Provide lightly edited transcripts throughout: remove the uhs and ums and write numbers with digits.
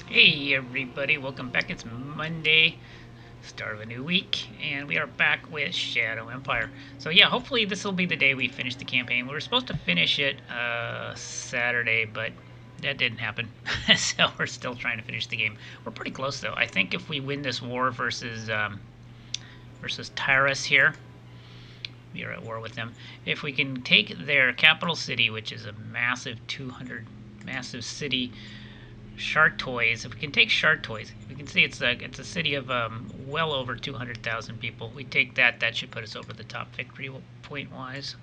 Hey everybody, welcome back. It's Monday, start of a new week, and we are back with Shadow Empire. So yeah, hopefully this will be the day we finish the campaign. We were supposed to finish it Saturday, but that didn't happen. So we're still trying to finish the game. We're pretty close though. I think if we win this war versus Tyrus here, we are at war with them. If we can take their capital city, which is a massive city, Chartois. If we can take Chartois, we can see it's a city of well over 200,000 people. We take that, that should put us over the top victory point wise.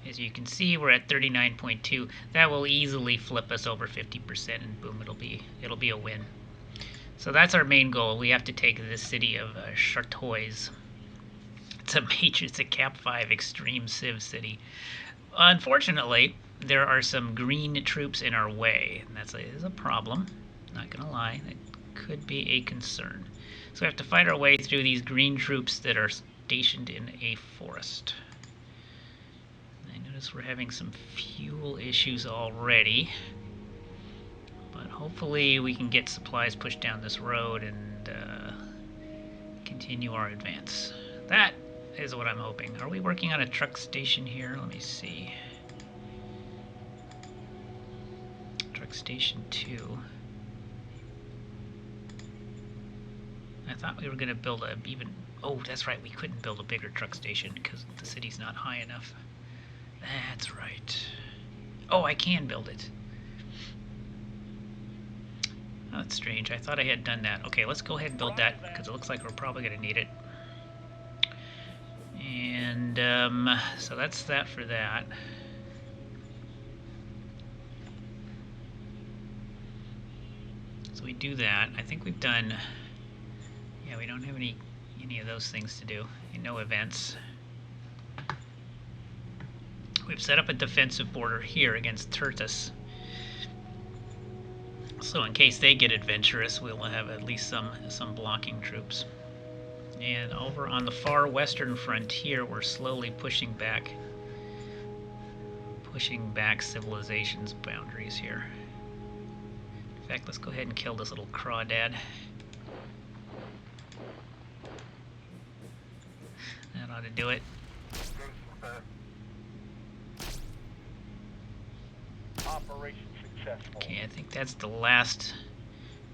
As you can see, we're at 39.2. That will easily flip us over 50%, and boom, it'll be a win. So that's our main goal. We have to take this city of Chartois. It's a Cap 5 extreme civ city. Unfortunately, there are some green troops in our way, and that is a problem. Not gonna lie, that could be a concern. So we have to fight our way through these green troops that are stationed in a forest. I notice we're having some fuel issues already, but hopefully we can get supplies pushed down this road and continue our advance. That is what I'm hoping. Are we working on a truck station here? Let me see. Truck station 2. I thought we were going to build a even... Oh, that's right, we couldn't build a bigger truck station because the city's not high enough. That's right. Oh, I can build it. Oh, that's strange. I thought I had done that. Okay, let's go ahead and build that because it looks like we're probably going to need it. And so that's that for that. So we do that. I think we've done... Yeah, we don't have any of those things to do. No events. We've set up a defensive border here against Tertus. So in case they get adventurous, we'll have at least some blocking troops. And over on the far western frontier, we're slowly pushing back civilization's boundaries here. In fact, let's go ahead and kill this little crawdad. That ought to do it. Operation successful. Okay, I think that's the last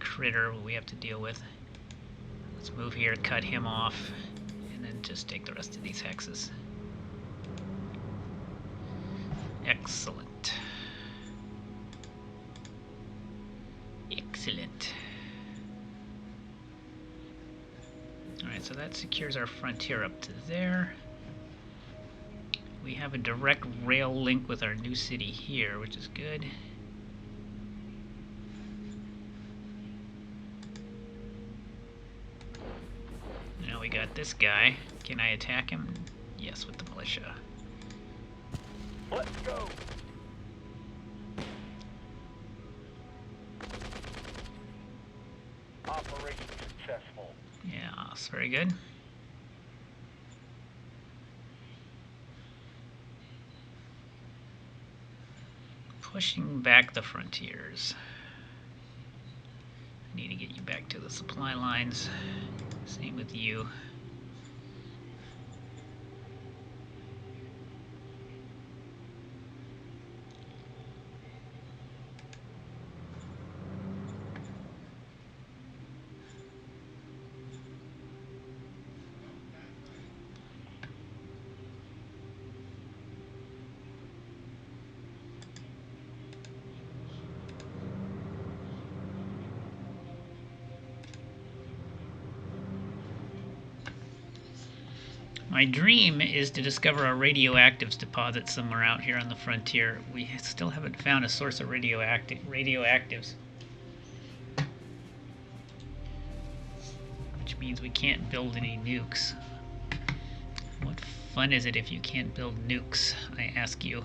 critter we have to deal with. Let's move here, cut him off, and then just take the rest of these hexes. Excellent. Excellent. Alright, so that secures our frontier up to there. We have a direct rail link with our new city here, which is good. Now we got this guy. Can I attack him? Yes, with the militia. Let's go. Operation successful. Yeah, that's very good. Pushing back the frontiers. I need to get you back to the supply lines. Same with you. My dream is to discover a radioactives deposit somewhere out here on the frontier. We still haven't found a source of radioactives. Which means we can't build any nukes. What fun is it if you can't build nukes, I ask you?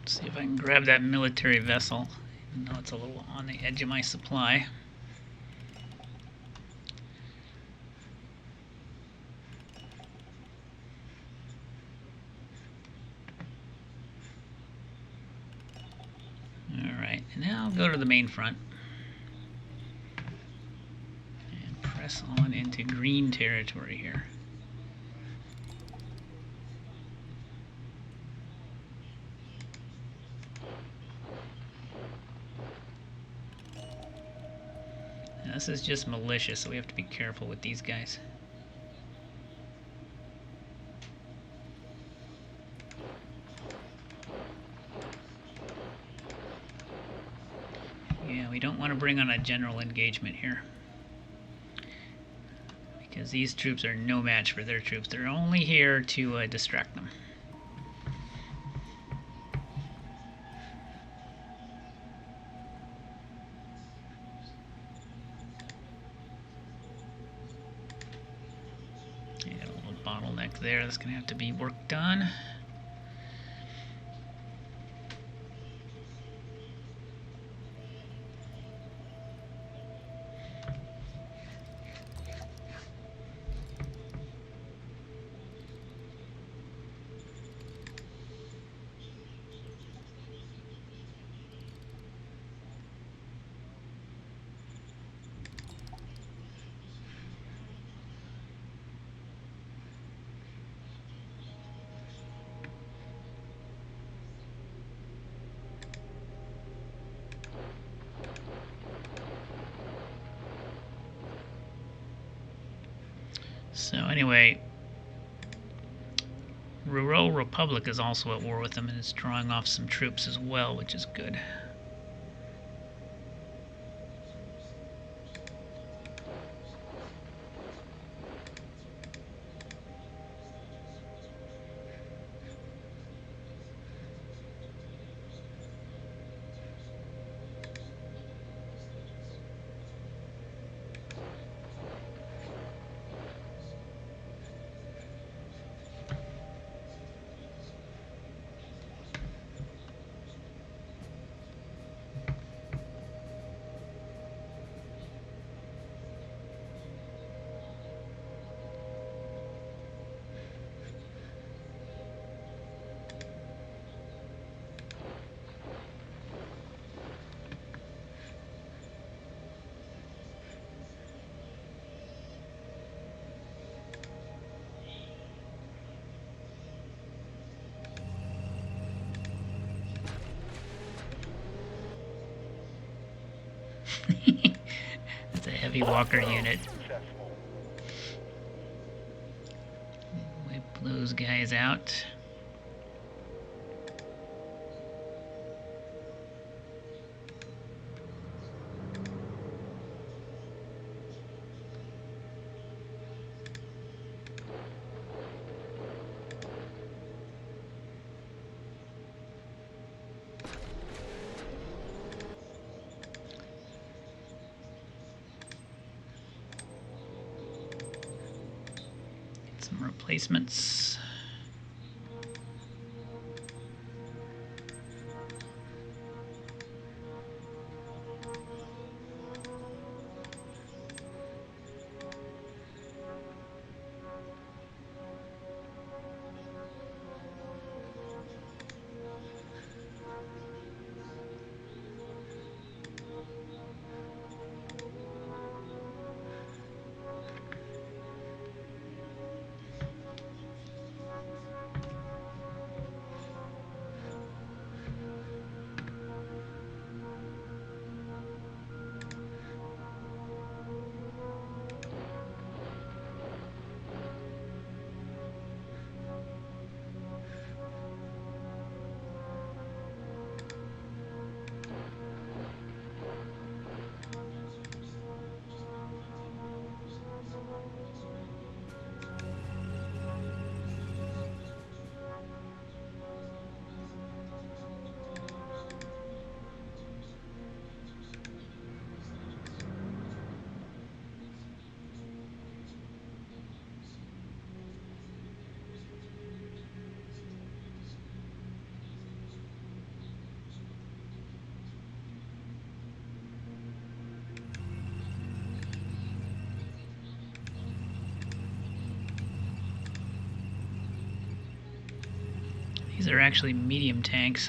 See if I can grab that military vessel, even though it's a little on the edge of my supply. Alright, and now I'll go to the main front. And press on into green territory here. Now, this is just militia, so we have to be careful with these guys. Yeah, we don't want to bring on a general engagement here, because these troops are no match for their troops. They're only here to distract them. Yeah, a little bottleneck there. That's going to have to be worked on. So anyway, Rural Republic is also at war with them and is drawing off some troops as well, which is good. That's a heavy walker unit. Whip those guys out. Some replacements. they're actually medium tanks.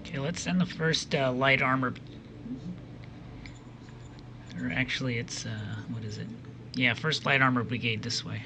Okay, let's send the first light armor. Or actually, it's, what is it? Yeah, first light armor brigade this way.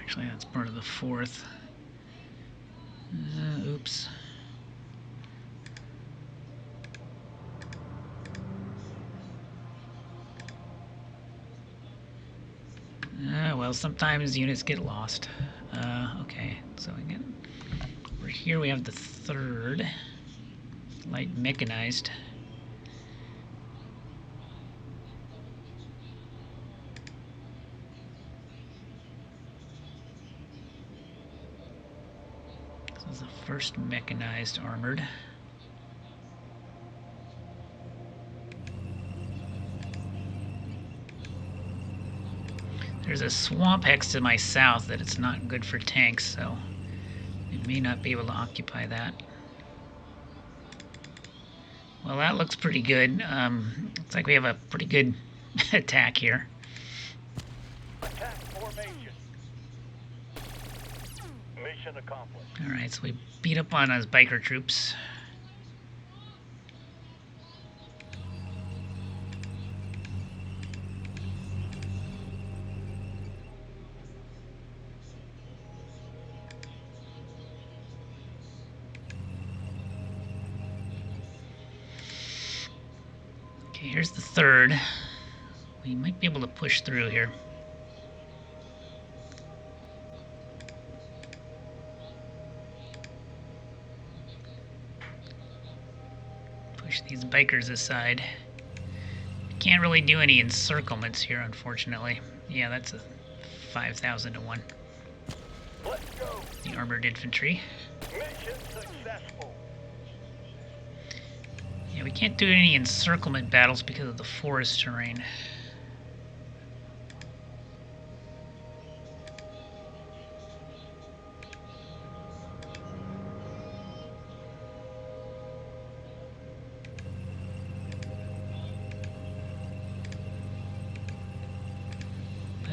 Actually, that's part of the fourth. Oops. Well, sometimes units get lost. Okay, so again, over here we have the third light mechanized. This is the first mechanized armored. There's a swamp hex to my south that it's not good for tanks, so we may not be able to occupy that. Well, that looks pretty good. Looks like we have a pretty good attack here. Attack formation. Mission accomplished. Alright, so we beat up on those biker troops. Okay, here's the third. We might be able to push through here. Push these bikers aside. Can't really do any encirclements here, unfortunately. Yeah, that's a 5,000 to 1. Let's go. The armored infantry. Mission successful. Yeah, we can't do any encirclement battles because of the forest terrain.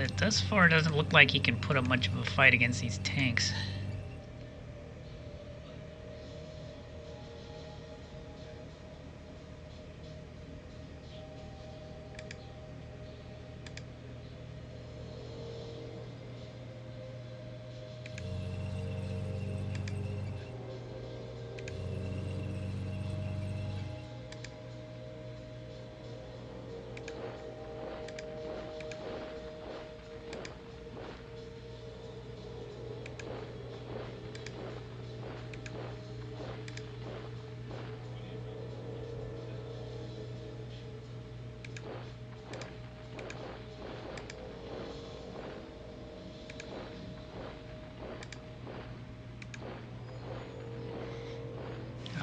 But thus far, it doesn't look like he can put up much of a fight against these tanks.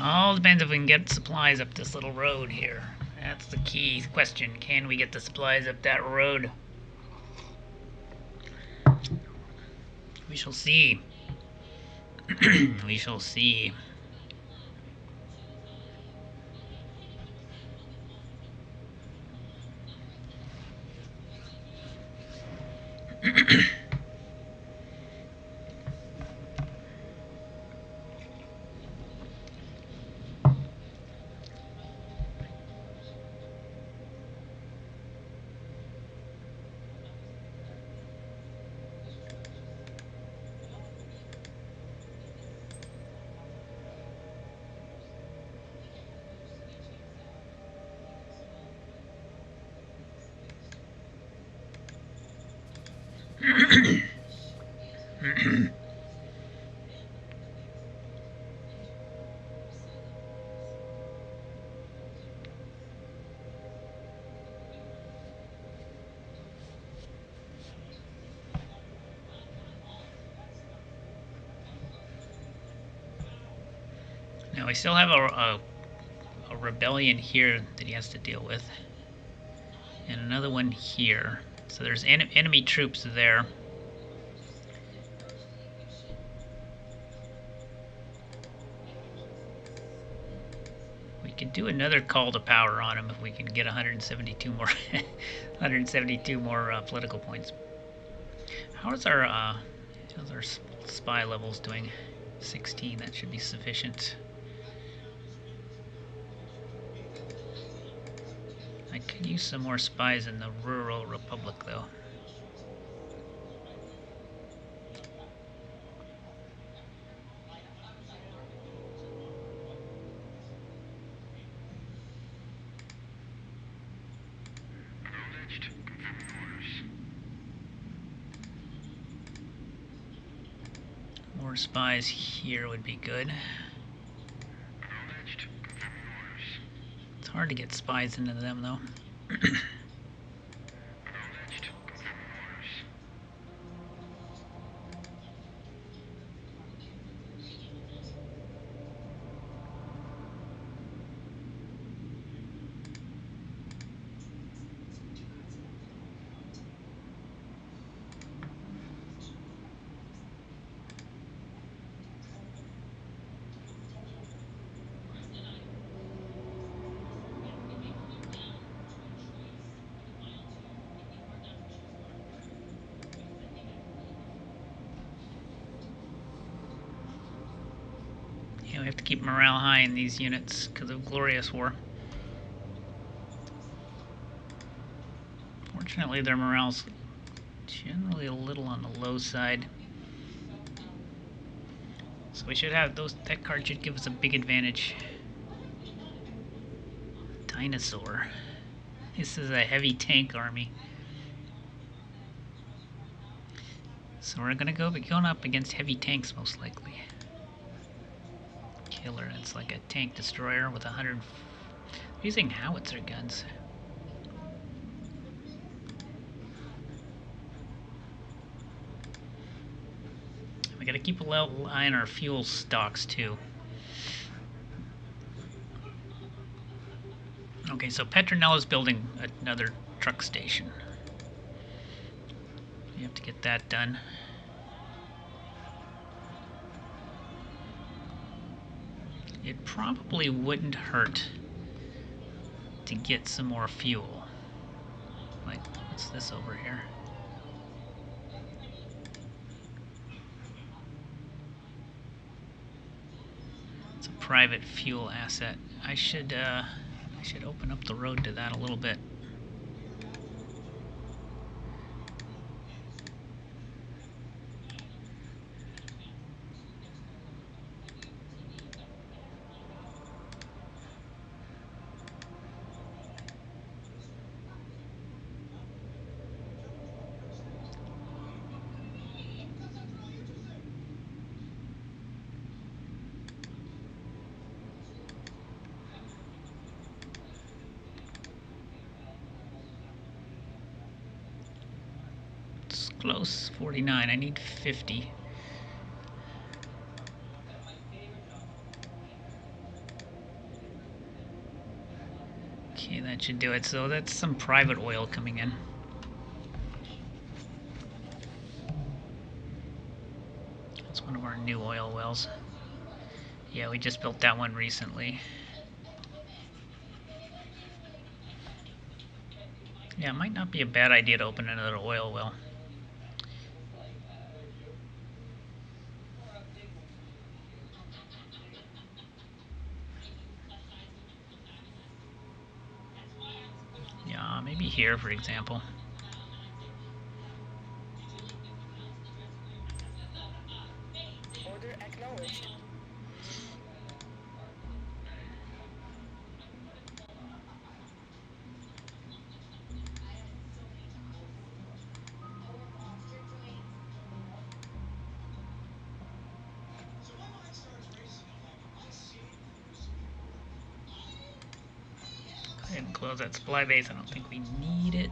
All depends if we can get supplies up this little road here. That's the key question. Can we get the supplies up that road? We shall see. We shall see. Now we still have a rebellion here that he has to deal with. And another one here. So there's enemy troops there. We could do another call to power on him if we can get 172 more 172 more political points. How's our spy levels doing? 16, that should be sufficient. I could use some more spies in the rural republic, though. More spies here would be good. It's hard to get spies into them, though. Yeah, we have to keep morale high in these units because of Glorious War. Fortunately, their morale's generally a little on the low side. So we should have that card should give us a big advantage. Dinosaur. This is a heavy tank army. So we're gonna be going up against heavy tanks most likely. Killer, it's like a tank destroyer with 100 using howitzer guns. We gotta keep a low eye on our fuel stocks too. Okay, so Petronella is building another truck station. We have to get that done. It probably wouldn't hurt to get some more fuel. Like, what's this over here? It's a private fuel asset. I should open up the road to that a little bit. It's close. 49. I need 50. Okay, that should do it. So that's some private oil coming in. That's one of our new oil wells. Yeah, we just built that one recently. Yeah, it might not be a bad idea to open another oil well. Yeah, maybe here, for example. Order acknowledged. Go ahead and close that supply base. I don't think we need it.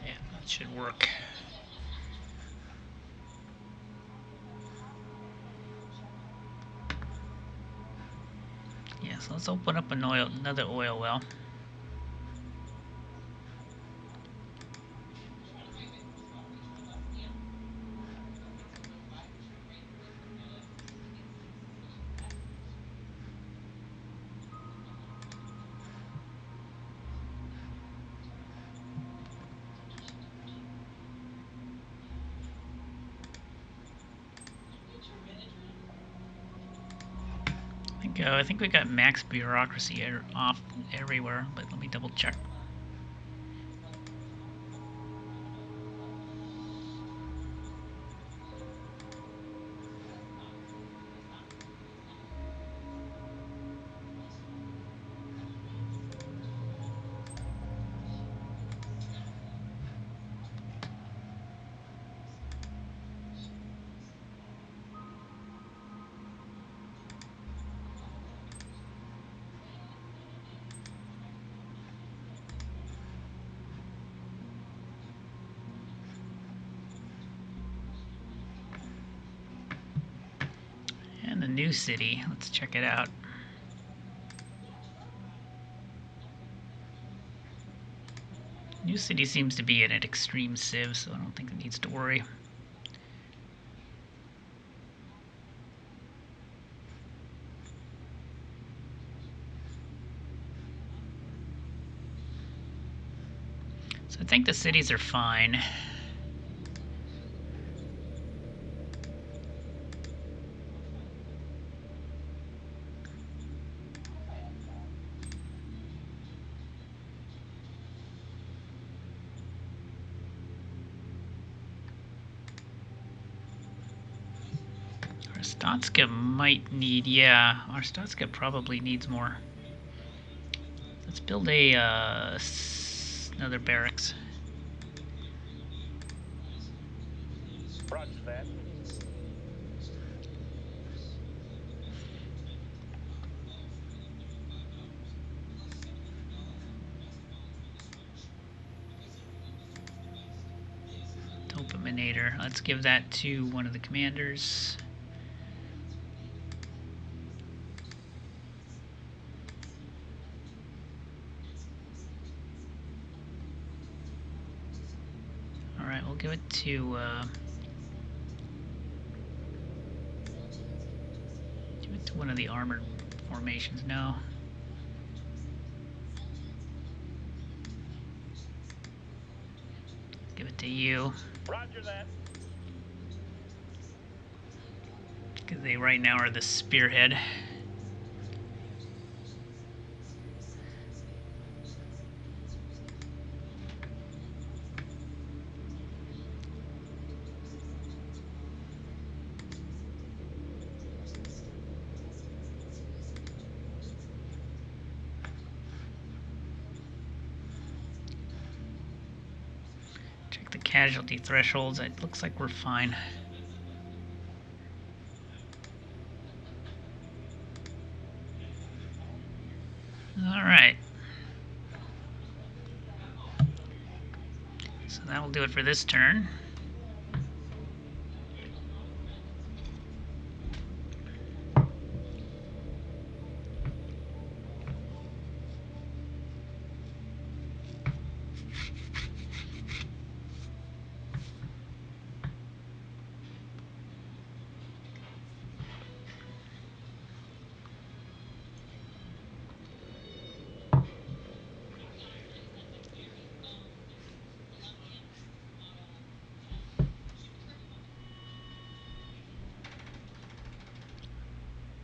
Yeah, that should work. Yeah, so let's open up another oil well. I think we got max bureaucracy off everywhere, but let me double check. And the new city, let's check it out. New city seems to be in an extreme sieve, so I don't think it needs to worry. So I think the cities are fine. Arstotzka might need, yeah, Arstotzka probably needs more. Let's build another barracks. Roger that. later. Let's give that to one of the commanders. Alright, we'll give it to one of the armored formations. No. Give it to you. Roger that. Because they right now are the spearhead. Check the casualty thresholds. It looks like we're fine. Alright. So that will do it for this turn.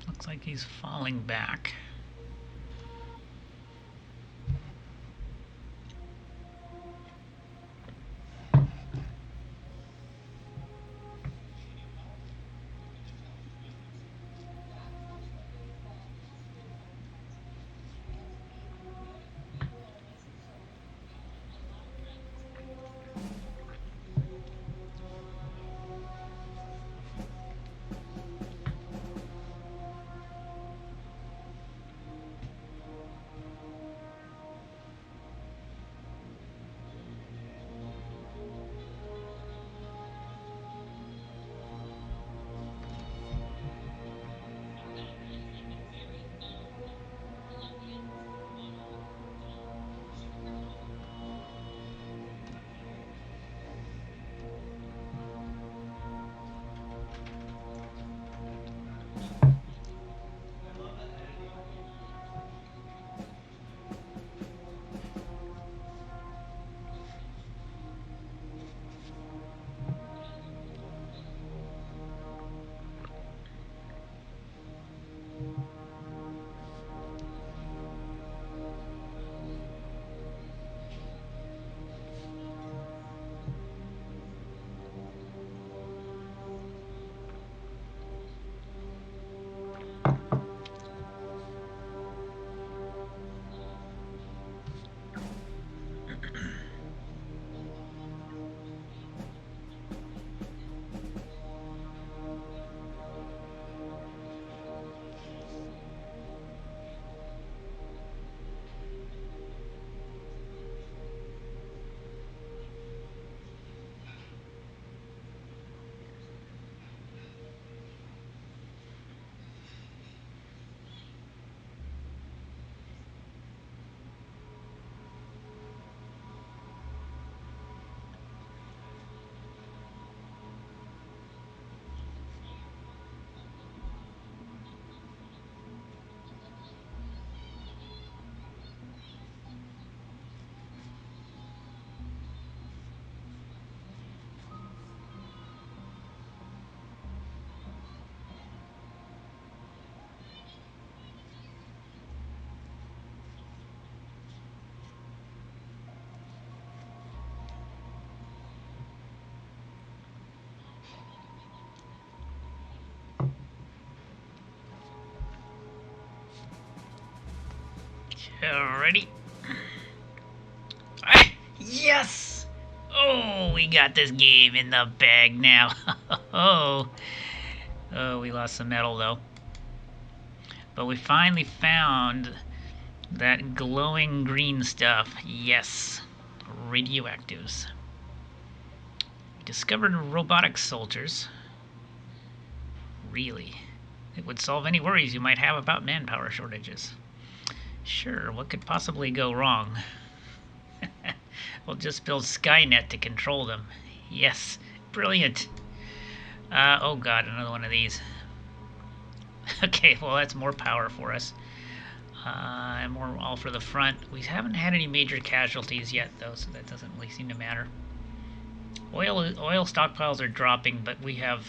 Looks like he's falling back. Alrighty. Yes! Oh, we got this game in the bag now. Oh, we lost some metal though. But we finally found that glowing green stuff. Yes, radioactives. We discovered robotic soldiers. Really? It would solve any worries you might have about manpower shortages. Sure, what could possibly go wrong? We'll just build Skynet to control them. Yes, brilliant. Oh god, another one of these. Okay, well that's more power for us. And more all for the front. We haven't had any major casualties yet, though, so that doesn't really seem to matter. Oil stockpiles are dropping, but we had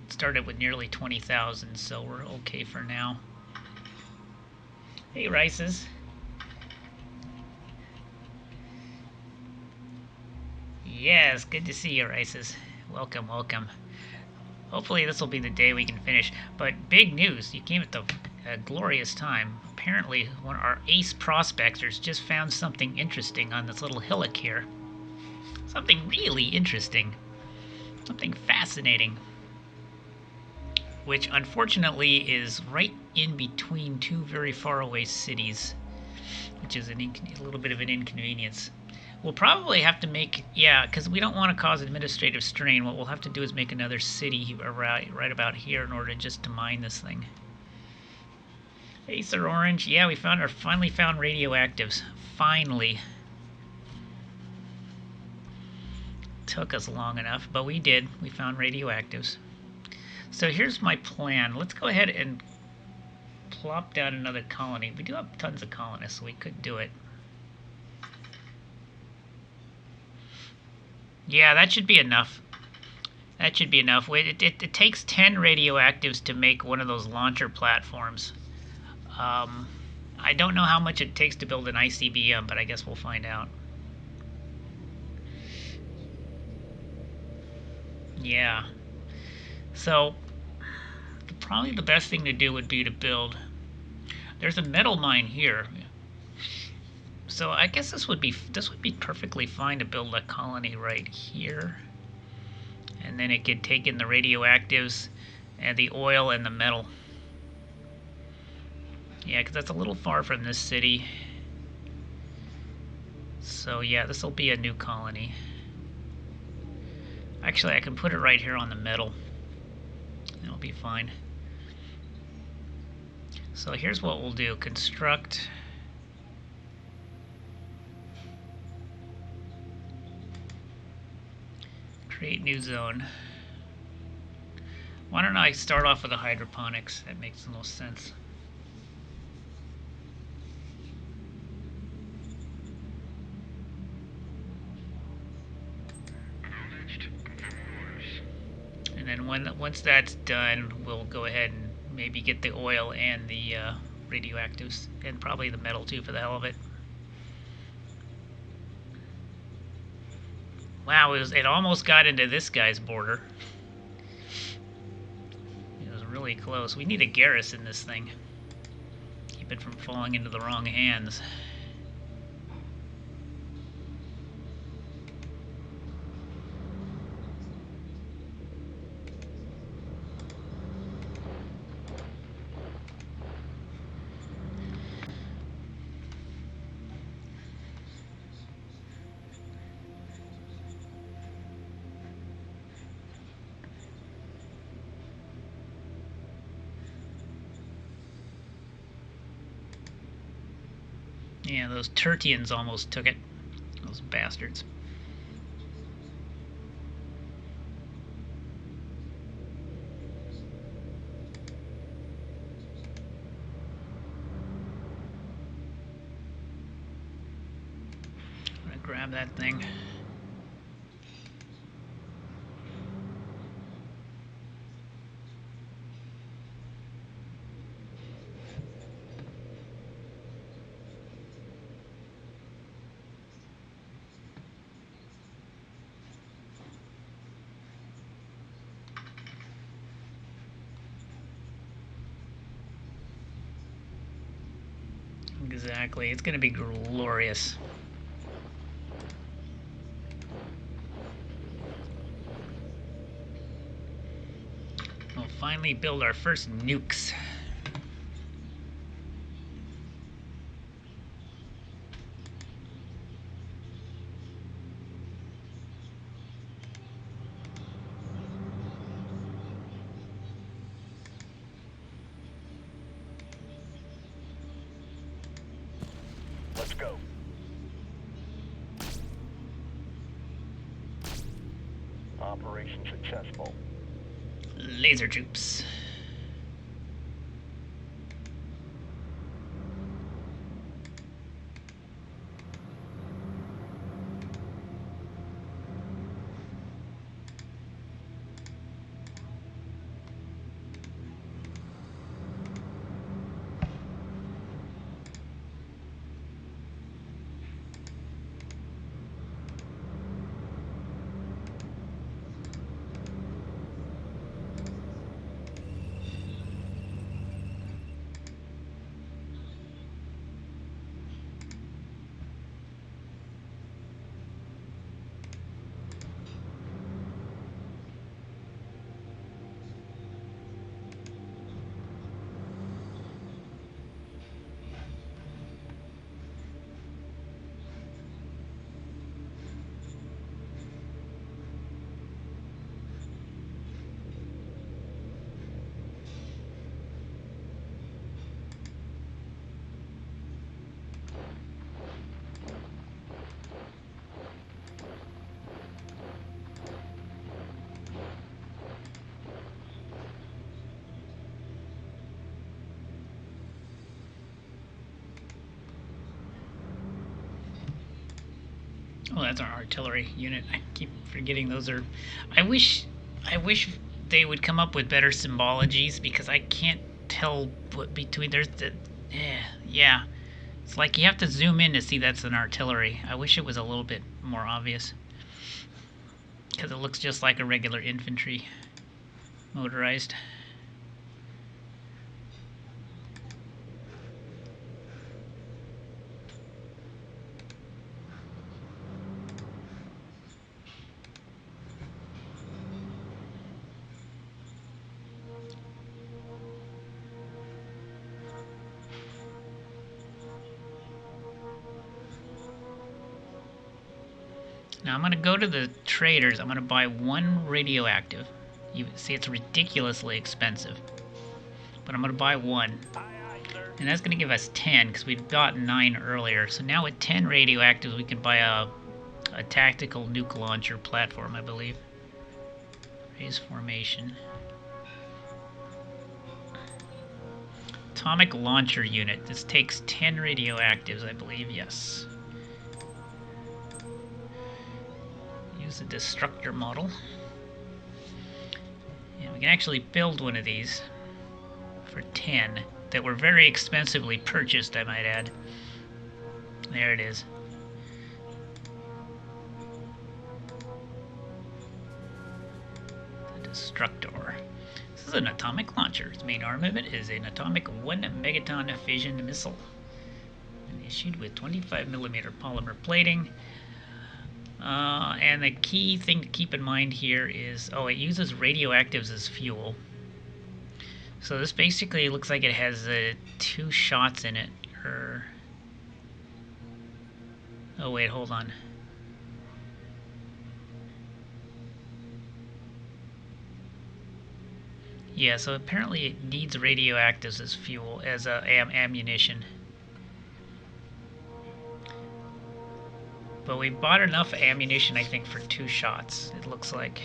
started with nearly 20,000, so we're okay for now. Hey, Rices. Yes, good to see you, Rices. Welcome, welcome. Hopefully this will be the day we can finish. But big news, you came at the glorious time. Apparently, one of our ace prospectors just found something interesting on this little hillock here. Something really interesting. Something fascinating. Which, unfortunately, is right in between two very far away cities. Which is a little bit of an inconvenience. We'll probably have to make, yeah, because we don't want to cause administrative strain. What we'll have to do is make another city right about here in order just to mine this thing. Hey, Sir Orange. Yeah, we finally found radioactives. Finally. Took us long enough, but we did. We found radioactives. So here's my plan. Let's go ahead and plop down another colony. We do have tons of colonists, so we could do it. Yeah, that should be enough. That should be enough. It takes 10 radioactives to make one of those launcher platforms. I don't know how much it takes to build an ICBM, but I guess we'll find out. Yeah. So, probably the best thing to do would be to build... There's a metal mine here. So I guess this would be perfectly fine to build a colony right here. And then it could take in the radioactives and the oil and the metal. Yeah, because that's a little far from this city. So yeah, this will be a new colony. Actually, I can put it right here on the metal. It'll be fine. So here's what we'll do. Construct... Create new zone. Why don't I start off with the hydroponics? That makes the most sense. And then once that's done, we'll go ahead and maybe get the oil and the radioactives, and probably the metal too for the hell of it. Wow, it almost got into this guy's border. It was really close. We need a garrison this thing. Keep it from falling into the wrong hands. Yeah, those Tertians almost took it. Those bastards. I'm gonna grab that thing. Exactly. It's going to be glorious. We'll finally build our first nukes. Operation successful. Laser troops. Oh, that's our artillery unit. I keep forgetting those are. I wish, I wish they would come up with better symbologies because I can't tell what between. There's the, yeah. It's like you have to zoom in to see that's an artillery. I wish it was a little bit more obvious because it looks just like a regular infantry motorized. Now I'm going to go to the traders. I'm going to buy one radioactive. You see, it's ridiculously expensive. But I'm going to buy one. Aye, aye, sir. And that's going to give us 10 because we'd bought 9 earlier. So now with 10 radioactives, we can buy a tactical nuke launcher platform, I believe. Raise formation. Atomic launcher unit. This takes 10 radioactives, I believe. Yes. Use the destructor model. And we can actually build one of these for 10 that were very expensively purchased, I might add. There it is. The destructor. This is an atomic launcher. Its main armament is an atomic 1 megaton fission missile. And issued with 25mm polymer plating. And the key thing to keep in mind here is, oh, it uses radioactives as fuel. So this basically looks like it has 2 shots in it. Oh wait, hold on. Yeah, so apparently it needs radioactives as fuel, as ammunition. But we bought enough ammunition, I think, for 2 shots, it looks like.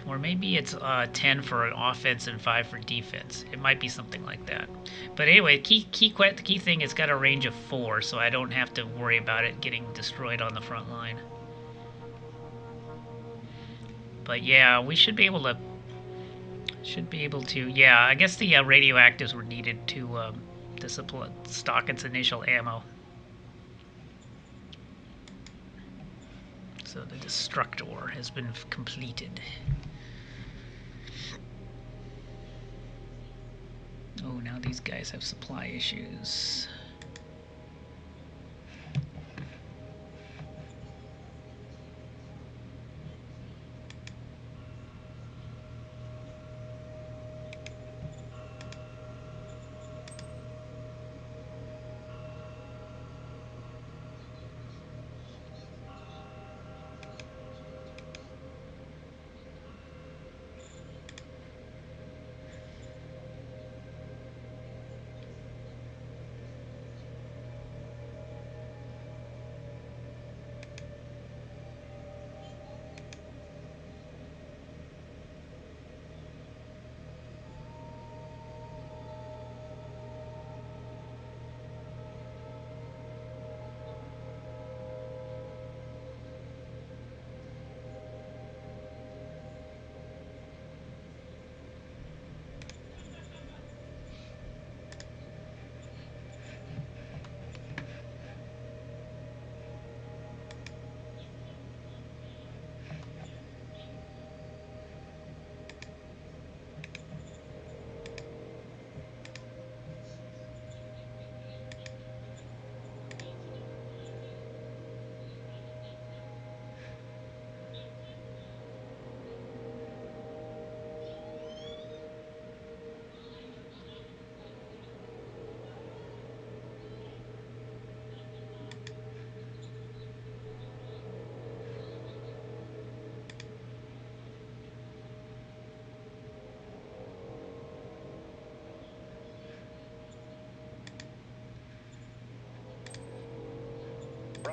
Or maybe it's 10 for offense and 5 for defense. It might be something like that. But anyway, the key thing, it's got a range of 4, so I don't have to worry about it getting destroyed on the front line. But yeah, we should be able to... Yeah, I guess the radioactives were needed to stock its initial ammo. So the destructor has been completed. Oh, now these guys have supply issues.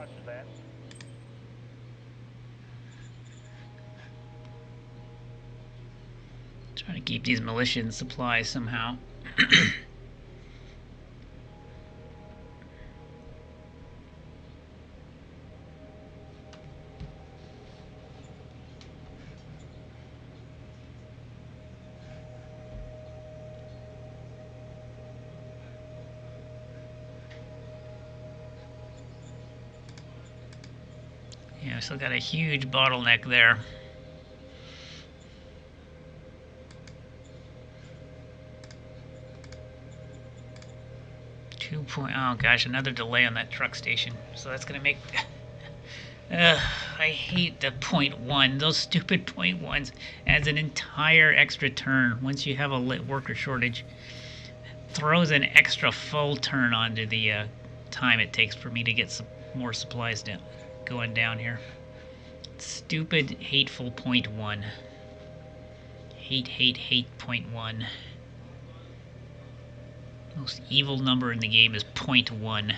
Roger that. Trying to keep these militia in supply somehow. Yeah, we still got a huge bottleneck there. Oh gosh, another delay on that truck station. So that's gonna make. I hate the .1. Those stupid .1s adds an entire extra turn. Once you have a worker shortage, throws an extra full turn onto the time it takes for me to get some more supplies down, going down here. Stupid, hateful .1. Hate .1. Most evil number in the game is .1.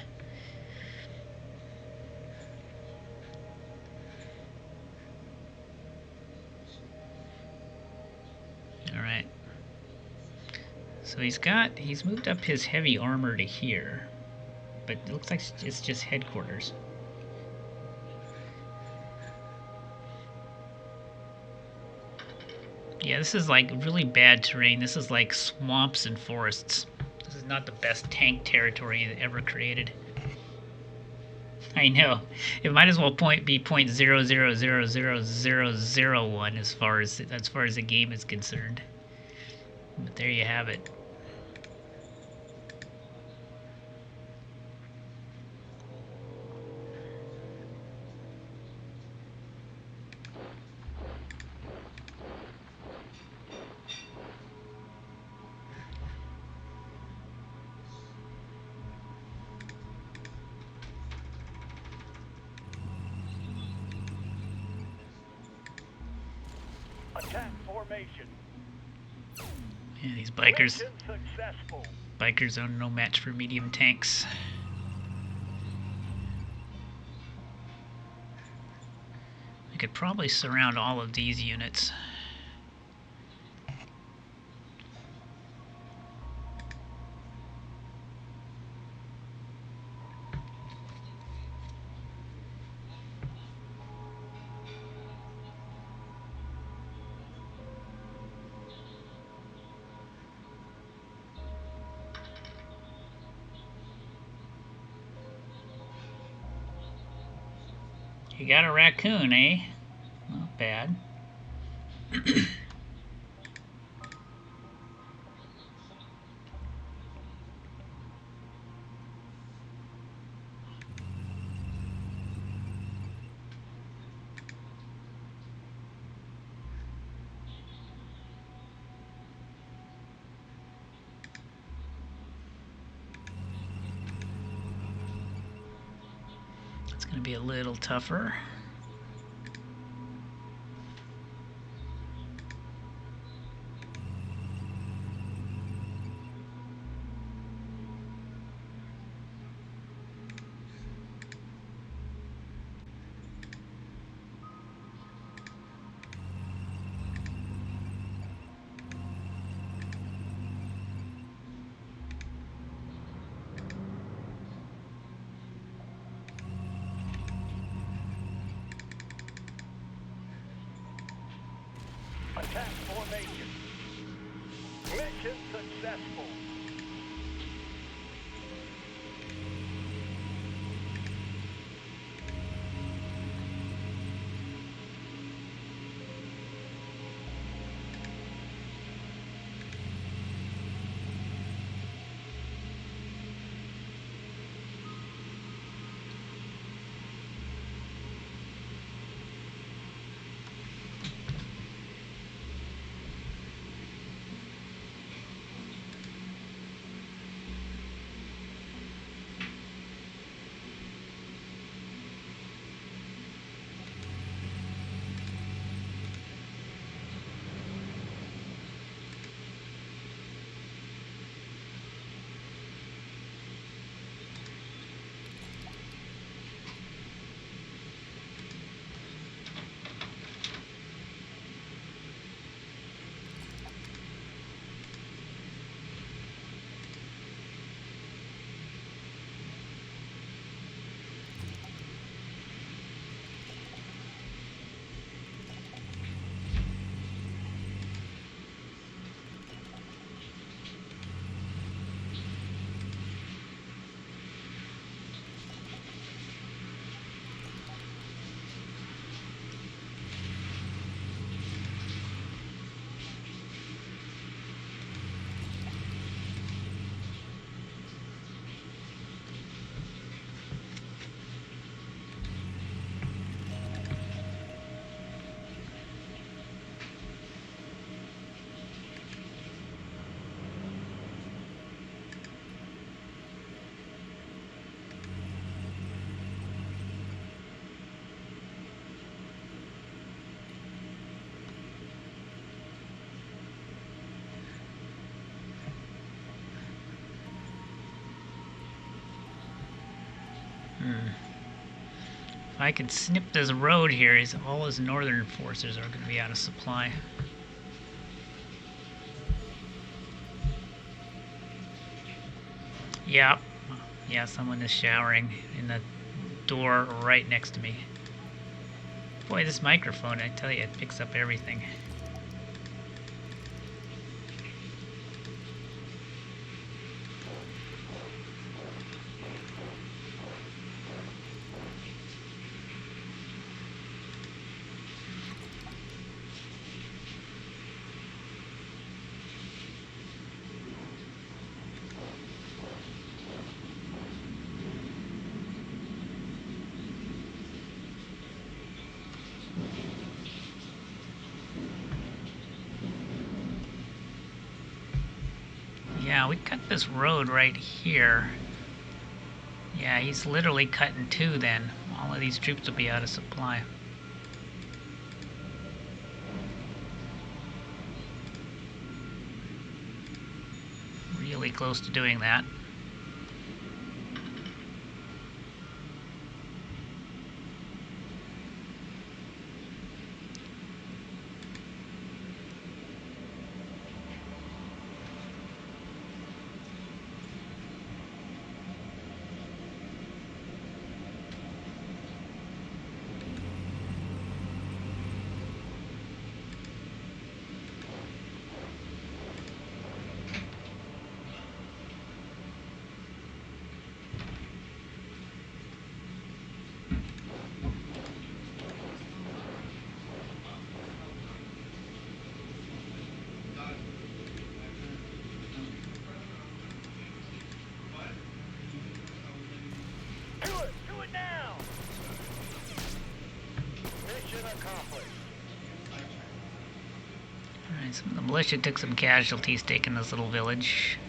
Alright. So he's moved up his heavy armor to here. But it looks like it's just headquarters. Yeah, this is like really bad terrain. This is like swamps and forests. This is not the best tank territory ever created. I know. It might as well be .0000001 as far as the game is concerned. But there you have it. Attack formation. Yeah, these Mission successful. bikers are no match for medium tanks. I could probably surround all of these units. You got a raccoon, eh? Not bad. It's going to be a little tougher. Attack formation. Mission successful. I could snip this road here, all his northern forces are going to be out of supply. Yep. Yeah, someone is showering in the door right next to me. Boy, this microphone, I tell you, it picks up everything. Yeah, we cut this road right here. Yeah, he's literally cut in two then. All of these troops will be out of supply. Really close to doing that. Do it now! Mission accomplished. Alright, so the militia took some casualties taking this little village.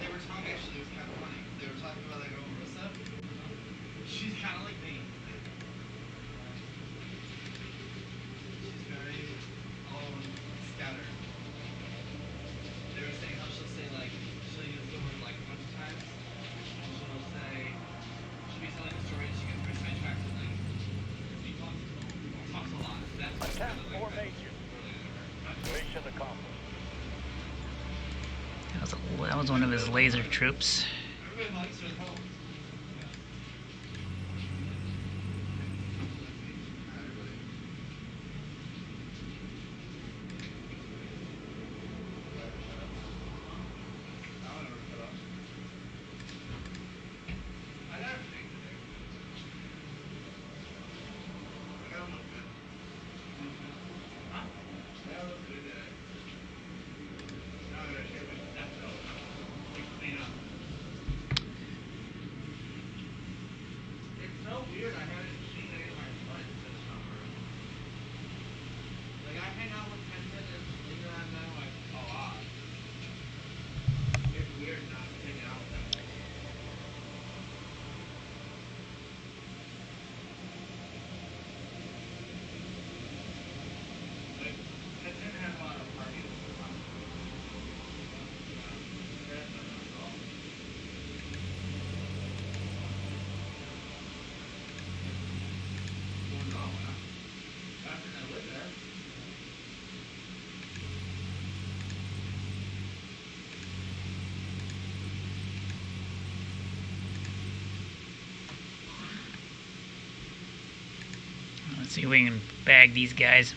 They were talking, actually, it was kind of funny. They were talking about that girl, Marissa. She's kind of like me. She's very all scattered. They were saying how she'll say, like, she'll use the word like a bunch of times. And she'll say, she'll be telling a story and she gets very sidetracked and like, talks a lot. That's just Attack really like, formation. Mission accomplished. That was one of his laser troops. everybody likes her though. I got her thing today. I gotta look good. Huh? I gotta look good today. Now I gotta shave my neck though. Like clean up. It's so weird. I haven't shaved any of my butt this summer. Like I hang out with Kenton and Selena and them like a lot. It's weird not hanging out with them. Like Kenton has a lot of parties and stuff. Yeah. They have done that at all. Well, no, not since I lived there. Let's see if we can bag these guys.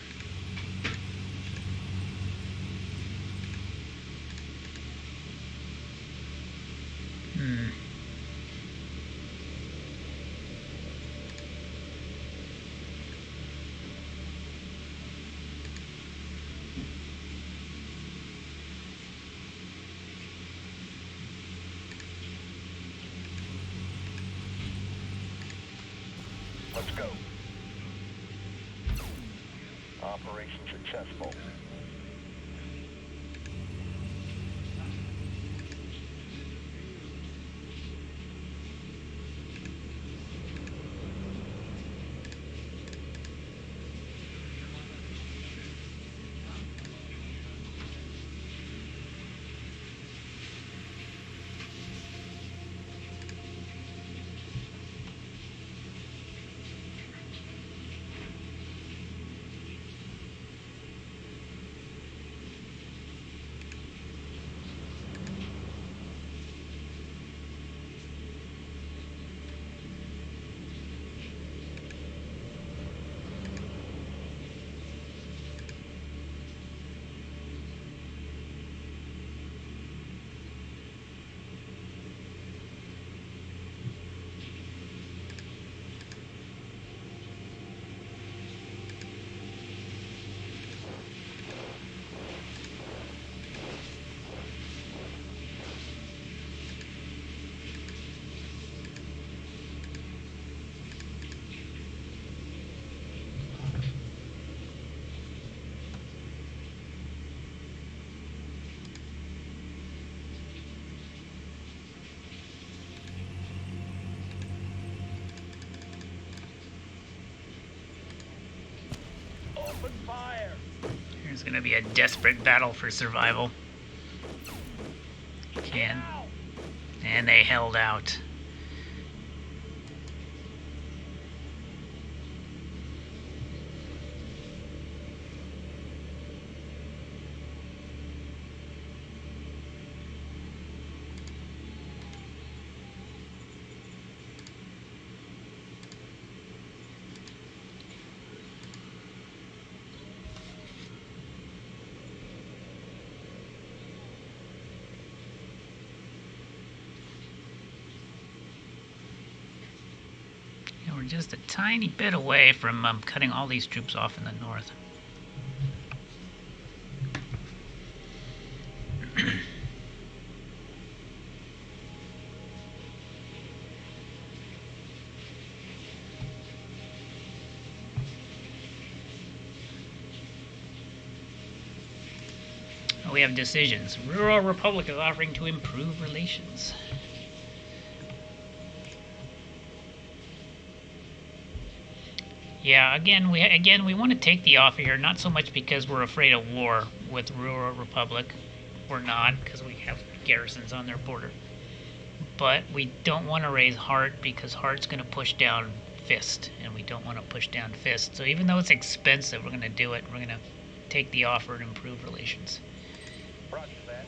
Let's go. Operation successful. There's going to be a desperate battle for survival. And they held out. We're just a tiny bit away from cutting all these troops off in the north. We have decisions. Rural Republic is offering to improve relations. Yeah, again we want to take the offer here, not so much because we're afraid of war with Rural Republic. We're not, because we have garrisons on their border. But we don't want to raise Hart because Hart's going to push down Fist, and we don't want to push down Fist. So even though it's expensive, we're going to do it. We're going to take the offer and improve relations. Roger that.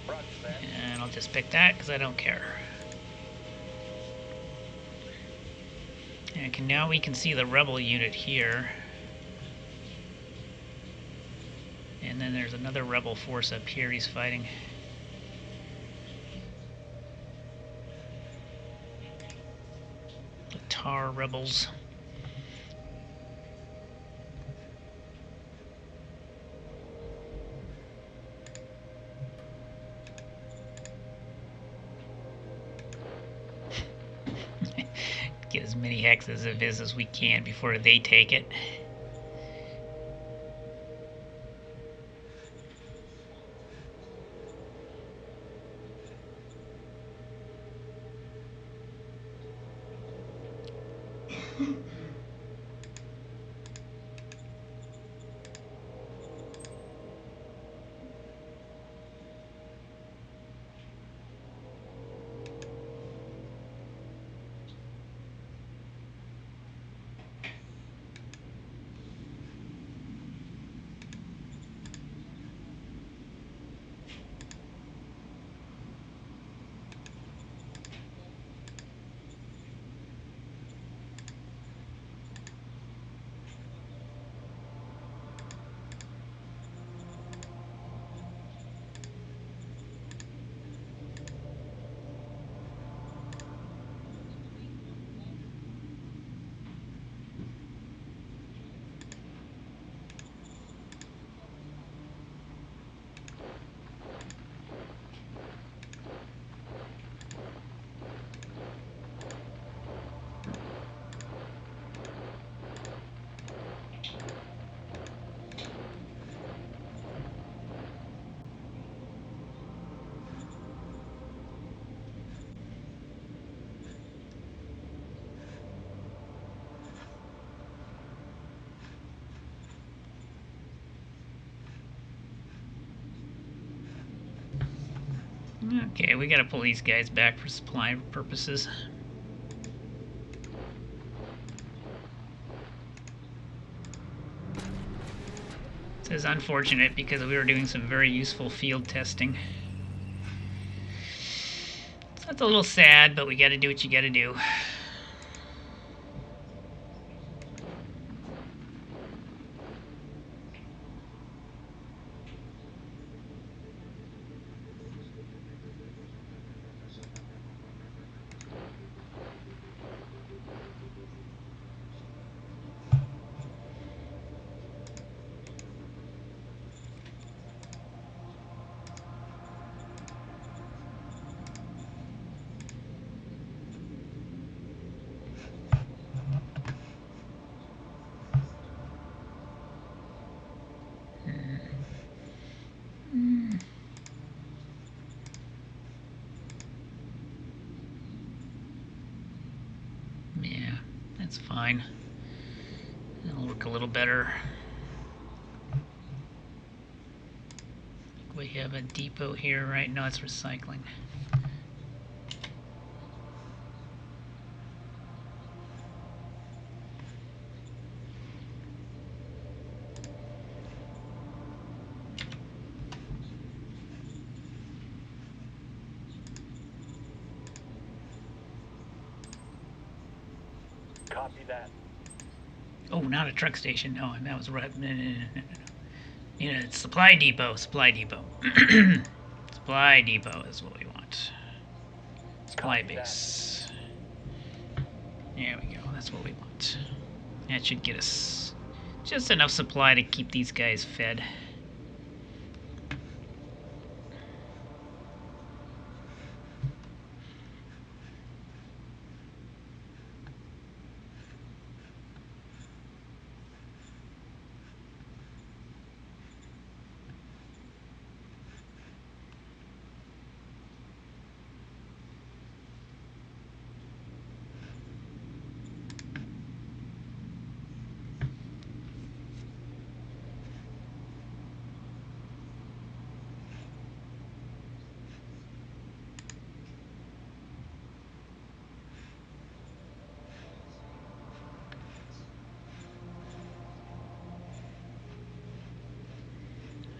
Roger that. And I'll just pick that because I don't care. And now we can see the rebel unit here. And then there's another rebel force up here he's fighting. The Tar rebels. Get as many hexes of his as we can before they take it. Okay, we gotta pull these guys back for supply purposes. This is unfortunate because we were doing some very useful field testing. So that's a little sad, but we gotta do what you gotta do. Yeah, that's fine. work a little better. We have a depot here, right? No, it's recycling. Copy that. Oh, not a truck station. No, that was right. No, no, no, no, no. You know, it's supply depot. Supply depot. Supply depot is what we want. Supply base. There we go. That's what we want. That should get us just enough supply to keep these guys fed.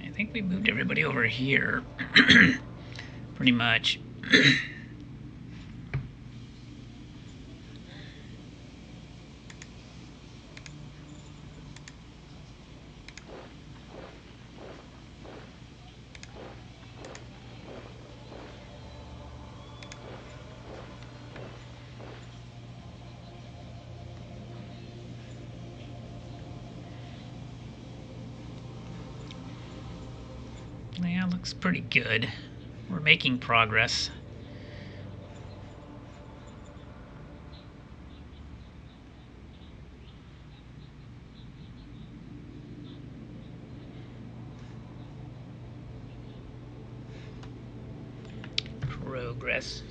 I think we moved everybody over here. Pretty much. Yeah, looks pretty good. We're making progress. Progress.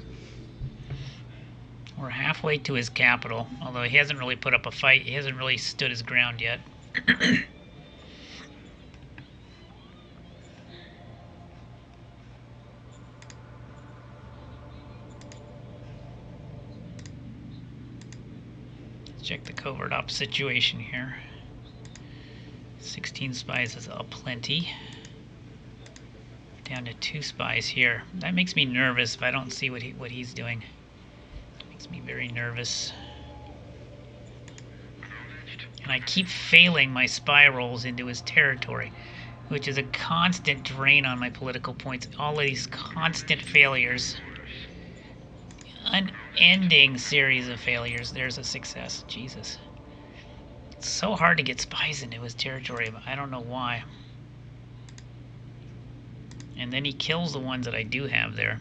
We're halfway to his capital, although he hasn't really put up a fight. He hasn't really stood his ground yet. Let's check the covert ops situation here. 16 spies is plenty. Down to 2 spies here. That makes me nervous if I don't see what he's doing. Makes me very nervous. And I keep failing my spy rolls into his territory, which is a constant drain on my political points. All of these constant failures. Unending series of failures. There's a success. Jesus. It's so hard to get spies into his territory, but I don't know why. And then he kills the ones that I do have there.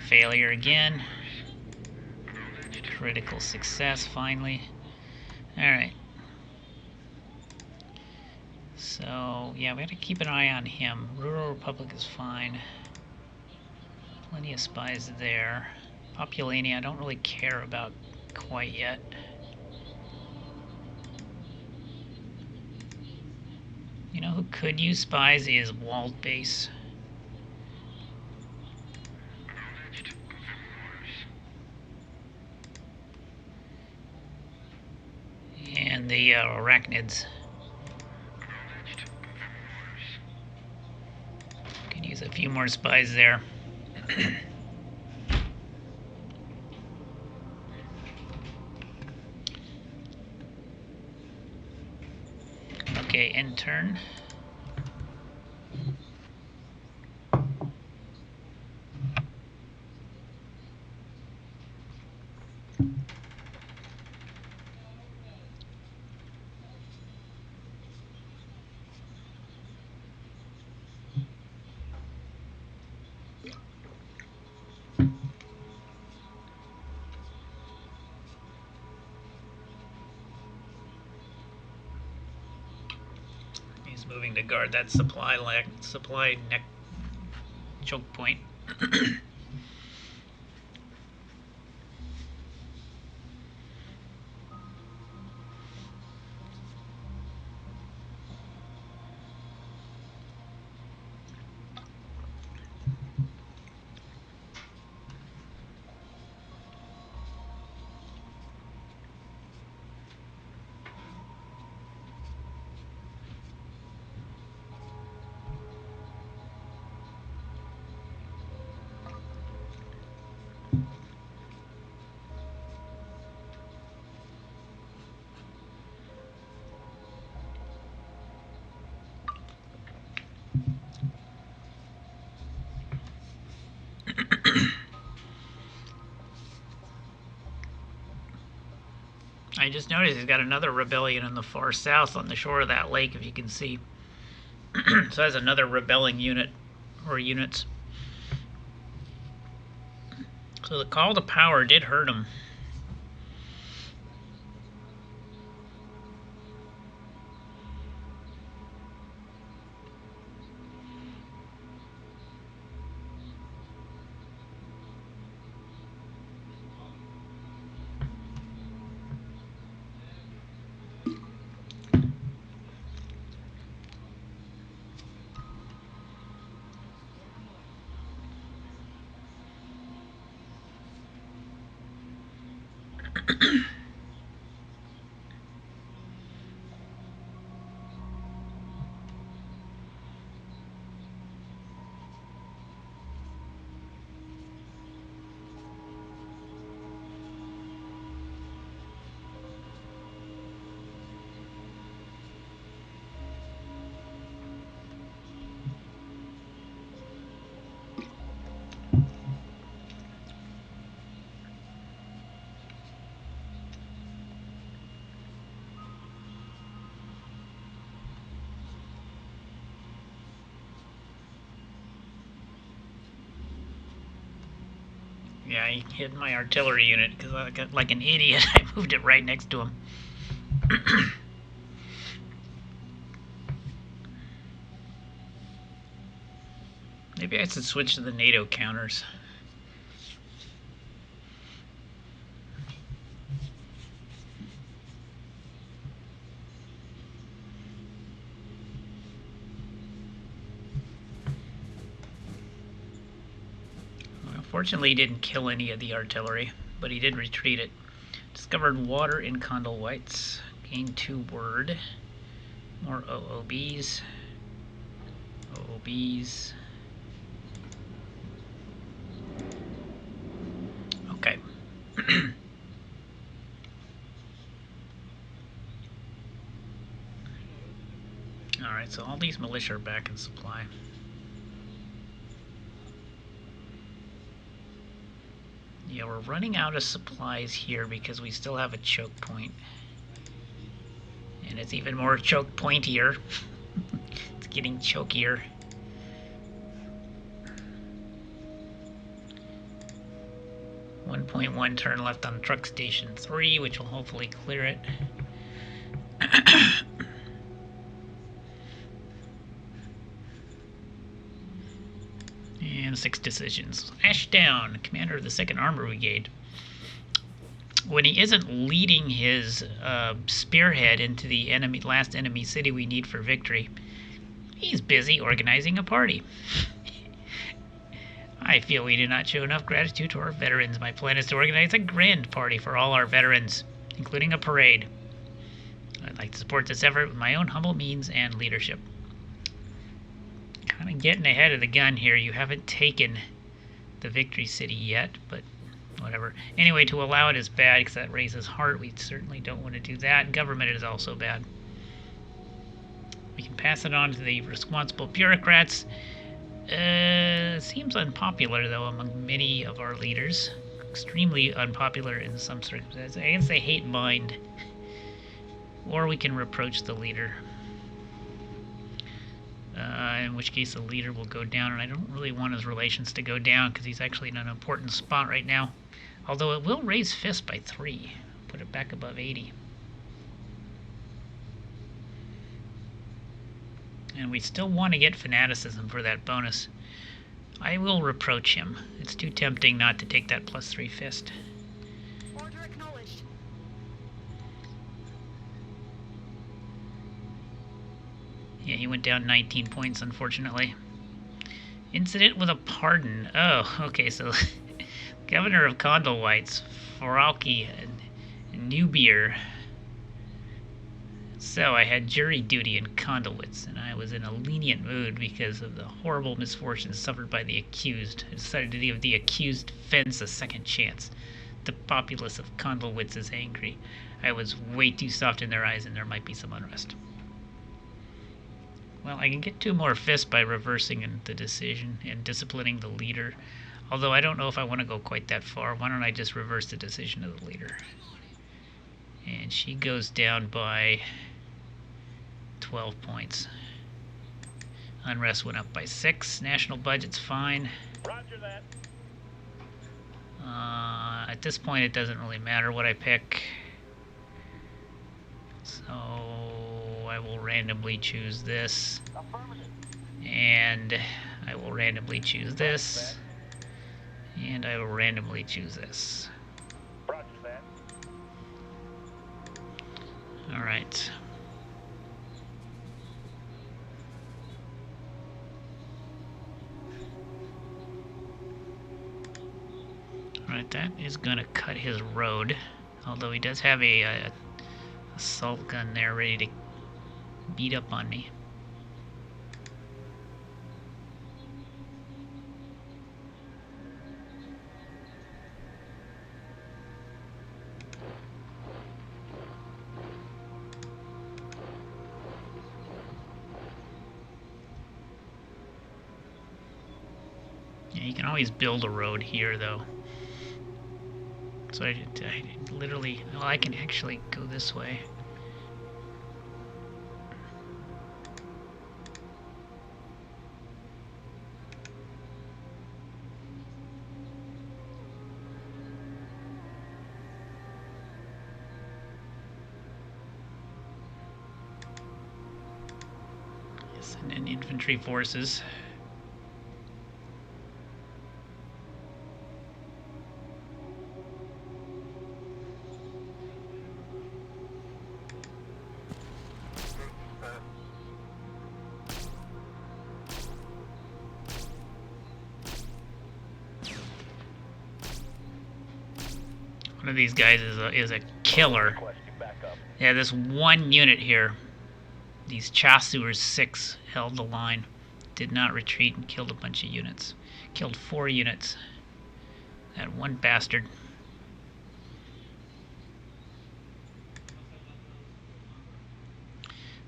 Failure again. Critical success, finally. Alright. So, yeah, we have to keep an eye on him. Rural Republic is fine. Plenty of spies there. Populania, I don't really care about quite yet. You know who could use spies is Walled Base. And the Arachnids. Could use a few more spies there. Okay, end turn. He's moving to guard that supply neck choke point. I just noticed he's got another rebellion in the far south on the shore of that lake, if you can see. So that's another rebelling unit, or units. So the call to power did hurt him. Yeah, he hit my artillery unit because I got like an idiot. I moved it right next to him. Maybe I should switch to the NATO counters. Fortunately, he didn't kill any of the artillery, but he did retreat it. Discovered water in Condell-Whites. Gained 2 word. More OOBs. OOBs. Okay. Alright, so all these militia are back in supply. Yeah, we're running out of supplies here because we still have a choke point. And it's even more choke pointier. It's getting chokier. .1 turn left on truck station 3, which will hopefully clear it. And 6 decisions. Ashdown, commander of the 2nd Armor Brigade. When he isn't leading his spearhead into the last enemy city we need for victory, he's busy organizing a party. I feel we do not show enough gratitude to our veterans. My plan is to organize a grand party for all our veterans, including a parade. I'd like to support this effort with my own humble means and leadership. Kind of getting ahead of the gun here. You haven't taken the victory city yet, but whatever. Anyway, to allow it is bad because that raises heart. We certainly don't want to do that. Government is also bad. We can pass it on to the responsible bureaucrats. Seems unpopular, though, among many of our leaders. Extremely unpopular in some circumstances. I guess they hate mind. Or we can reproach the leader. In which case the leader will go down, and I don't really want his relations to go down because he's actually in an important spot right now. Although it will raise FIST by 3. Put it back above 80. And we still want to get fanaticism for that bonus. I will reproach him. It's too tempting not to take that +3 FIST. Order acknowledged. Yeah, he went down 19 points, unfortunately. Incident with a pardon. Oh, okay, so Governor of Condell-Whites, Foralki, and Newbeer. So I had jury duty in Condell-Whites, and I was in a lenient mood because of the horrible misfortunes suffered by the accused. I decided to give the accused fence a second chance. The populace of Condell-Whites is angry. I was way too soft in their eyes, and there might be some unrest. Well, I can get 2 more fists by reversing the decision and disciplining the leader. Although I don't know if I want to go quite that far. Why don't I just reverse the decision of the leader? And she goes down by 12 points. Unrest went up by 6. National budget's fine. Roger that. At this point, it doesn't really matter what I pick. So I will randomly choose this. Affirmative. And I will randomly choose this. And I will randomly choose this. Roger that. Alright. Alright, that is gonna cut his road. Although he does have a assault gun there ready to beat up on me. Yeah, you can always build a road here, though. So I literally... Well, I can actually go this way. Yes, and then infantry forces. One of these guys is a killer. Requesting backup. Yeah, this one unit here, these Chasseurs 6, held the line, did not retreat, and killed a bunch of units. Killed 4 units. That one bastard.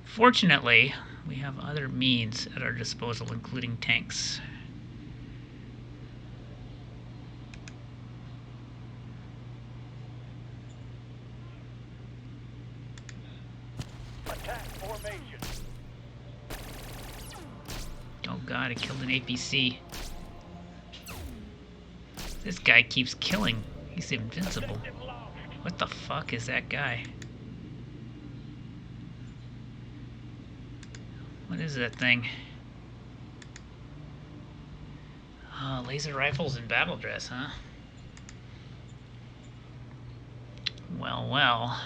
Fortunately, we have other means at our disposal, including tanks. Attack formation. Oh god, I killed an APC. This guy keeps killing. He's invincible. Objective lost. What the fuck is that guy? What is that thing? Oh, laser rifles and battle dress, huh? Well, well.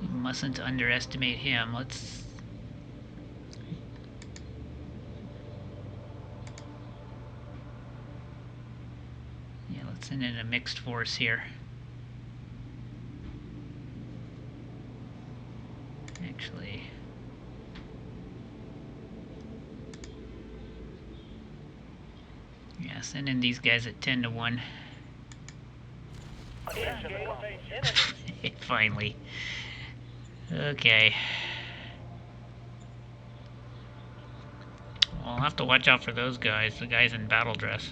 You mustn't underestimate him. Let's... Yeah, let's send in a mixed force here. Actually... Yeah, send in these guys at 10 to 1. Attention formation. Finally. Okay. Well, I'll have to watch out for those guys, the guys in battle dress.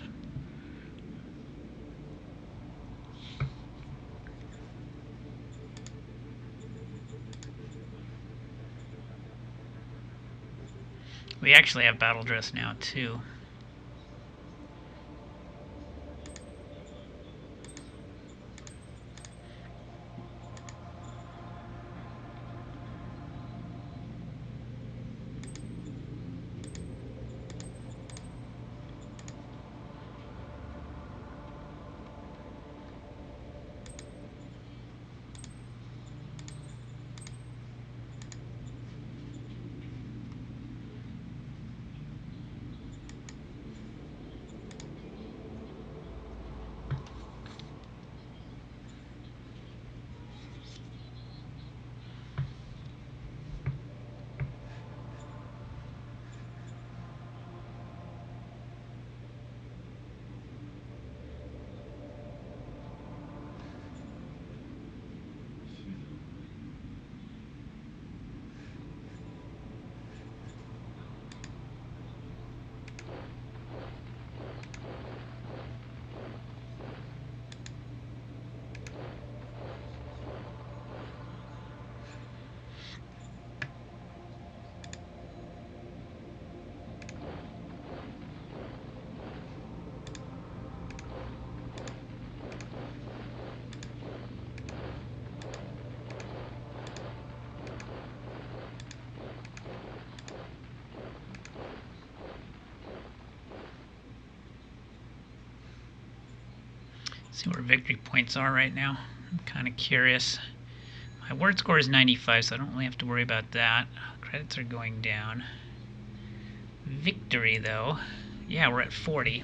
We actually have battle dress now, too. See where victory points are right now. I'm kind of curious. My word score is 95, so I don't really have to worry about that. Credits are going down. Victory, though. Yeah, we're at 40.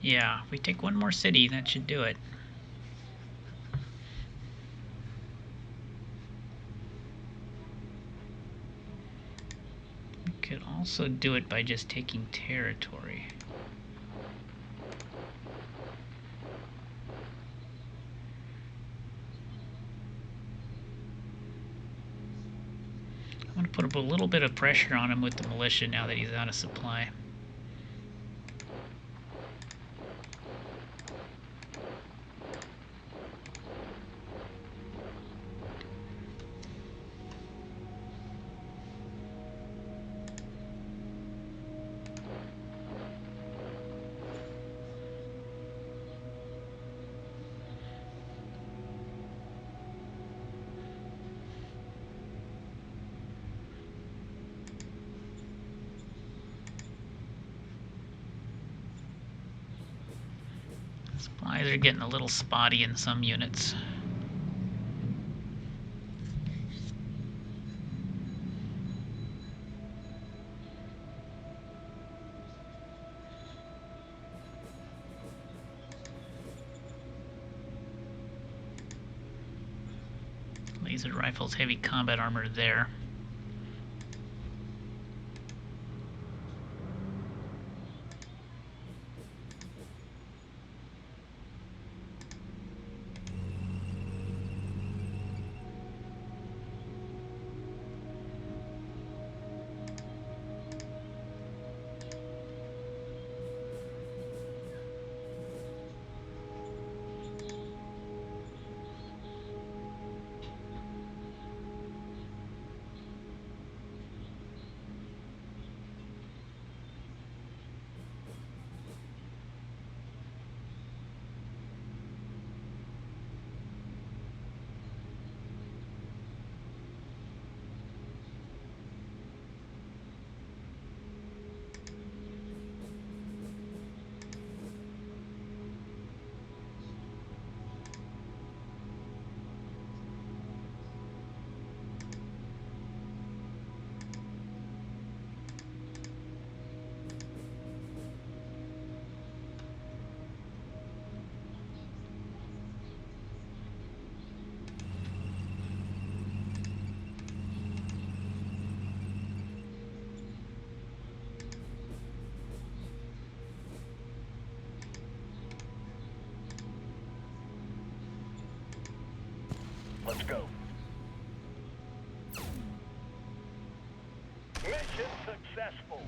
Yeah, if we take one more city, that should do it. We could also do it by just taking territory. I'm going to put a little bit of pressure on him with the militia now that he's out of supply. Supplies are getting a little spotty in some units. Laser rifles, heavy combat armor there. Let's go. Mission successful.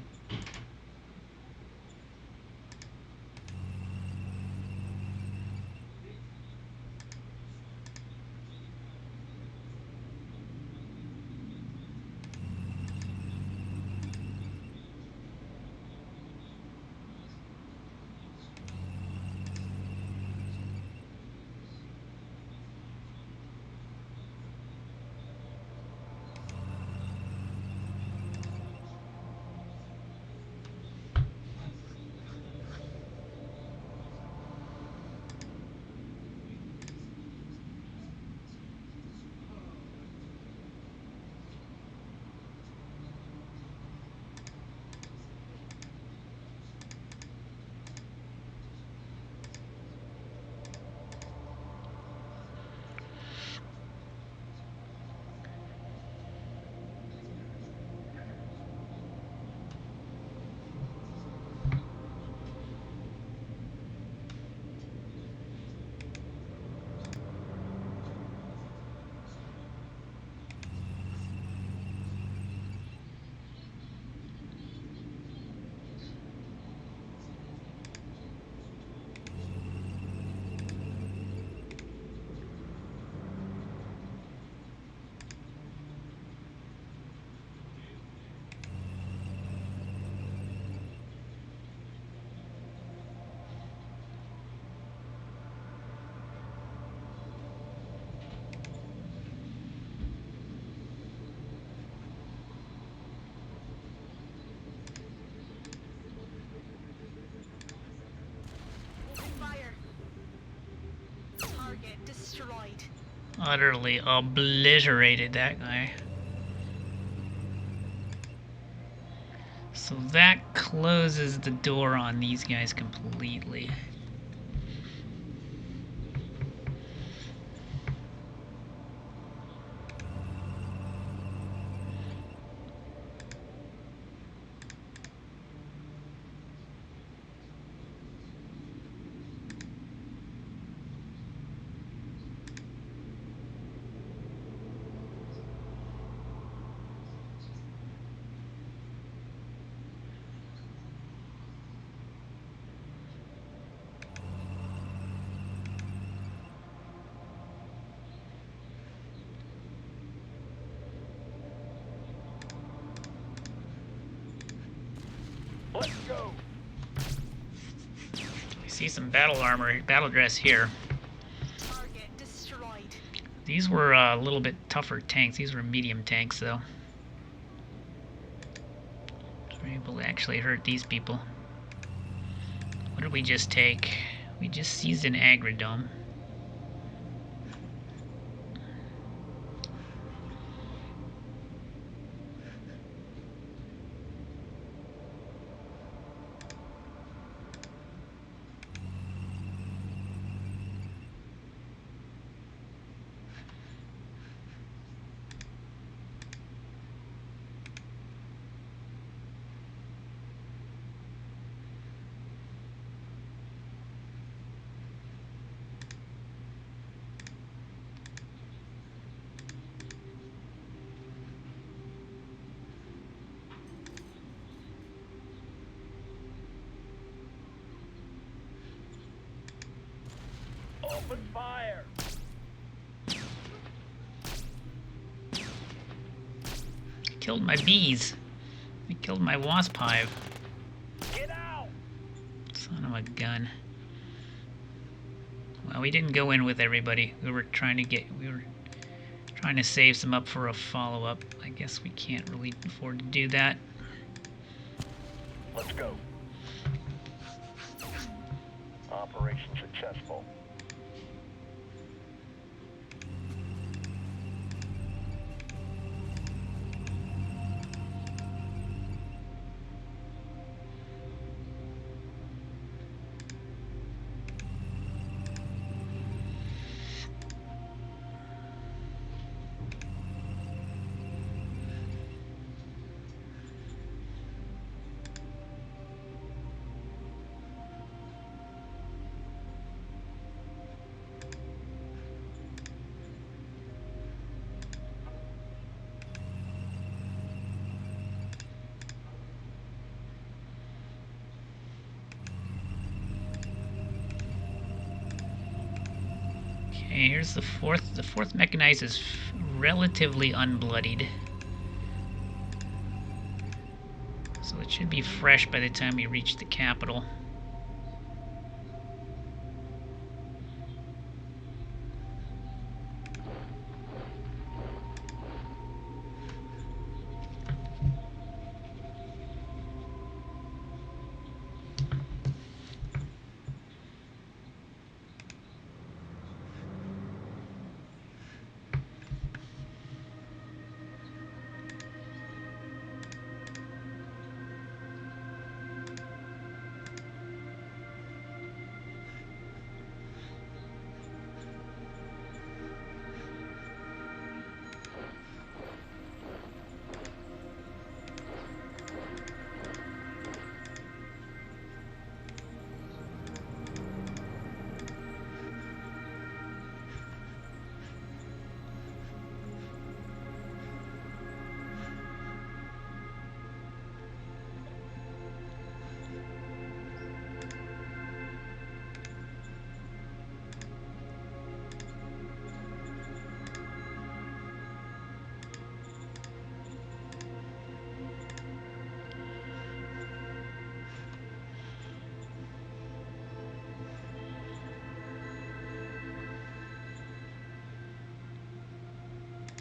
destroyed. Utterly obliterated that guy. So that closes the door on these guys completely. Let's go. I see some battle armor, battle dress here. Target destroyed. These were a little bit tougher tanks. These were medium tanks, though. So we're able to actually hurt these people. What did we just take? We just seized an agrodome. Open fire. Killed my bees. He killed my wasp hive. Get out. Son of a gun. Well, we didn't go in with everybody. We were trying to save some up for a follow-up. I guess we can't really afford to do that. Let's go. Operation successful. Okay, here's the fourth. The fourth mechanized is relatively unbloodied. So it should be fresh by the time we reach the capital.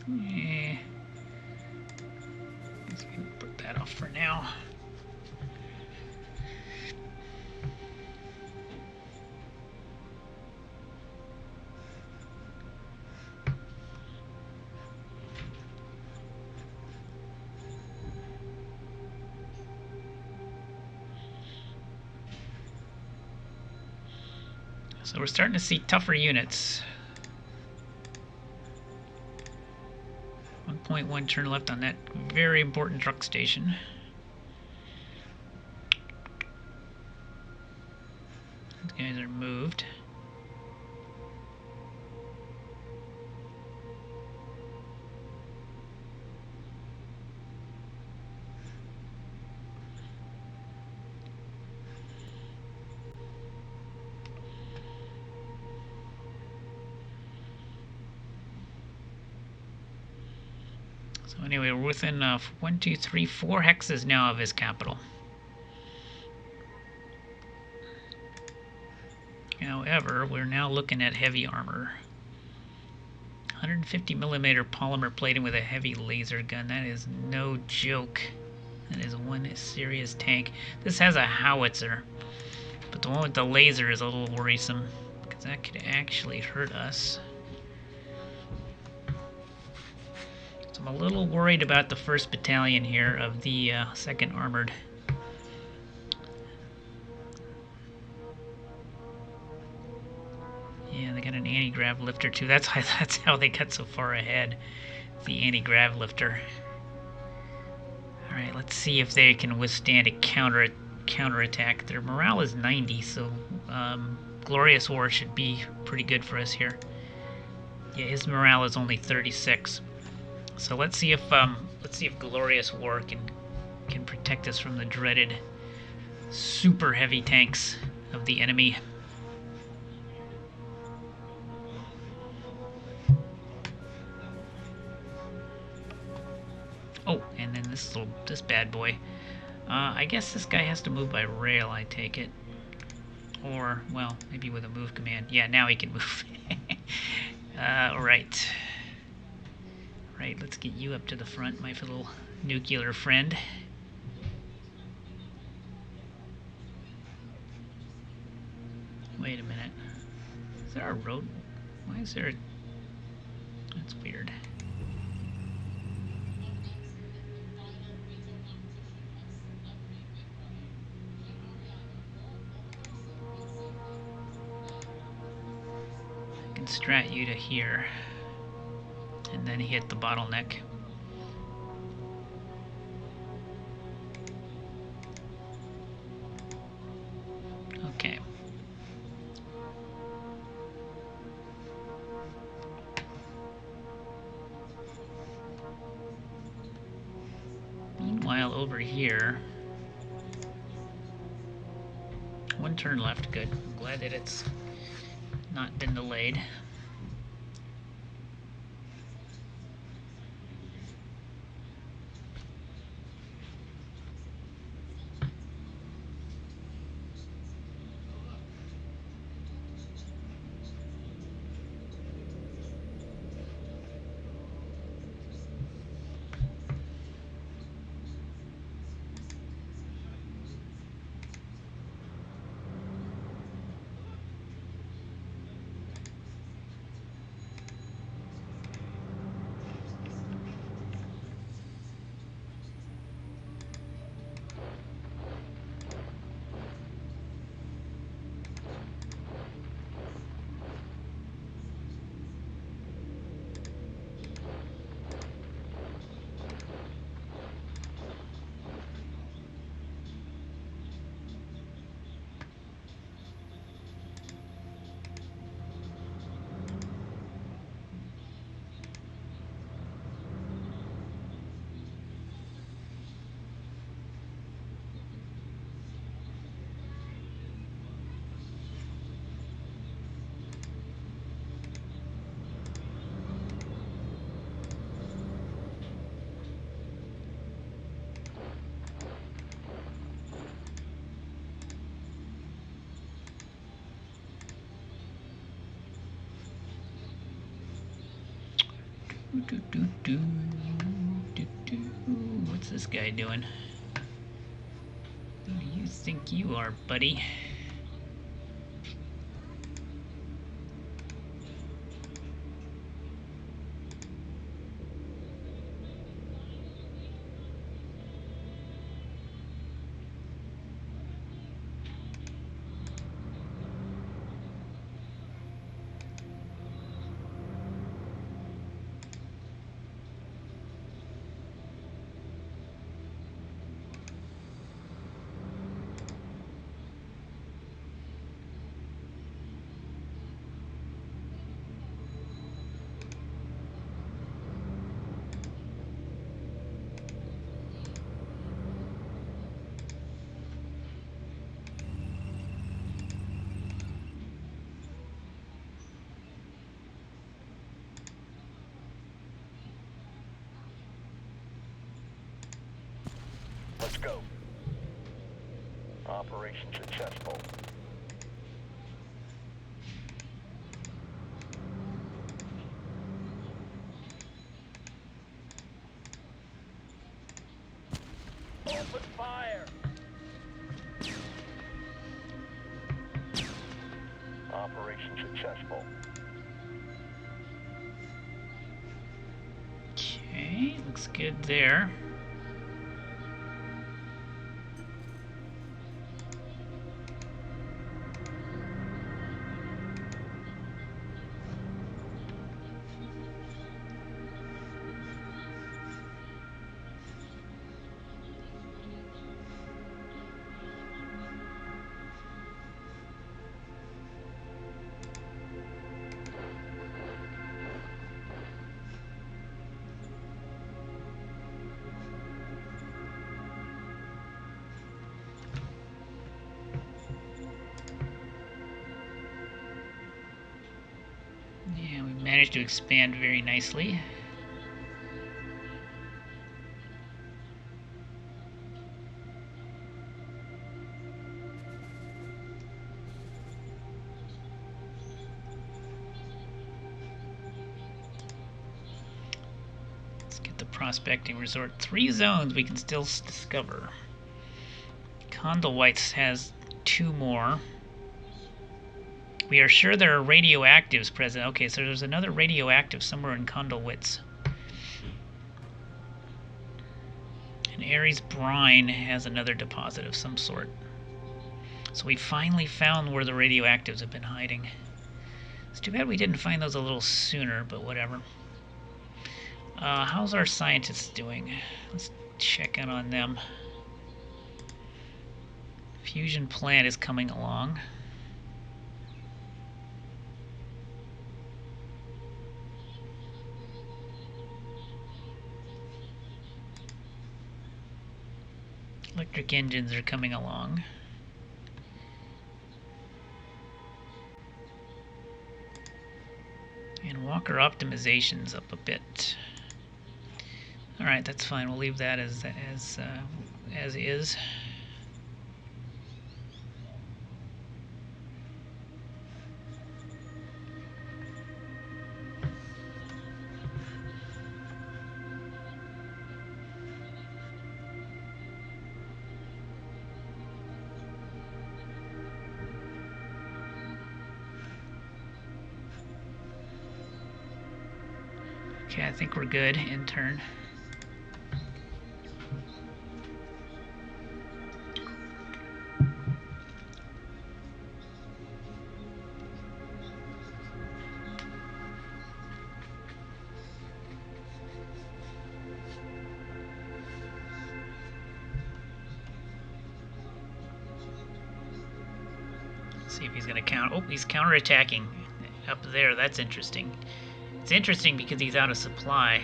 Eh, just gonna put that off for now. So we're starting to see tougher units. 1.1 turn left on that very important truck station. These guys are moved. So anyway, we're within 1, 2, 3, 4 hexes now of his capital. However, we're now looking at heavy armor. 150 millimeter polymer plating with a heavy laser gun. That is no joke. That is one serious tank. This has a howitzer, but the one with the laser is a little worrisome because that could actually hurt us. So I'm a little worried about the 1st Battalion here of the 2nd Armored. Yeah, they got an anti-grav lifter too. That's how they got so far ahead. The anti-grav lifter. All right, let's see if they can withstand a counterattack. Their morale is 90, so Glorious War should be pretty good for us here. Yeah, his morale is only 36. So let's see if Glorious War can protect us from the dreaded super heavy tanks of the enemy. Oh, and then this bad boy. I guess this guy has to move by rail, I take it. Or, well, maybe with a move command. Yeah, now he can move. Alright. Right, let's get you up to the front, my little nuclear friend. Wait a minute. Is there a road? Why is there a... That's weird. I can strat you to here. And then hit the bottleneck. Okay. Meanwhile, over here, 1 turn left. Good. I'm glad that it's not been delayed. What's this guy doing? Who do you think you are, buddy? Let's go. Operation successful. Open fire! Operation successful. Okay, looks good there. Yeah, we managed to expand very nicely. Let's get the prospecting resort. 3 zones we can still discover. Condellweights has 2 more. We are sure there are radioactives present. Okay, so there's another radioactive somewhere in Condellwitz. And Ares Brine has another deposit of some sort. So we finally found where the radioactives have been hiding. It's too bad we didn't find those a little sooner, but whatever. How's our scientists doing? Let's check in on them. Fusion plant is coming along. Electric engines are coming along. And Walker optimization's up a bit. All right, that's fine. We'll leave that as is. Okay, I think we're good. Intern. See if he's going to counter. Oh, he's counterattacking up there. That's interesting. It's interesting because he's out of supply.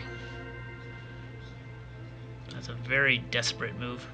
That's a very desperate move.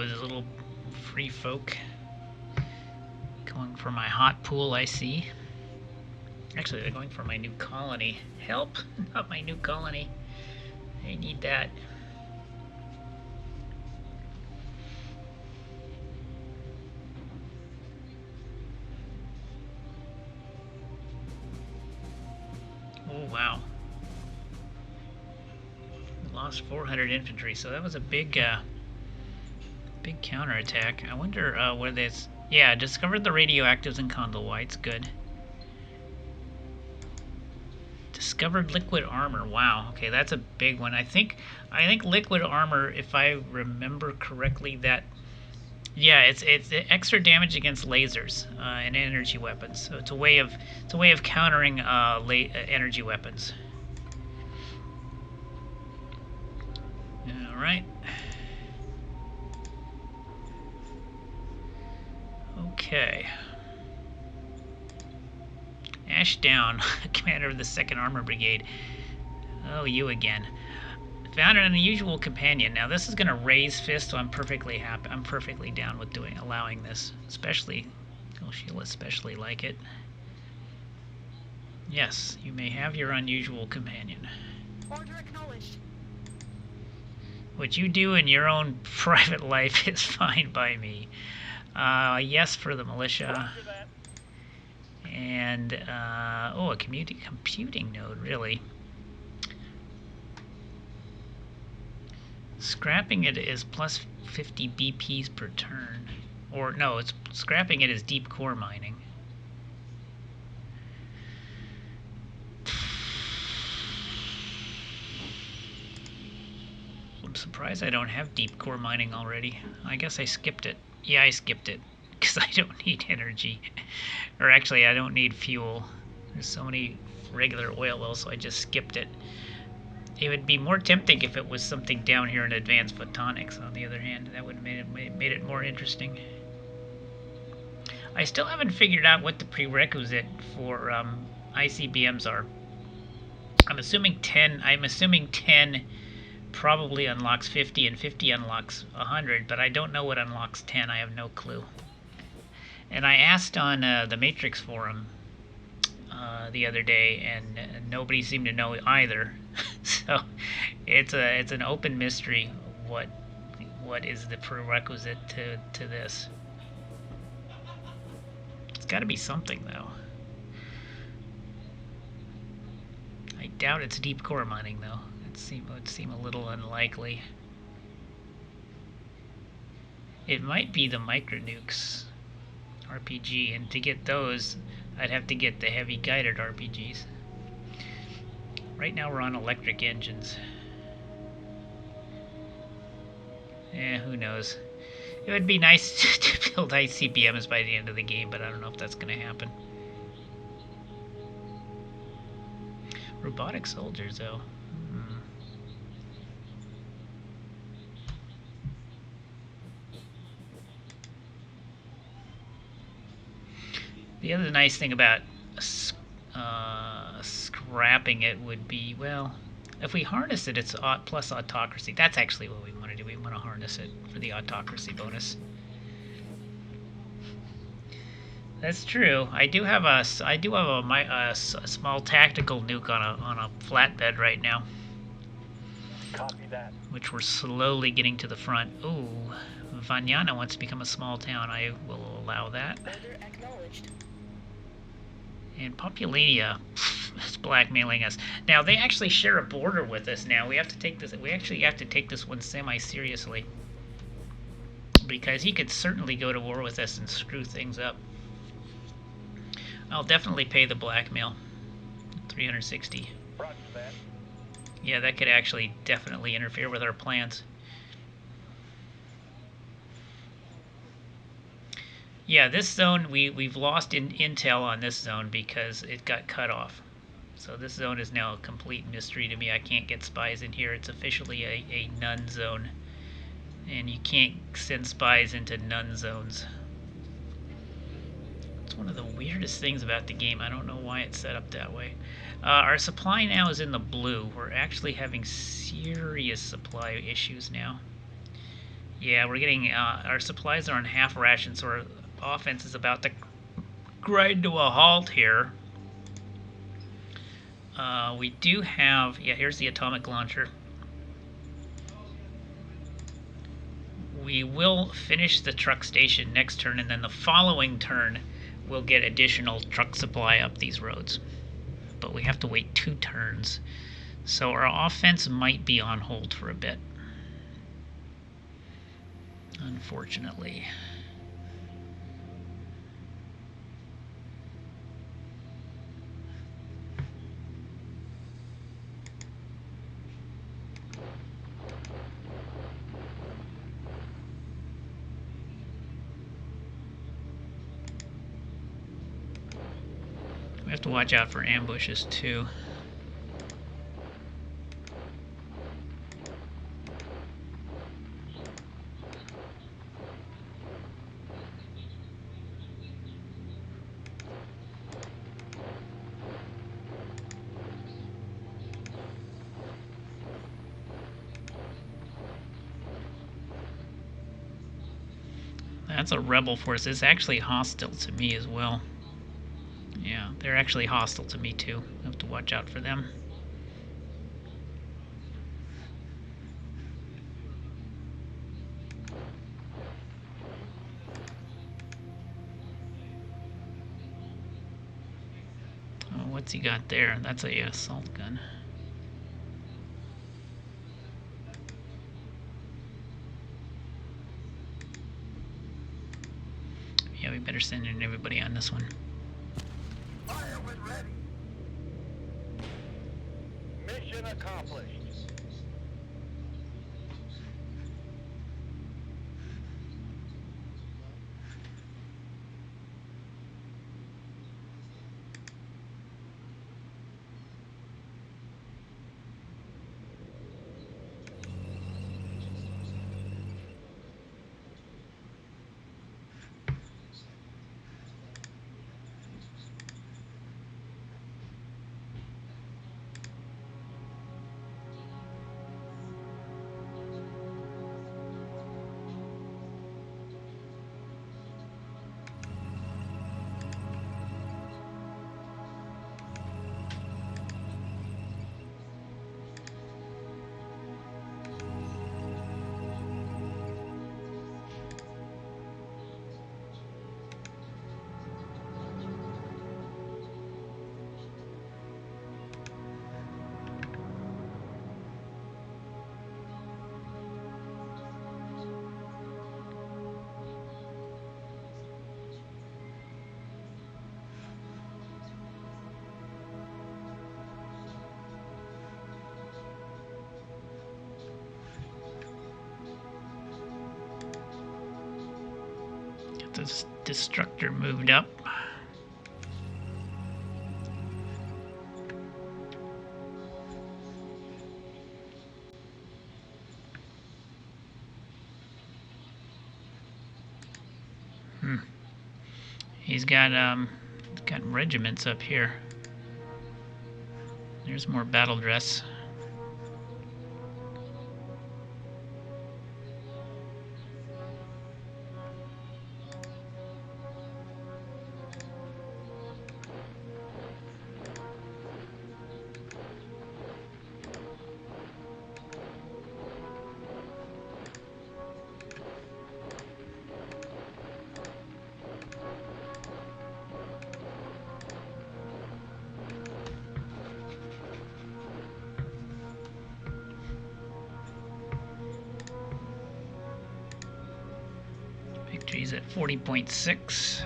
there's a little free folk going for my hot pool, I see. Actually, they're going for my new colony. Help! Not my new colony. I need that. Oh, wow. We lost 400 infantry, so that was a big, big counterattack. I wonder where this... Yeah, discovered the radioactives in Condalwhites. Good. Discovered liquid armor. Wow. Okay, that's a big one. I think liquid armor, if I remember correctly, that... Yeah, it's extra damage against lasers and energy weapons. So it's a way of countering energy weapons. All right. Okay. Ash down, commander of the 2nd Armor Brigade. Oh, you again. Found an unusual companion. Now this is going to raise fist, so I'm perfectly happy. I'm perfectly down with allowing this. Especially, oh, she'll especially like it. Yes, you may have your unusual companion. Order acknowledged. What you do in your own private life is fine by me. Yes for the militia. And, oh, a computing node, really. Scrapping it is plus 50 BPs per turn. Or, no, it's scrapping it is deep core mining. I'm surprised I don't have deep core mining already. I guess I skipped it. Yeah, I skipped it. Because I don't need energy. Or actually, I don't need fuel. There's so many regular oil wells, so I just skipped it. It would be more tempting if it was something down here in advanced photonics, on the other hand. That would have made it more interesting. I still haven't figured out what the prerequisite for ICBMs are. I'm assuming 10 probably unlocks 50 and 50 unlocks 100, but I don't know what unlocks 10. I have no clue. And I asked on the Matrix forum the other day, and nobody seemed to know either. So it's an open mystery what is the prerequisite to this. It's got to be something, though. I doubt it's deep core mining, though. It would seem a little unlikely. It might be the micronukes RPG, and to get those, I'd have to get the heavy guided RPGs. Right now we're on electric engines. Who knows. It would be nice to build ICBMs by the end of the game, but I don't know if that's going to happen. Robotic soldiers, though. The other nice thing about scrapping it would be, well, if we harness it, it's plus autocracy. That's actually what we want to do. We want to harness it for the autocracy bonus. That's true. I do have a small tactical nuke on a flatbed right now. Copy that. Which we're slowly getting to the front. Ooh, Vanyana wants to become a small town. I will allow that. Order acknowledged. And Populania is blackmailing us. Now they actually share a border with us. Now we have to take this. We actually have to take this one semi-seriously, because he could certainly go to war with us and screw things up. I'll definitely pay the blackmail. 360. Roger that. Yeah, that could actually definitely interfere with our plans. Yeah, this zone, we've lost intel on this zone because it got cut off. So this zone is now a complete mystery to me. I can't get spies in here. It's officially a none zone. And you can't send spies into none zones. It's one of the weirdest things about the game. I don't know why it's set up that way. Our supply now is in the blue. We're actually having serious supply issues now. Yeah, we're getting our supplies are on half ration, so our offense is about to grind to a halt here. We do have, yeah, here's the atomic launcher. We will finish the truck station next turn, and then the following turn we'll get additional truck supply up these roads. But we have to wait 2 turns. So our offense might be on hold for a bit, unfortunately. We have to watch out for ambushes too. That's a rebel force. It's actually hostile to me as well. Yeah, they're actually hostile to me too. I have to watch out for them. Oh, what's he got there? That's a assault gun. Yeah, we better send in everybody on this one. Fire when ready. Mission accomplished. Get this destructor moved up. He's got regiments up here. There's more battle dress. Victory's at 40.6.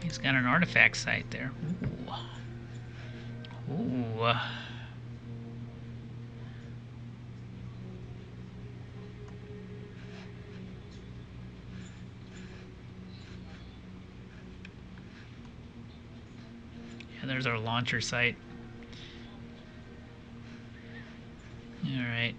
He's got an artifact site there. Ooh. Ooh. Yeah, there's our launcher site. All right.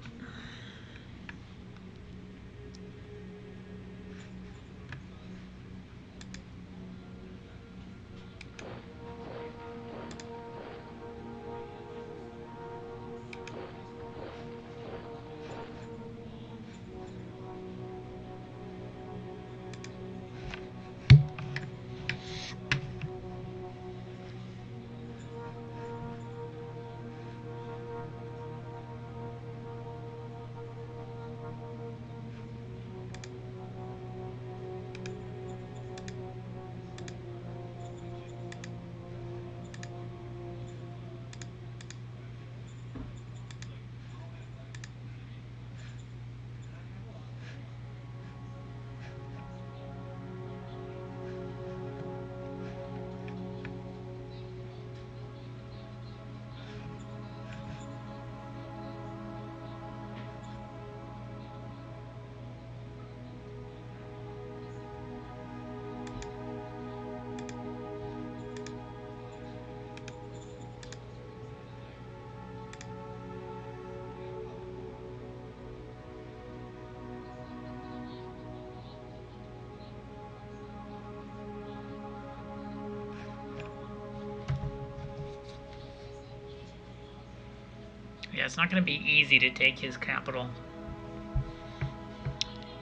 Yeah, it's not going to be easy to take his capital.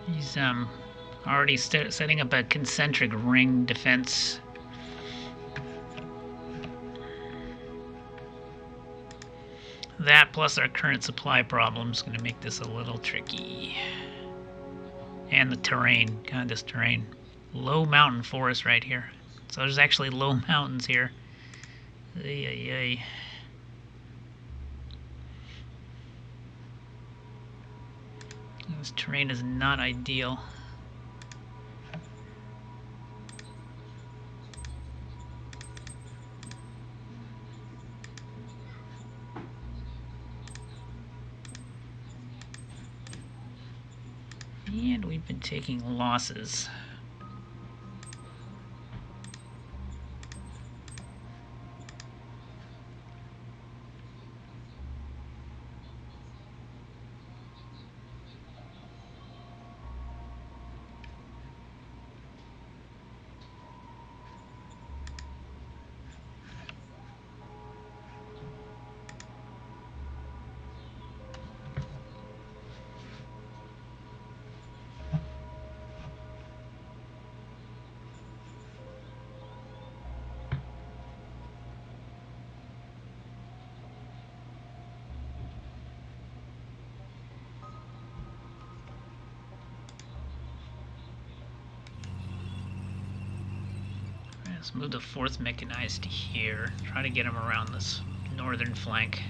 He's already setting up a concentric ring defense. That plus our current supply problem is going to make this a little tricky. And the terrain. God, this terrain. Low mountain forest right here. So there's actually low mountains here. Ay, ay, ay. This terrain is not ideal. And we've been taking losses. Let's move the 4th mechanized here. Try to get him around this northern flank.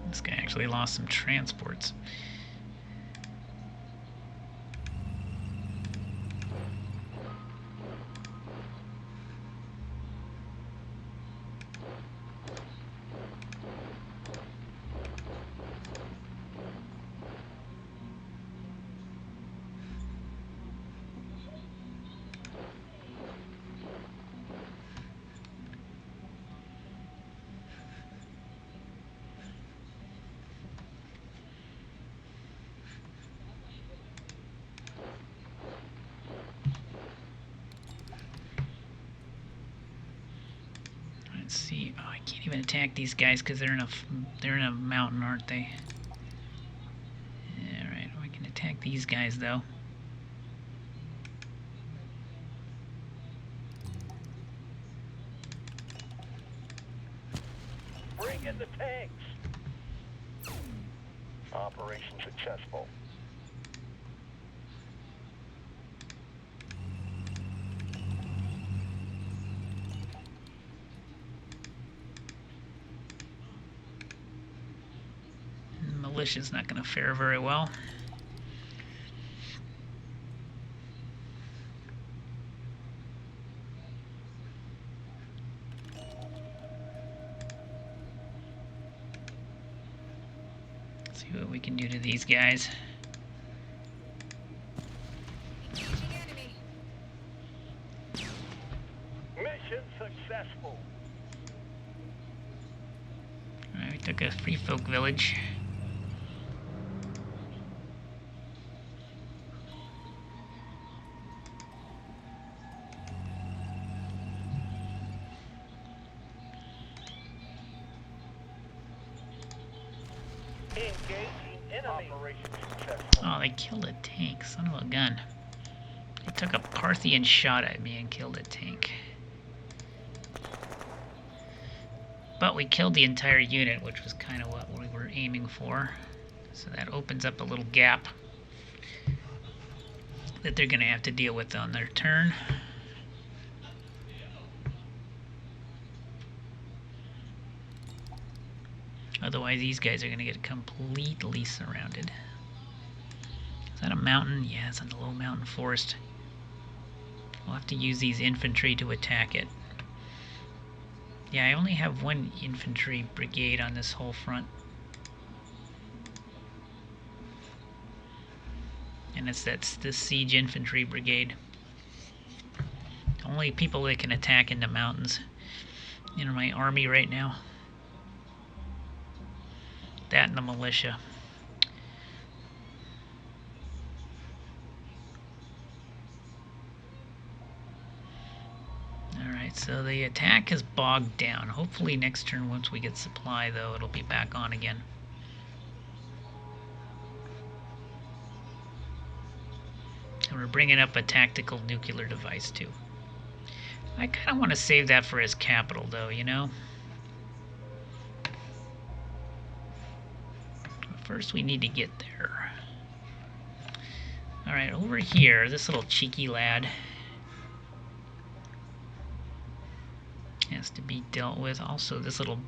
This guy actually lost some transports. Let's see. Oh, I can't even attack these guys because they're in a mountain, aren't they? All right, we can attack these guys though. Bring in the tanks. Operation successful. Militia's not going to fare very well. Let's see what we can do to these guys. Mission successful. Alright, we took a free folk village. Engaging enemy. Operation successful. Oh, they killed a tank. Son of a gun. They took a Parthian shot at me and killed a tank. But we killed the entire unit, which was kind of what we were aiming for. So that opens up a little gap that they're going to have to deal with on their turn. Otherwise, these guys are going to get completely surrounded. Is that a mountain? Yeah, it's in the low mountain forest. We'll have to use these infantry to attack it. Yeah, I only have one infantry brigade on this whole front. And that's the siege infantry brigade. The only people that can attack in the mountains in my army right now. That and the militia. Alright, so the attack is bogged down. Hopefully next turn, once we get supply, though, it'll be back on again. And we're bringing up a tactical nuclear device, too. I kind of want to save that for his capital, though, you know? First, we need to get there. Alright, over here, this little cheeky lad has to be dealt with. Also, this little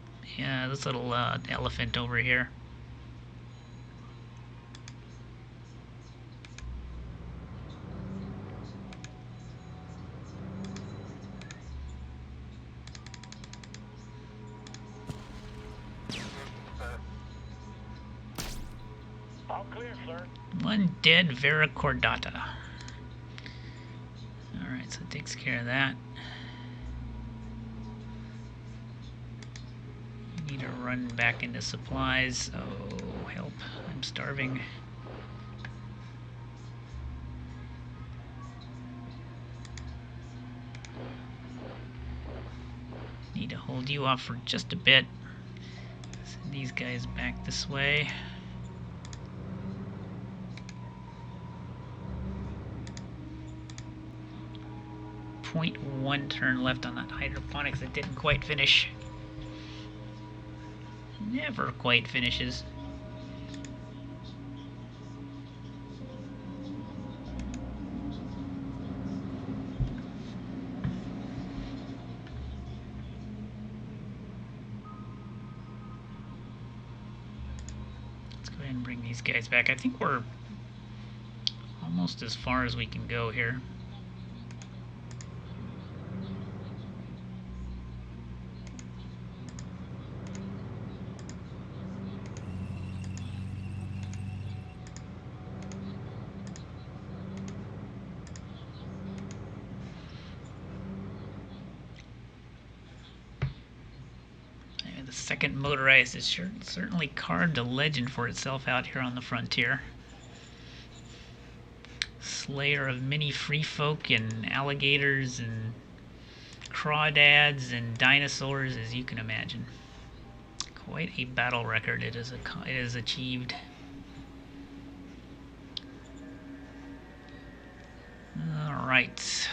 elephant over here. All clear, sir. One dead Vera Cordata. Alright, so it takes care of that. Need to run back into supplies. Oh, help. I'm starving. Need to hold you off for just a bit. Send these guys back this way. .1 turn left on that hydroponics that didn't quite finish. Never quite finishes. Let's go ahead and bring these guys back. I think we're almost as far as we can go here. Second motorized is certainly carved a legend for itself out here on the frontier. Slayer of many free folk and alligators and crawdads and dinosaurs as you can imagine. Quite a battle record it is achieved. All right.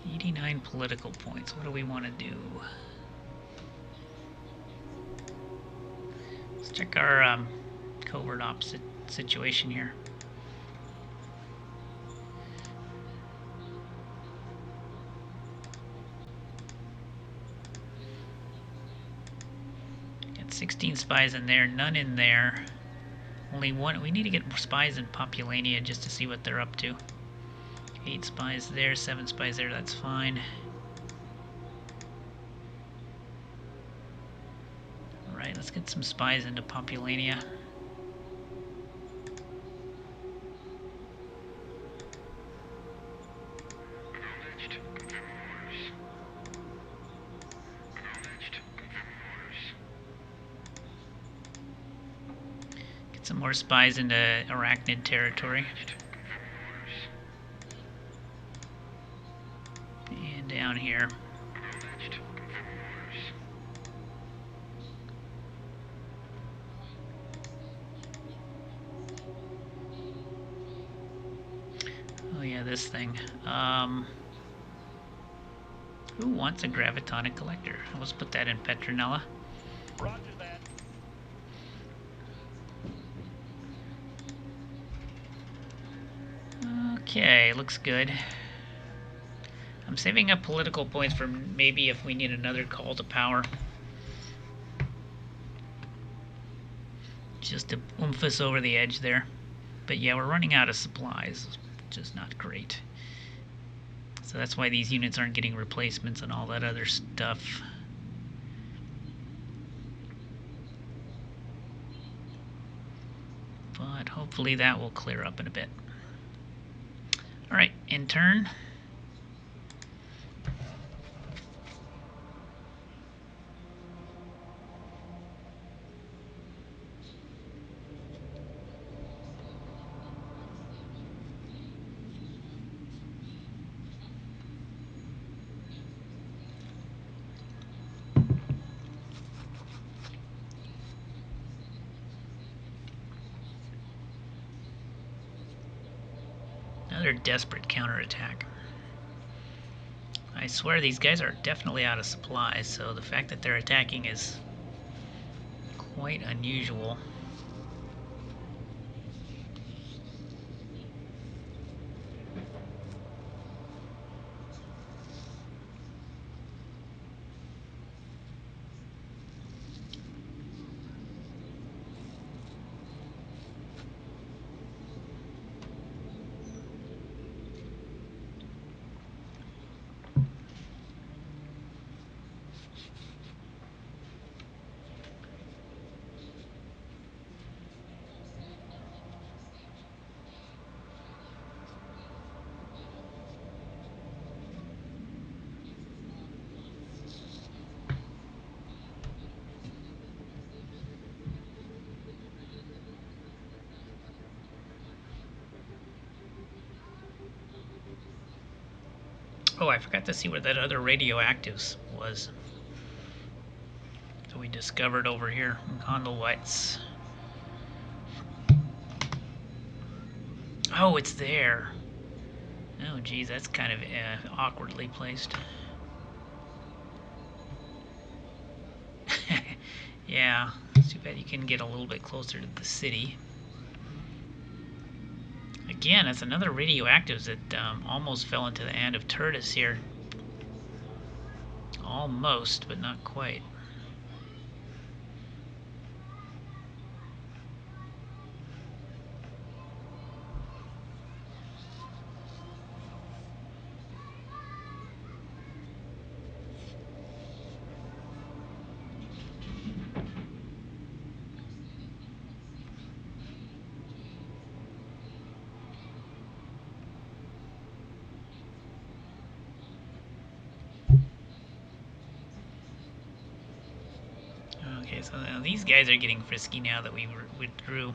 $89 political points. What do we want to do? Let's check our covert ops situation here. Got 16 spies in there, none in there. Only one. We need to get spies in Populania just to see what they're up to. 8 spies there, 7 spies there, that's fine. Alright, let's get some spies into Populania. Get some more spies into Arachnid territory. And down here. Oh yeah, this thing. Who wants a gravitonic collector? Let's put that in Petronella. Roger that. Okay, looks good. I'm saving up political points for maybe if we need another call to power. Just to oomph us over the edge there. But yeah, we're running out of supplies, which is not great. So that's why these units aren't getting replacements and all that other stuff. But hopefully that will clear up in a bit. Alright, in turn. Another desperate counterattack. I swear these guys are definitely out of supplies, so the fact that they're attacking is quite unusual. Oh, I forgot to see where that other radioactives was. So we discovered over here in Condelwitz. Oh, it's there. Oh, geez, that's kind of awkwardly placed. Yeah, it's too bad you can get a little bit closer to the city. Again, it's another radioactives that almost fell into the hand of Tertus here. Almost, but not quite. Okay, so now these guys are getting frisky now that we withdrew.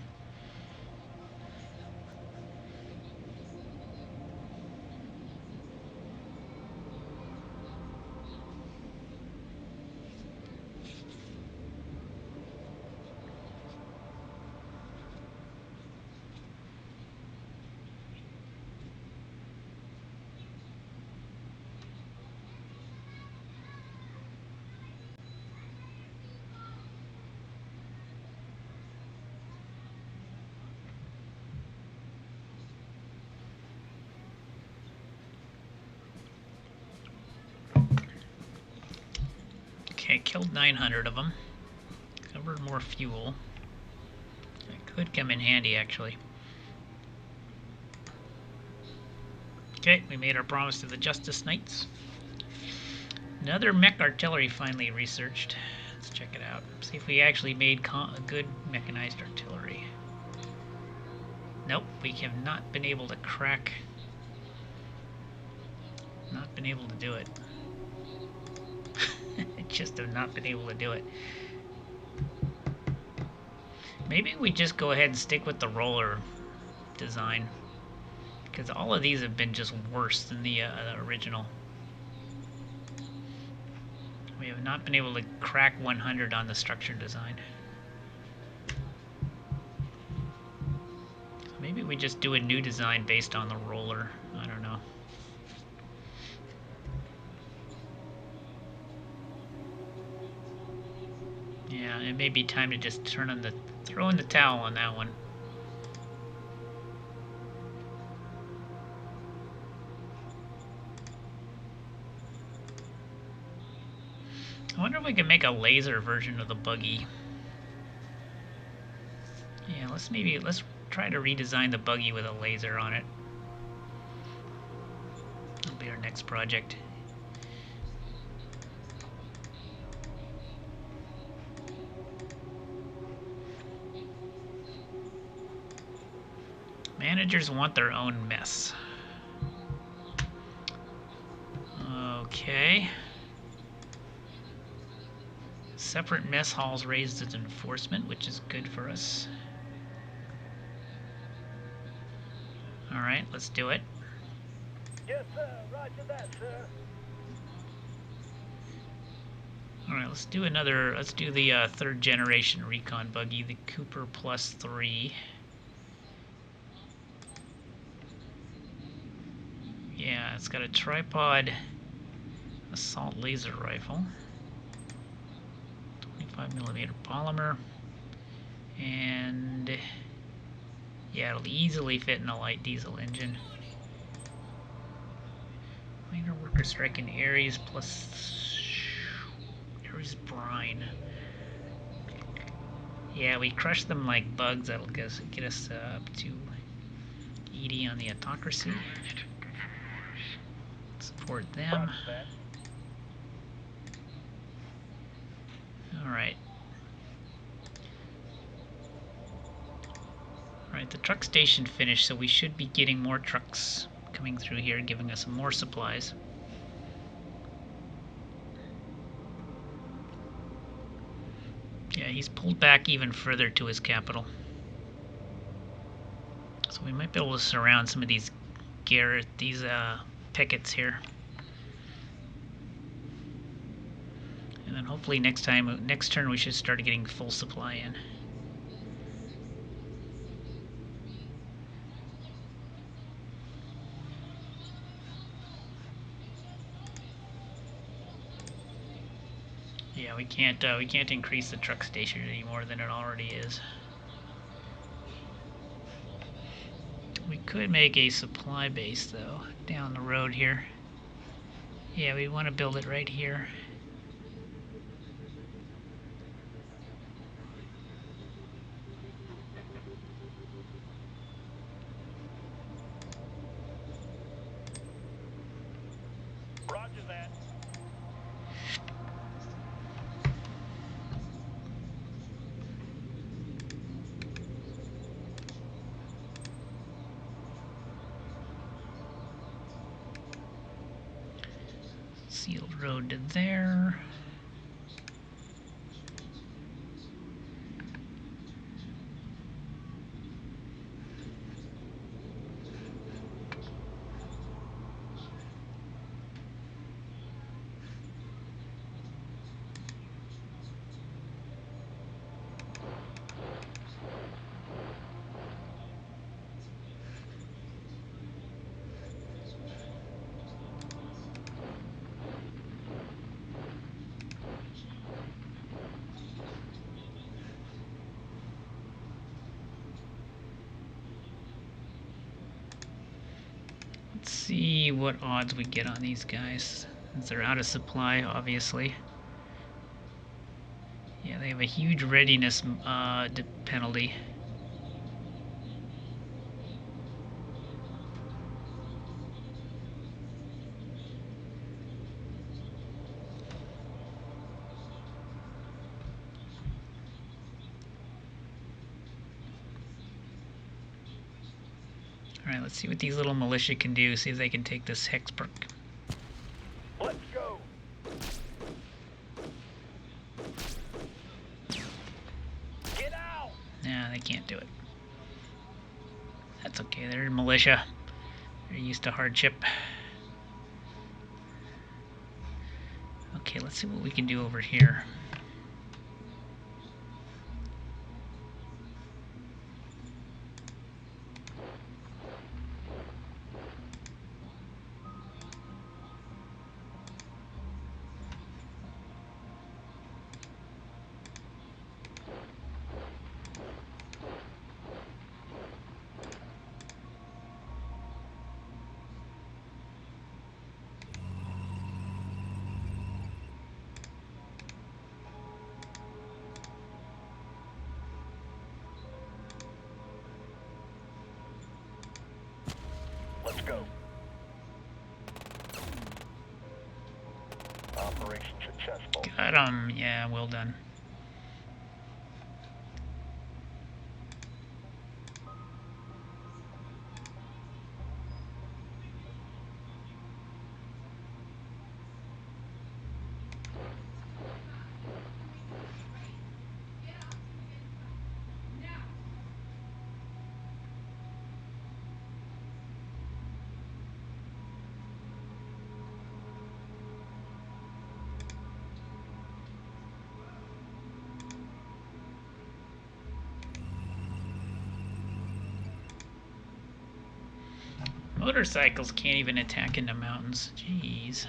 Okay, killed 900 of them. Covered more fuel. That could come in handy, actually. Okay, we made our promise to the Justice Knights. Another mech artillery finally researched. Let's check it out. See if we actually made a good mechanized artillery. Nope, we have not been able to crack. Not been able to do it. Just have not been able to do it. Maybe we just go ahead and stick with the roller design, because all of these have been just worse than the original. We have not been able to crack 100 on the structure design. So maybe we just do a new design based on the roller. I don't know. Yeah, it may be time to just throw in the towel on that one. I wonder if we can make a laser version of the buggy. Yeah, let's try to redesign the buggy with a laser on it. That'll be our next project. Managers want their own mess. Okay. Separate mess halls raised as enforcement, which is good for us. Alright, let's do it. Yes, sir. Roger that, sir. Alright, let's do the third generation recon buggy, the Cooper Plus 3. Yeah, it's got a tripod assault laser rifle, 25mm polymer, and yeah, it'll easily fit in a light diesel engine. Minor worker strike in Ares plus Ares brine. Yeah, we crush them like bugs. That'll get us up to 80 on the autocracy. Support them. Alright. Alright, the truck station finished, so we should be getting more trucks coming through here, giving us more supplies. Yeah, he's pulled back even further to his capital. So we might be able to surround some of these pickets here. And then hopefully next turn we should start getting full supply in. Yeah, we can't increase the truck station any more than it already is. We could make a supply base though down the road here. Yeah, we want to build it right here. Roger that. Sealed road to there. Let's see what odds we get on these guys, since they're out of supply, obviously. Yeah, they have a huge readiness penalty. Alright, let's see what these little militia can do. See if they can take this Hexbrook. Let's go. Get out. Nah, they can't do it. That's okay, they're militia. They're used to hardship. Okay, let's see what we can do over here. Let's go. Operation successful. Got 'em. Yeah, well done. Motorcycles can't even attack in the mountains. Jeez.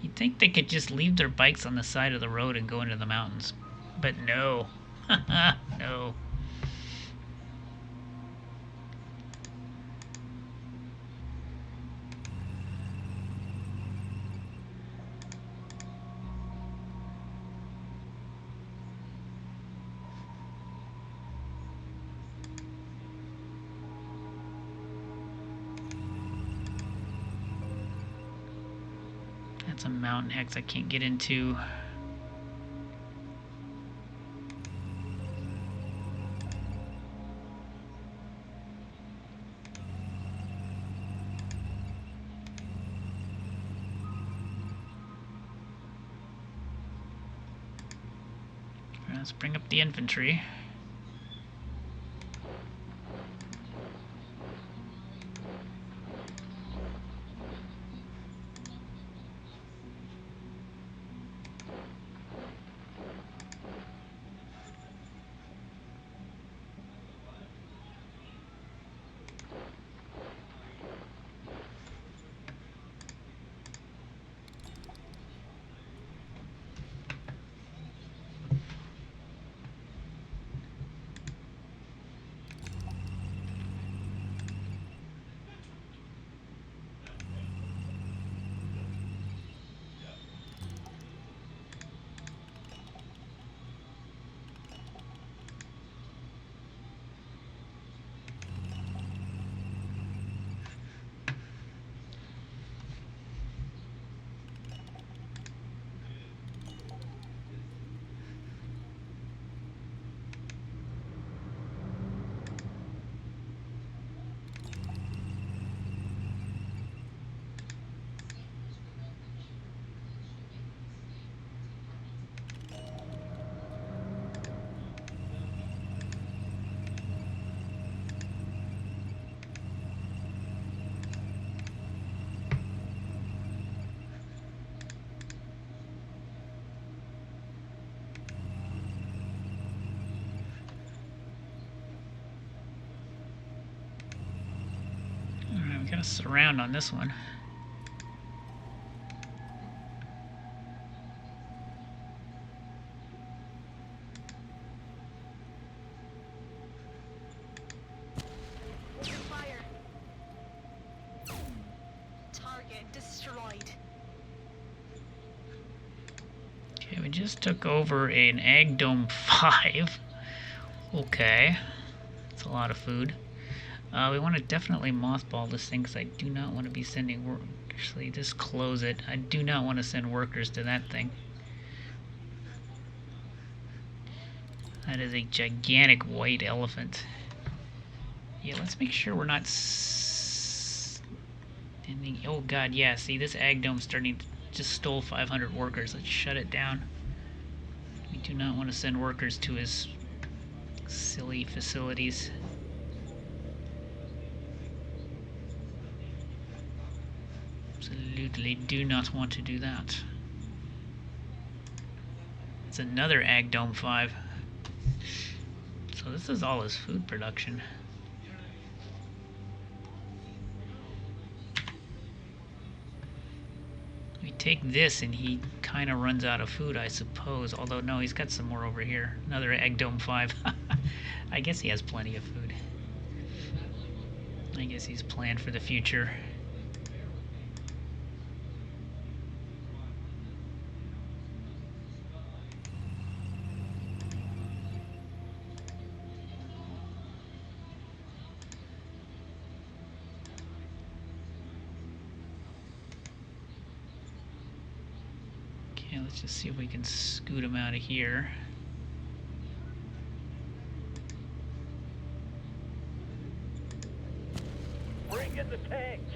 You'd think they could just leave their bikes on the side of the road and go into the mountains. But no. No. That's a mountain hex I can't get into. Let's bring up the infantry. Alright, we got a surround on this one. Fire. Target destroyed. Okay, we just took over an Ag Dome 5. Okay, that's a lot of food. We want to definitely mothball this thing because I do not want to be sending work. Actually, just close it. I do not want to send workers to that thing. That is a gigantic white elephant. Yeah, let's make sure we're not sending... Oh god, yeah, see, this Ag Dome's starting to just stole 500 workers. Let's shut it down. We do not want to send workers to his silly facilities. Absolutely do not want to do that. It's another Ag Dome 5. So this is all his food production. We take this and he kind of runs out of food, I suppose. Although, no, he's got some more over here. Another Egg Dome 5. I guess he has plenty of food. I guess he's planned for the future. Okay, let's just see if we can scoot him out of here. Bring in the tanks.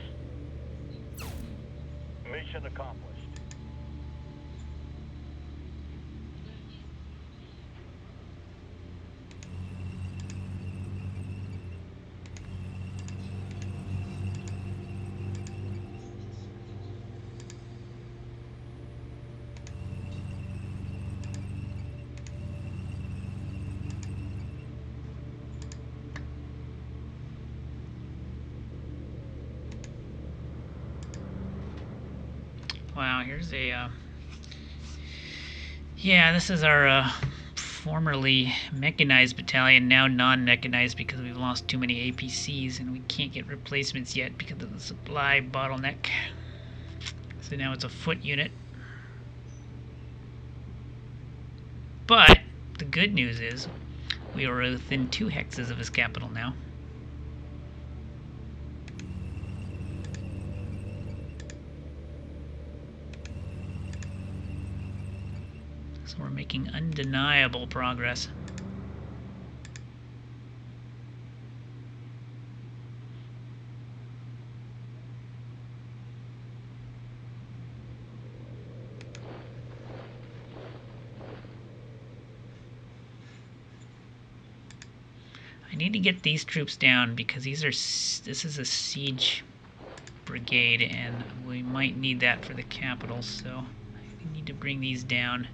Mission accomplished. Wow, here's a... Yeah, this is our formerly mechanized battalion, now non-mechanized because we've lost too many APCs and we can't get replacements yet because of the supply bottleneck. So now it's a foot unit. But the good news is we are within 2 hexes of his capital now. So we're making undeniable progress. I need to get these troops down because this is a siege brigade and we might need that for the capital, so I need to bring these down.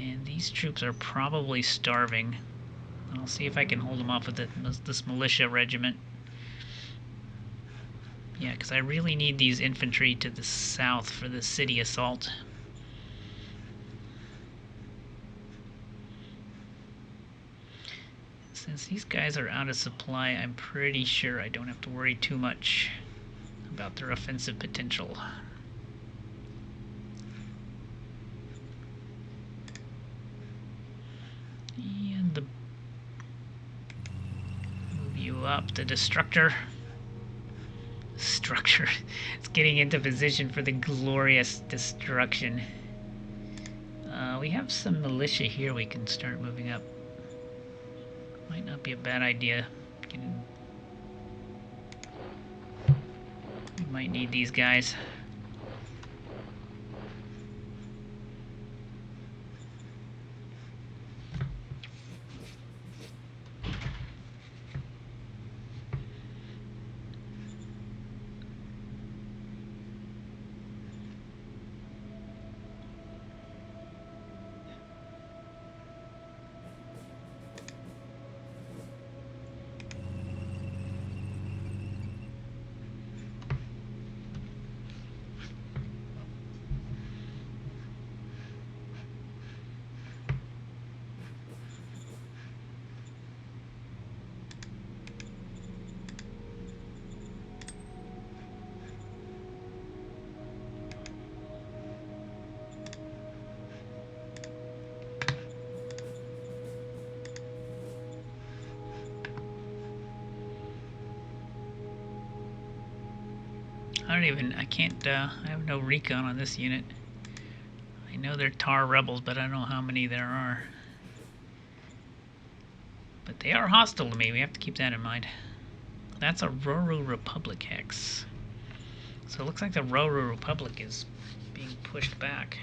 And these troops are probably starving. I'll see if I can hold them off with this militia regiment. Yeah, because I really need these infantry to the south for the city assault. Since these guys are out of supply, I'm pretty sure I don't have to worry too much about their offensive potential. And move you up, the destructor. Structure. It's getting into position for the glorious destruction. We have some militia here we can start moving up. Might not be a bad idea. We might need these guys. I can't, I have no recon on this unit. I know they're Tar rebels, but I don't know how many there are. But they are hostile to me, we have to keep that in mind. That's a Roro Republic hex. So it looks like the Roro Republic is being pushed back.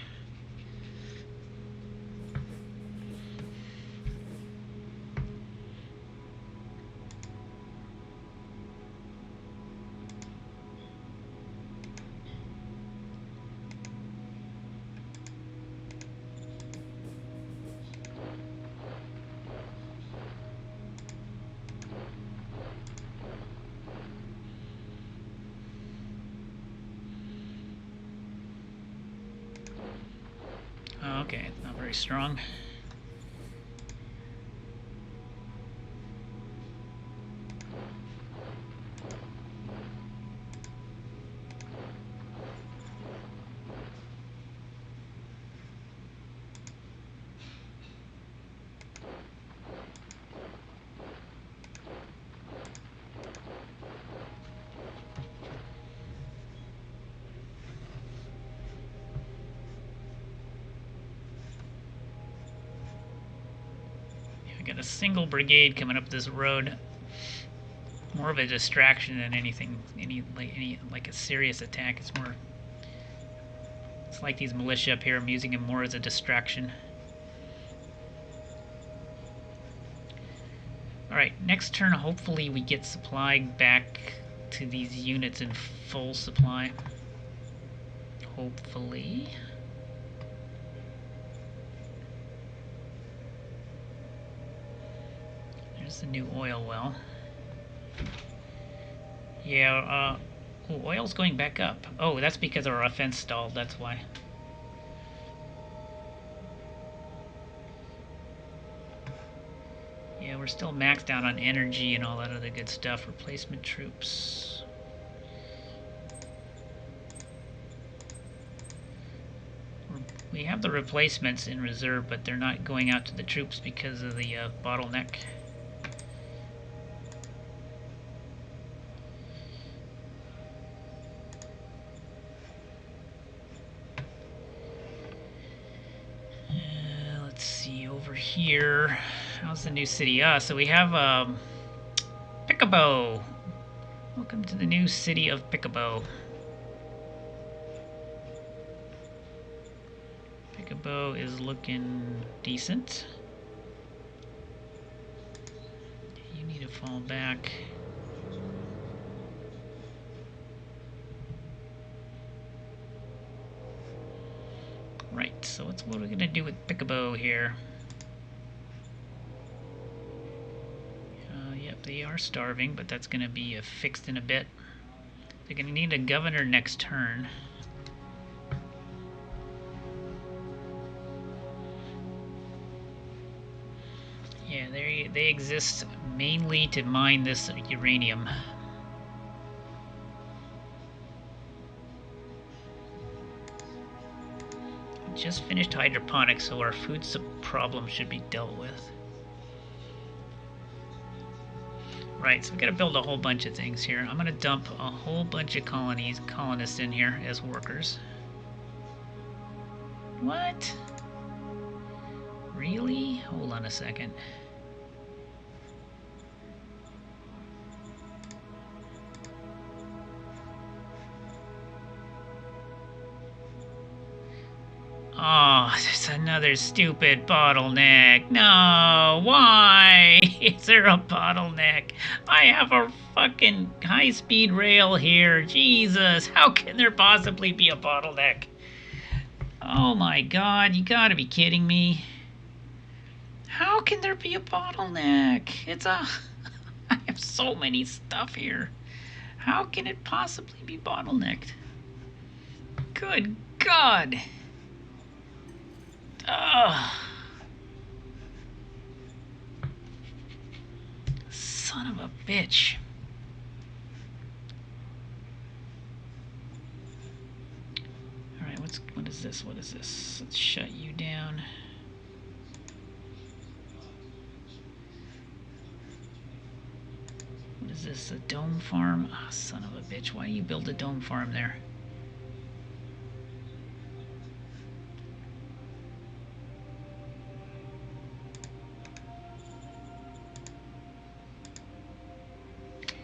Oh, okay, not very strong. Got a single brigade coming up this road. More of a distraction than anything, like a serious attack. It's more. It's like these militia up here. I'm using them more as a distraction. All right, next turn. Hopefully, we get supply back to these units in full supply. Hopefully. There's the new oil well. Yeah, oh, oil's going back up. Oh, that's because our offense stalled, that's why. Yeah, we're still maxed out on energy and all that other good stuff. Replacement troops. We have the replacements in reserve, but they're not going out to the troops because of the bottleneck. Let's see, over here. How's the new city? So we have Piccabo. Welcome to the new city of Piccabo. Piccabo is looking decent. You need to fall back. Right, so what are we going to do with Piccabo here? Yep, they are starving, but that's going to be fixed in a bit. They're going to need a governor next turn. Yeah, they exist mainly to mine this uranium. Just finished hydroponics, so our food problem should be dealt with. Right, so we gotta build a whole bunch of things here. I'm gonna dump a whole bunch of colonists in here as workers. What? Really? Hold on a second. Oh, there's another stupid bottleneck. No, why is there a bottleneck? I have a fucking high-speed rail here. Jesus, how can there possibly be a bottleneck? Oh my god, you gotta be kidding me. How can there be a bottleneck? I have so many stuff here. How can it possibly be bottlenecked? Good God. Ugh. Son of a bitch. Alright, what is this? What is this? Let's shut you down. this a dome farm? Ah, son of a bitch. Why do you build a dome farm there?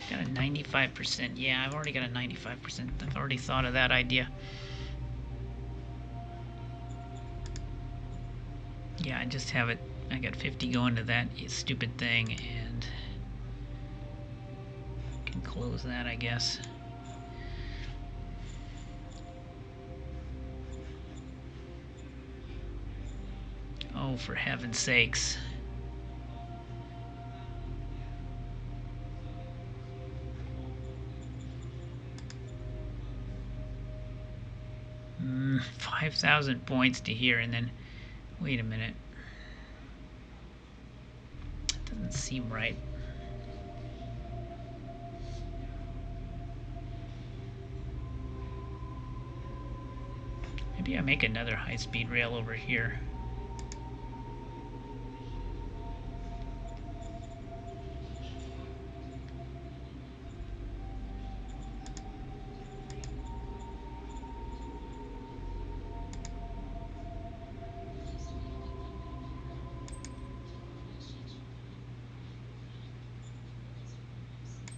Got a 95%. Yeah, I've already got a 95%. I've already thought of that idea. Yeah, I just have it. I got 50 going to that stupid thing, and can close that, I guess. Oh, for heaven's sakes. Mm, 5,000 points to here, and then, wait a minute. That doesn't seem right. Maybe I make another high-speed rail over here.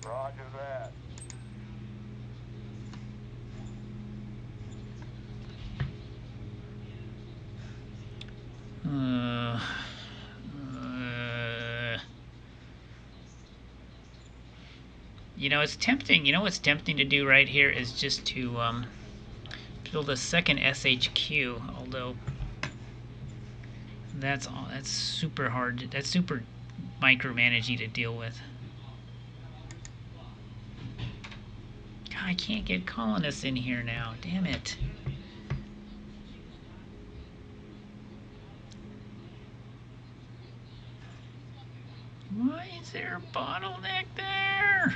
Roger that. Uh, you know, it's tempting. You know what's tempting to do right here is just to build a second SHQ. Although that's super hard. That's super micromanagey to deal with. God, I can't get colonists in here now. Damn it. Why is there a bottleneck there?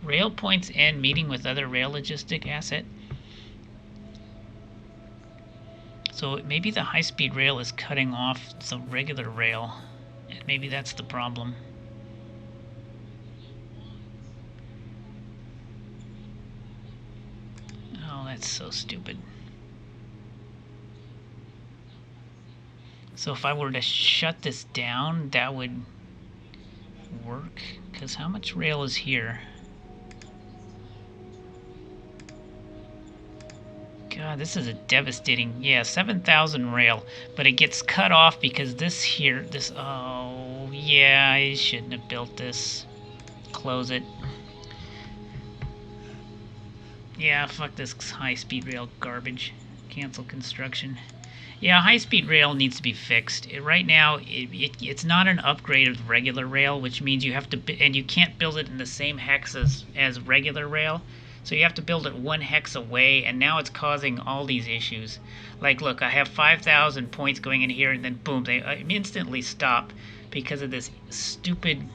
Rail points and meeting with other rail logistic asset. So maybe the high-speed rail is cutting off the regular rail, and maybe that's the problem. Oh, that's so stupid. So if I were to shut this down, that would work? Because how much rail is here? God, this is a devastating... Yeah, 7,000 rail. But it gets cut off because this here... This... Oh, yeah, I shouldn't have built this. Close it. Yeah, fuck this high-speed rail garbage. Cancel construction. Yeah, high-speed rail needs to be fixed. Right now, it's not an upgrade of regular rail, which means you have to... And you can't build it in the same hex as regular rail. So you have to build it one hex away, and now it's causing all these issues. Like, look, I have 5,000 points going in here, and then boom, they instantly stop because of this stupid...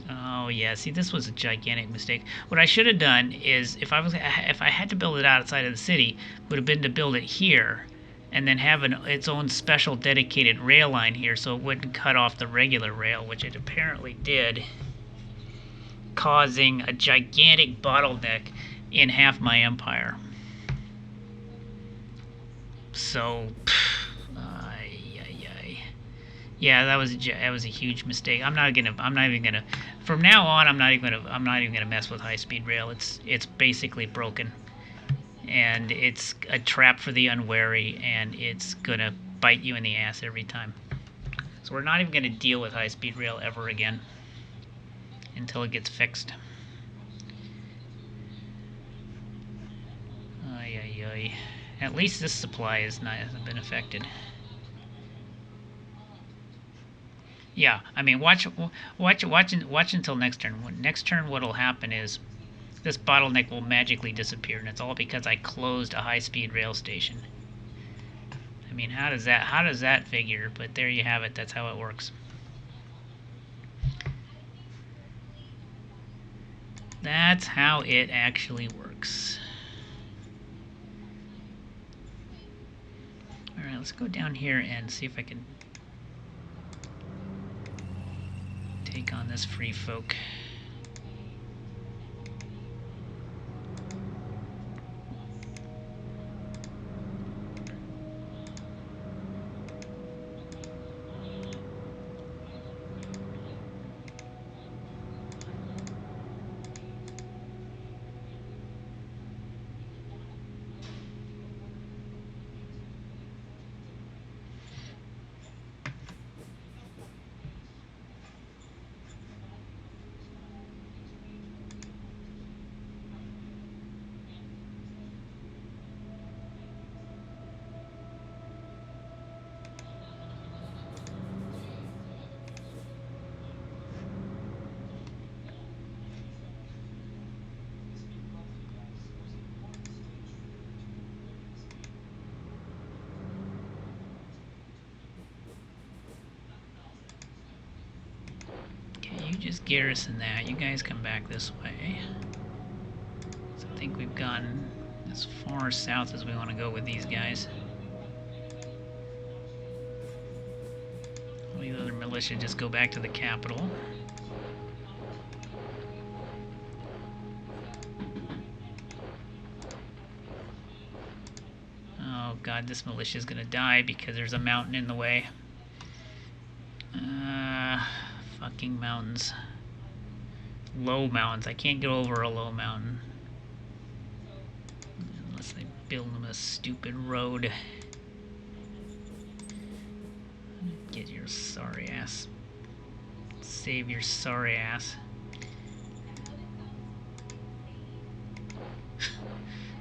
Oh yeah, see, this was a gigantic mistake. What I should have done is, if I had to build it outside of the city, would have been to build it here, and then have its own special dedicated rail line here, so it wouldn't cut off the regular rail, which it apparently did, causing a gigantic bottleneck in half my empire. So, yeah, that was a huge mistake. I'm not even gonna. From now on, I'm not even gonna mess with high-speed rail. It's basically broken, and it's a trap for the unwary, and it's gonna bite you in the ass every time. So we're not even gonna deal with high-speed rail ever again until it gets fixed. At least this supply hasn't been affected. Yeah, I mean, watch until next turn. Next turn, what'll happen is this bottleneck will magically disappear, and it's all because I closed a high-speed rail station. I mean, how does that figure? But there you have it. That's how it works. That's how it actually works. All right, let's go down here and see if I can take on this free folk. Okay, you just garrison that. You guys come back this way. So I think we've gone as far south as we want to go with these guys. All these other militia just go back to the capital. Oh god, this militia is gonna die because there's a mountain in the way. Fucking mountains. Low mountains. I can't get over a low mountain. Unless they build them a stupid road. Get your sorry ass. Save your sorry ass.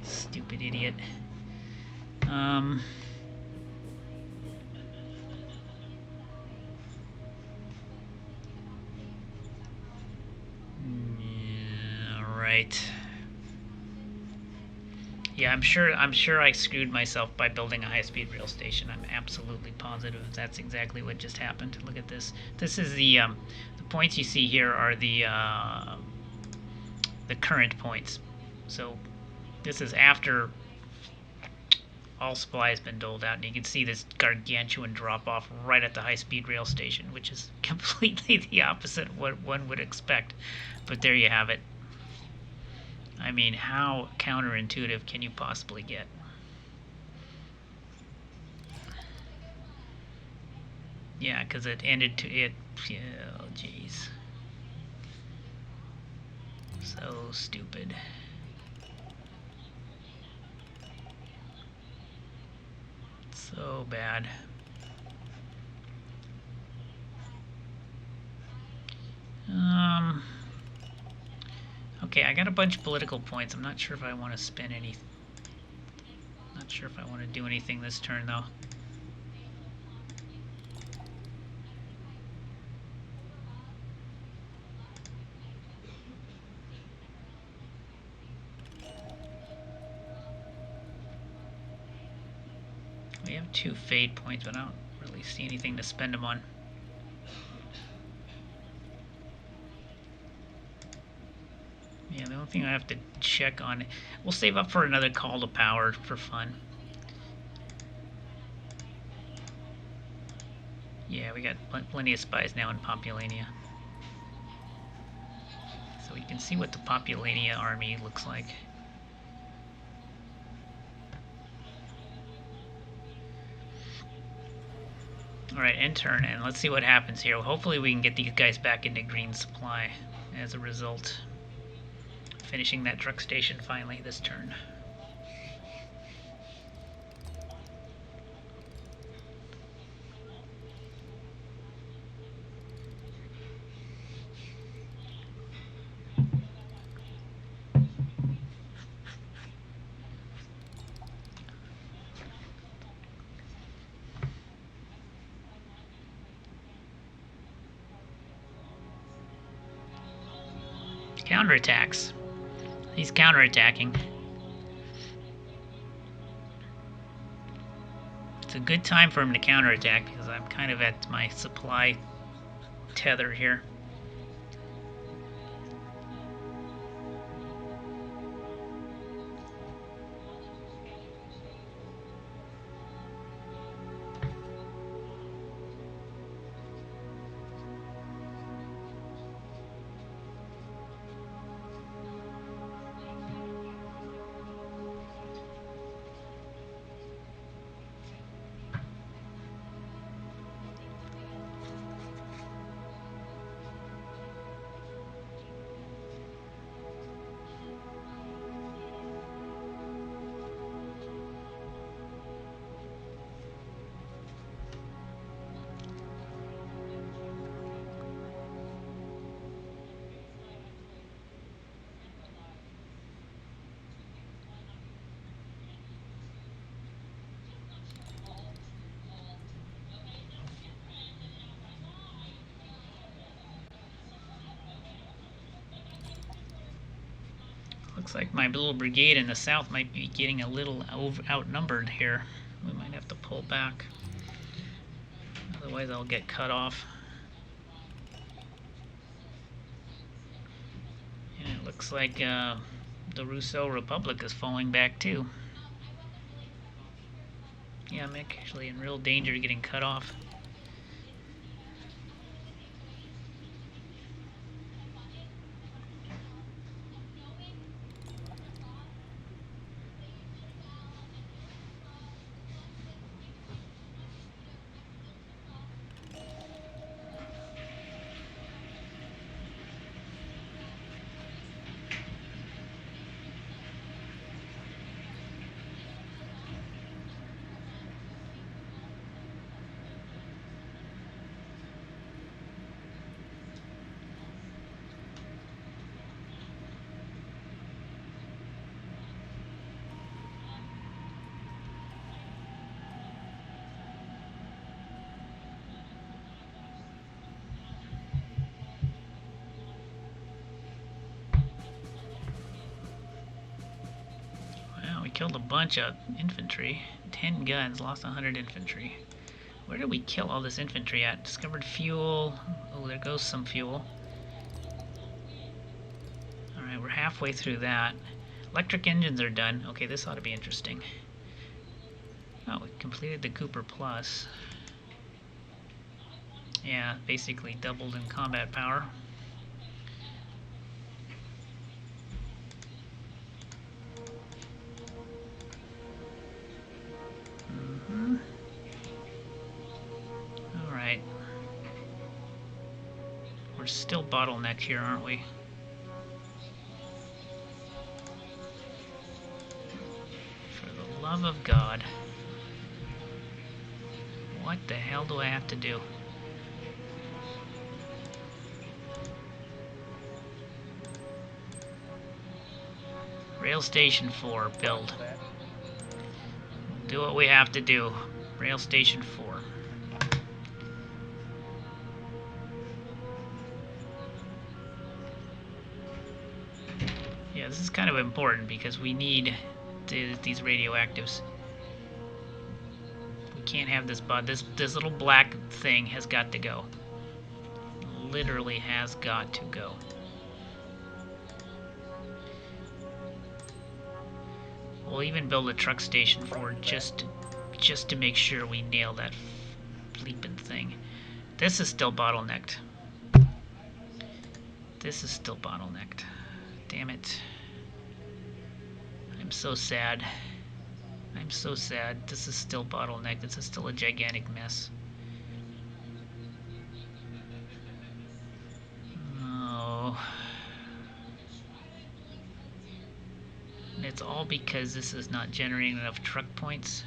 Stupid idiot. Yeah, right. Yeah, I'm sure I screwed myself by building a high-speed rail station. I'm absolutely positive that's exactly what just happened. Look at this. This is the points you see here are the current points. So this is after all supply has been doled out, and you can see this gargantuan drop-off right at the high-speed rail station, which is completely the opposite of what one would expect. But there you have it. I mean, how counterintuitive can you possibly get? Yeah, because it ended to it. Oh, jeez. So stupid. So bad. Okay, I got a bunch of political points. I'm not sure if I want to spend any. Not sure if I want to do anything this turn, though. We have 2 fade points, but I don't really see anything to spend them on. Yeah, the only thing I have to check on... We'll save up for another call to power for fun. Yeah, we got plenty of spies now in Populania. So we can see what the Populania army looks like. Alright, end turn, and let's see what happens here. Hopefully we can get these guys back into green supply as a result. Finishing that truck station finally this turn. Counterattacks. He's counterattacking. It's a good time for him to counterattack because I'm kind of at my supply tether here. Looks like my little brigade in the south might be getting a little outnumbered here. We might have to pull back. Otherwise I'll get cut off. And it looks like the Rousseau Republic is falling back too. Yeah, I'm actually in real danger of getting cut off. Wow, we killed a bunch of infantry. 10 guns, lost 100 infantry. Where did we kill all this infantry at? Discovered fuel. Oh, there goes some fuel. Alright, we're halfway through that. Electric engines are done. Okay, this ought to be interesting. Oh, we completed the Cooper Plus. Yeah, basically doubled in combat power. Alright. We're still bottlenecked here, aren't we? For the love of God. What the hell do I have to do? Rail Station 4, build. Do what we have to do. Rail Station 4. Yeah, this is kind of important because we need these radioactives. We can't have this this little black thing has got to go. Literally has got to go. We'll even build a truck station for just to make sure we nail that bleeping thing. This is still bottlenecked. This is still bottlenecked. Damn it. I'm so sad. I'm so sad. This is still bottlenecked. This is still a gigantic mess. Oh. And it's all because this is not generating enough truck points.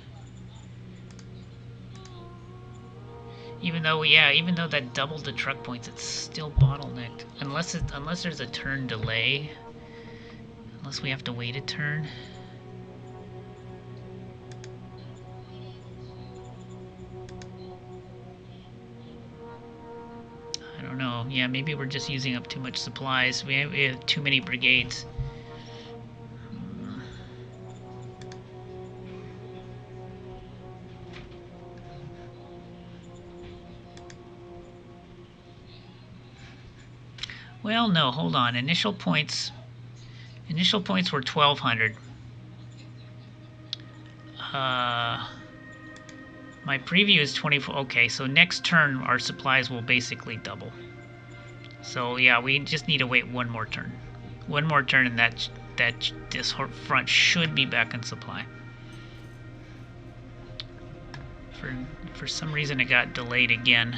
Even though, yeah, even though that doubled the truck points, it's still bottlenecked. Unless there's a turn delay. Unless we have to wait a turn. I don't know. Yeah, maybe we're just using up too much supplies. We have too many brigades. Well, no, hold on. Initial points were 1,200. My preview is 24. Okay, so next turn our supplies will basically double. So yeah, we just need to wait one more turn. One more turn, and this front should be back in supply. For some reason, it got delayed again.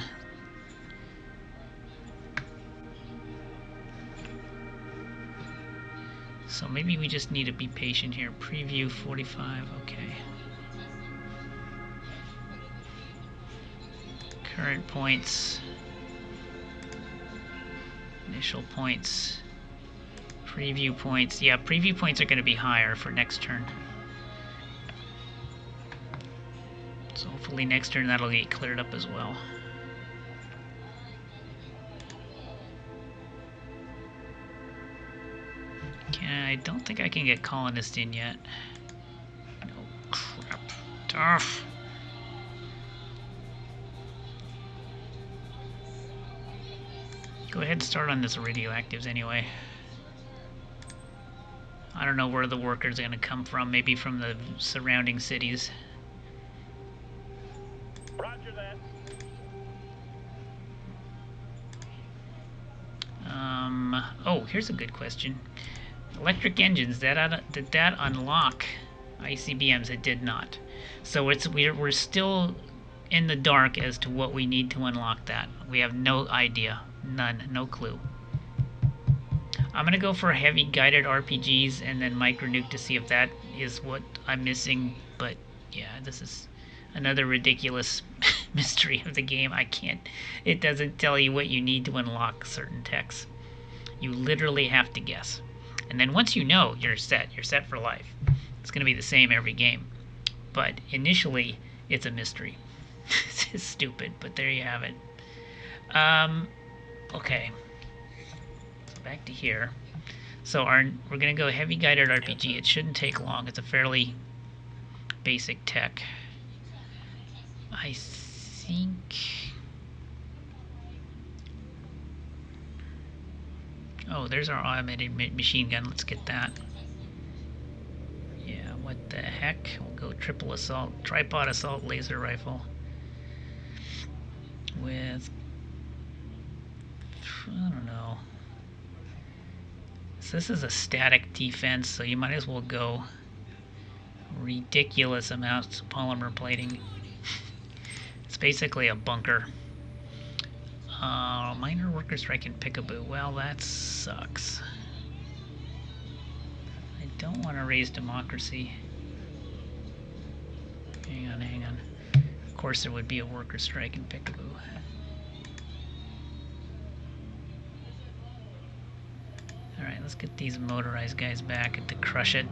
So maybe we just need to be patient here. Preview 45. Okay. Current points. Initial points. Preview points. Yeah, preview points are going to be higher for next turn. So hopefully next turn that'll get cleared up as well. I don't think I can get colonists in yet. No crap. Tough. Go ahead and start on this radioactives anyway. I don't know where the workers are going to come from. Maybe from the surrounding cities. Roger that. Oh, here's a good question. Electric engines, did that unlock ICBMs? It did not. So we're still in the dark as to what we need to unlock that. We have no idea. None. No clue. I'm going to go for heavy guided RPGs and then micronuke to see if that is what I'm missing. But yeah, this is another ridiculous mystery of the game. It doesn't tell you what you need to unlock certain techs. You literally have to guess. And then once you know, you're set. You're set for life. It's going to be the same every game. But initially, it's a mystery. It's stupid, but there you have it. Okay. So back to here. So we're going to go heavy guided RPG. It shouldn't take long. It's a fairly basic tech. I think... Oh, there's our automated machine gun. Let's get that. Yeah, what the heck? We'll go triple assault, tripod assault laser rifle with, I don't know. So this is a static defense, so you might as well go ridiculous amounts of polymer plating. It's basically a bunker. Minor worker strike in Peekaboo. Well, that sucks. I don't want to raise democracy. Hang on, hang on. Of course there would be a worker strike in Peekaboo. Alright, let's get these motorized guys back to crush it.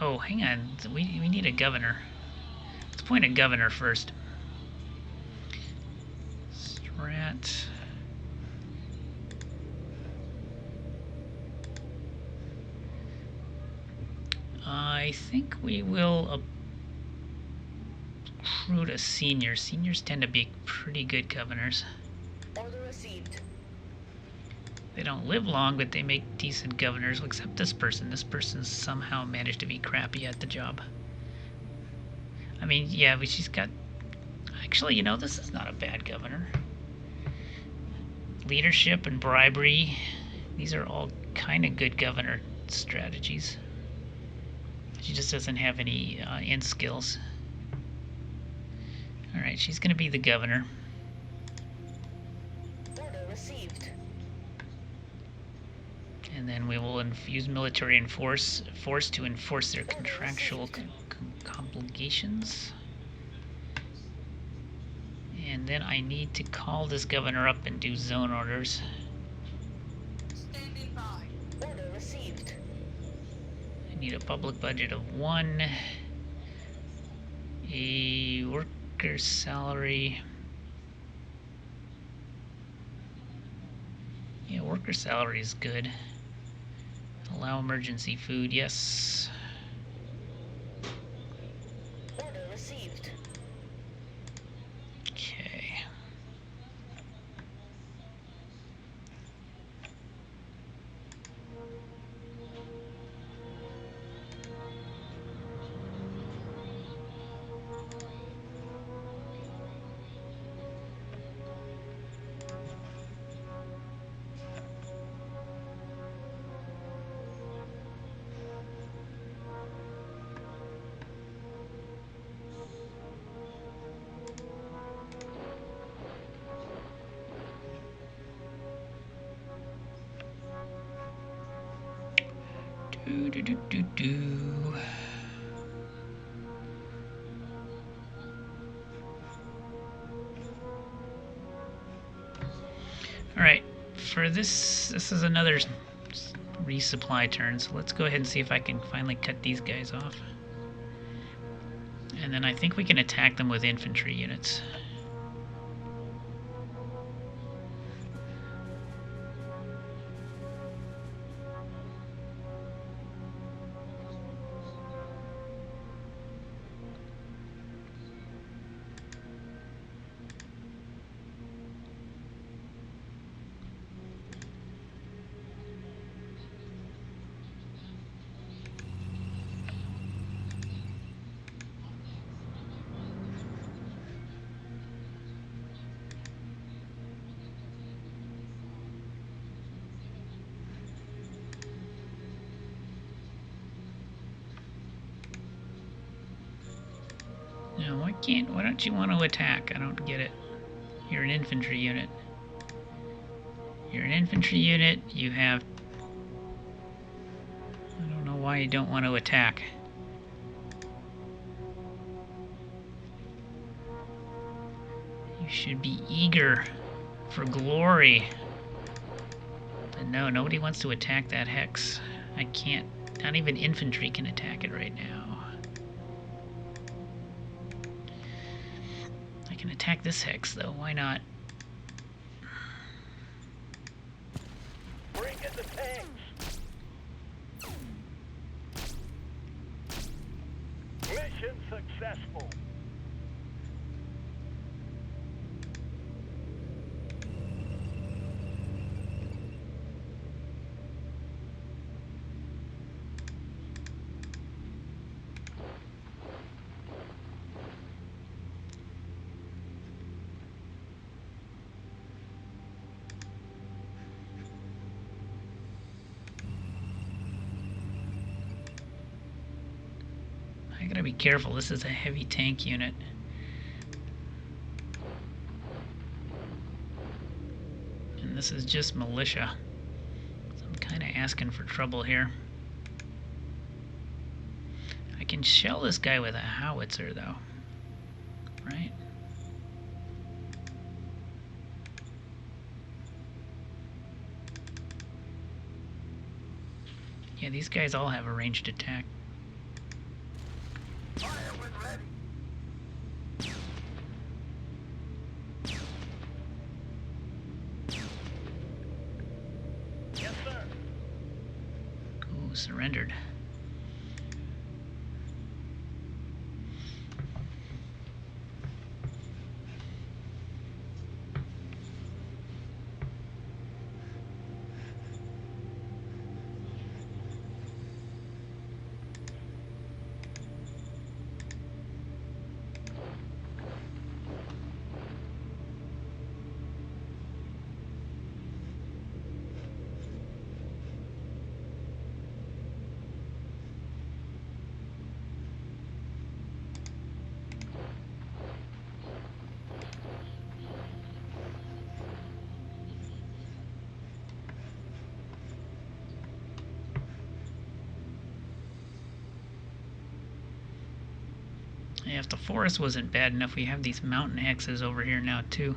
Oh, hang on. We need a governor. Let's appoint a governor first. Strat. I think we will recruit a senior. Seniors tend to be pretty good governors. Order received. They don't live long, but they make decent governors, except this person. This person somehow managed to be crappy at the job. I mean, yeah, but she's got... Actually, you know, this is not a bad governor. Leadership and bribery. These are all kind of good governor strategies. She just doesn't have any int skills. Alright, she's going to be the governor. Order received. And then we will use military and force to enforce their contractual obligations. And then I need to call this governor up and do zone orders. Standing by. Order received. I need a public budget of 1. A worker salary. Yeah, worker salary is good. Allow emergency food, yes. Order received. Okay. Do do do do do. All right, for this is another resupply turn, so let's go ahead and see if I can finally cut these guys off. And then I think we can attack them with infantry units. Now, why don't you want to attack? I don't get it. You're an infantry unit. You're an infantry unit, you have... I don't know why you don't want to attack. You should be eager for glory. But no, nobody wants to attack that hex. I can't... Not even infantry can attack it right now. I can attack this hex, though. Why not? Bring in the tanks. Mission successful. I gotta be careful. This is a heavy tank unit. And this is just militia. So I'm kind of asking for trouble here. I can shell this guy with a howitzer, though. Right? Yeah, these guys all have a ranged attack. Fire when ready. Yes, sir. Ooh, surrendered. Yeah, if the forest wasn't bad enough, we have these mountain hexes over here now, too.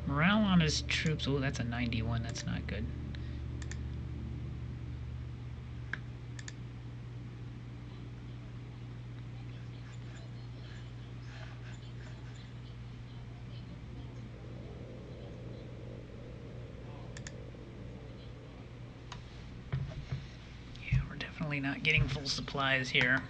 Morale on his troops. Oh, that's a 91. That's not good. Definitely not getting full supplies here.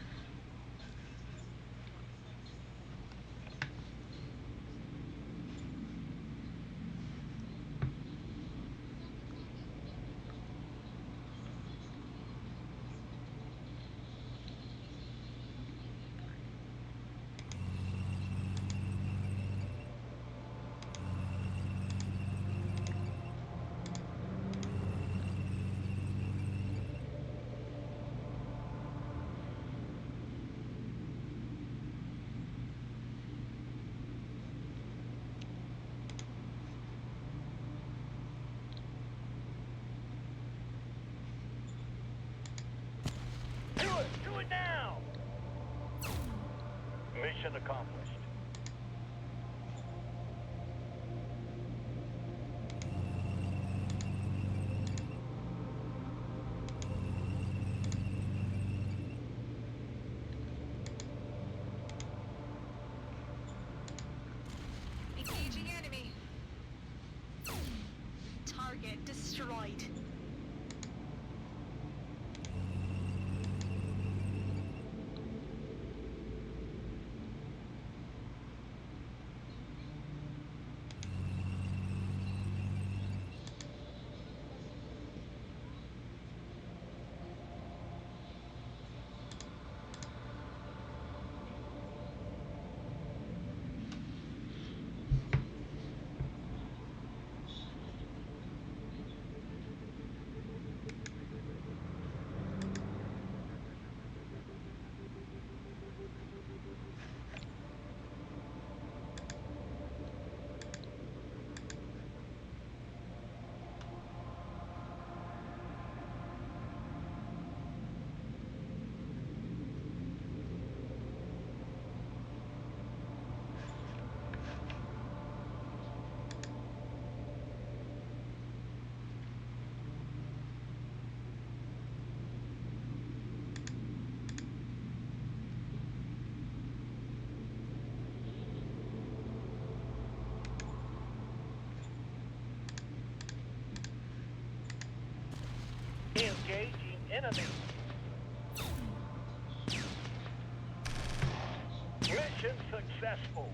Do it now! Mission accomplished. Engaging enemy. Target destroyed. Engaging enemy. Mission successful.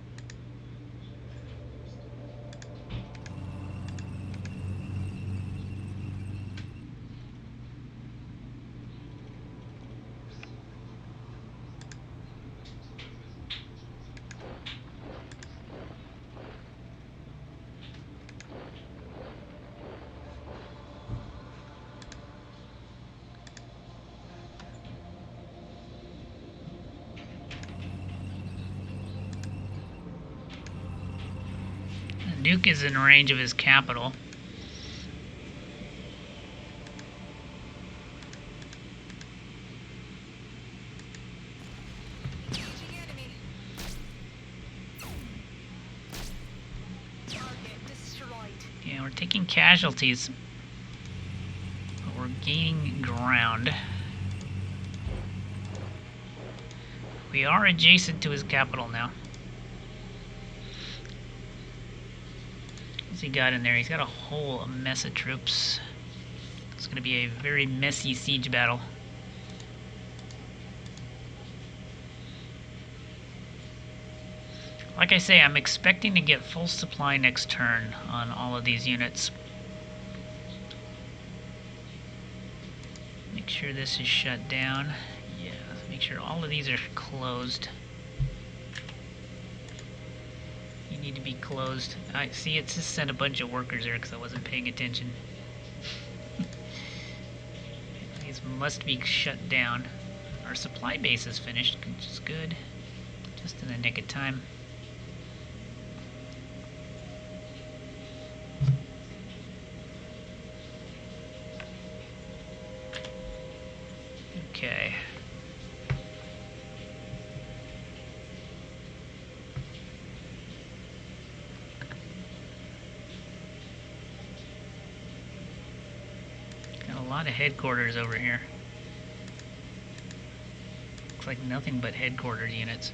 Duke is in range of his capital. Engaging enemy. Target destroyed. Yeah, we're taking casualties, but we're gaining ground. We are adjacent to his capital now. What's he got in there? He's got a whole mess of troops. It's going to be a very messy siege battle. Like I say, I'm expecting to get full supply next turn on all of these units. Make sure this is shut down. Yeah, make sure all of these are closed. You need to be closed. I see it just sent a bunch of workers there because I wasn't paying attention. These must be shut down. Our supply base is finished, which is good. Just in the nick of time. Okay. Got a lot of headquarters over here. Looks like nothing but headquarters units.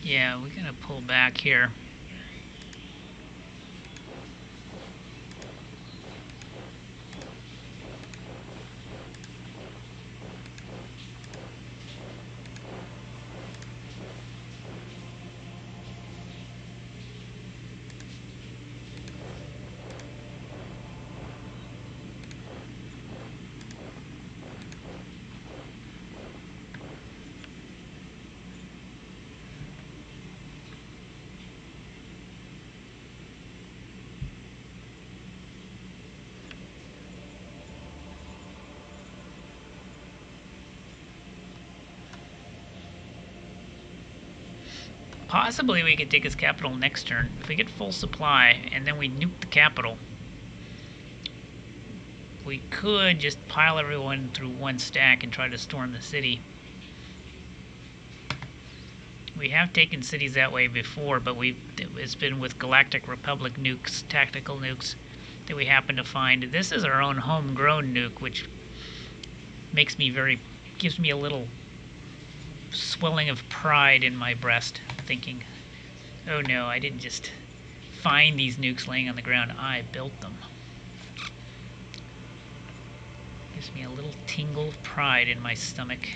Yeah, we gotta pull back here. Possibly we could take his capital next turn. If we get full supply and then we nuke the capital, we could just pile everyone through one stack and try to storm the city. We have taken cities that way before, but it's been with Galactic Republic nukes, tactical nukes, that we happen to find. This is our own homegrown nuke, which gives me a little swelling of pride in my breast, thinking, oh no, I didn't just find these nukes laying on the ground, I built them. Gives me a little tingle of pride in my stomach.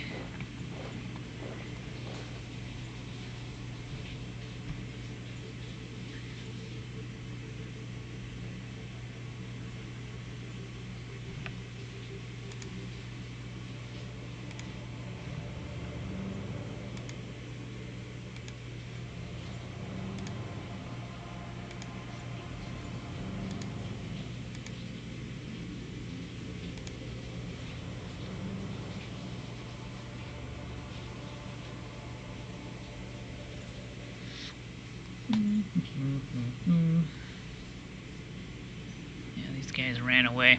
Yeah, these guys ran away.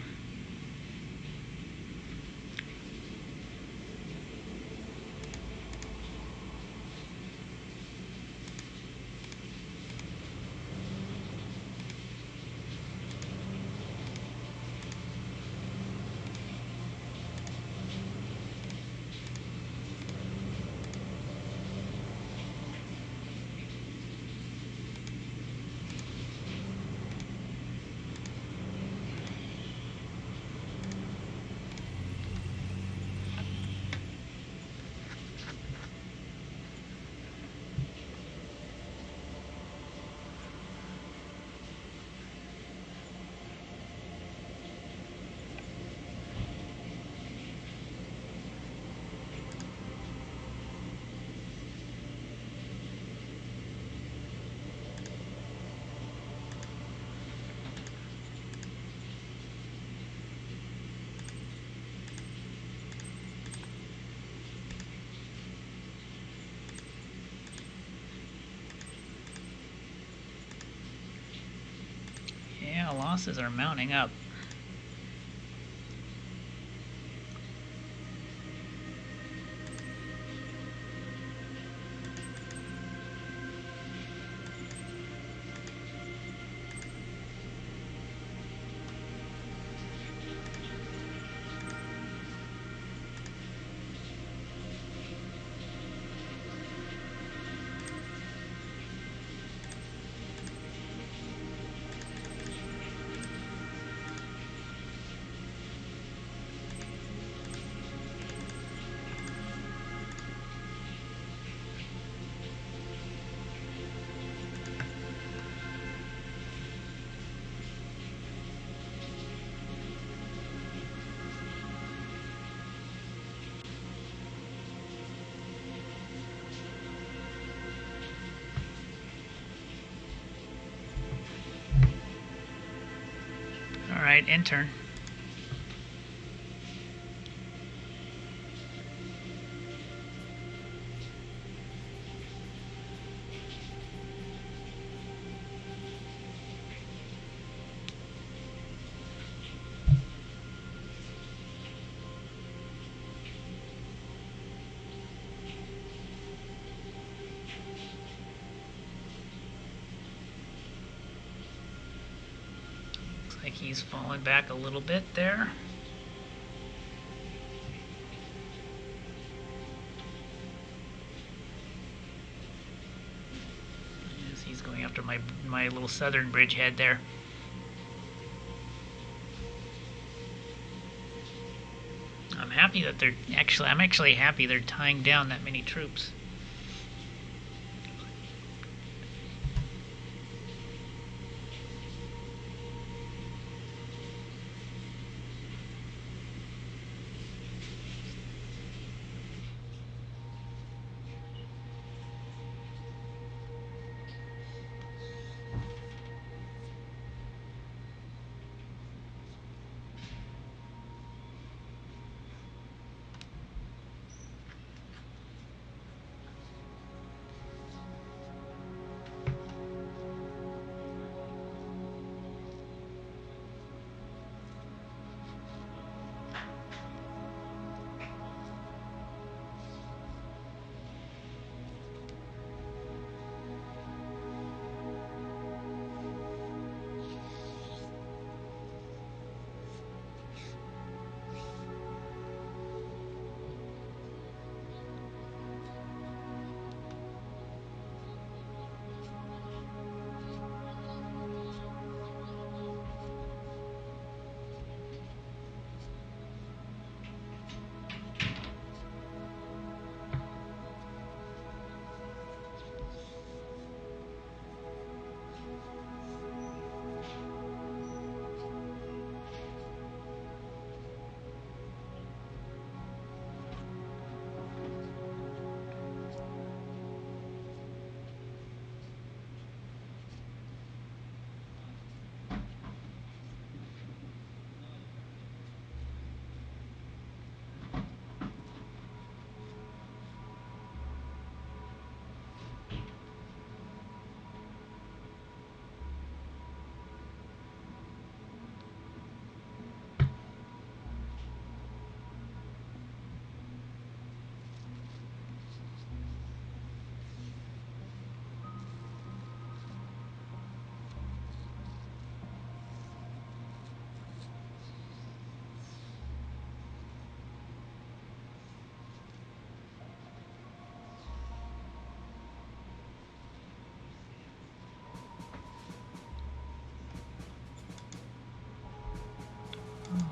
Yeah, losses are mounting up. Alright, intern. Looks like he's fallen back a little bit there. after my little southern bridgehead there. I'm actually happy they're tying down that many troops.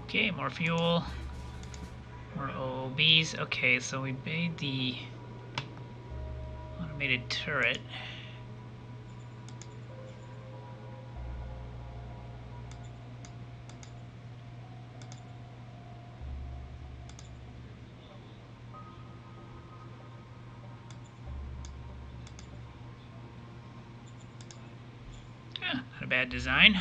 Okay, more fuel, more OBs. Okay, so we made the automated turret. Not a bad design.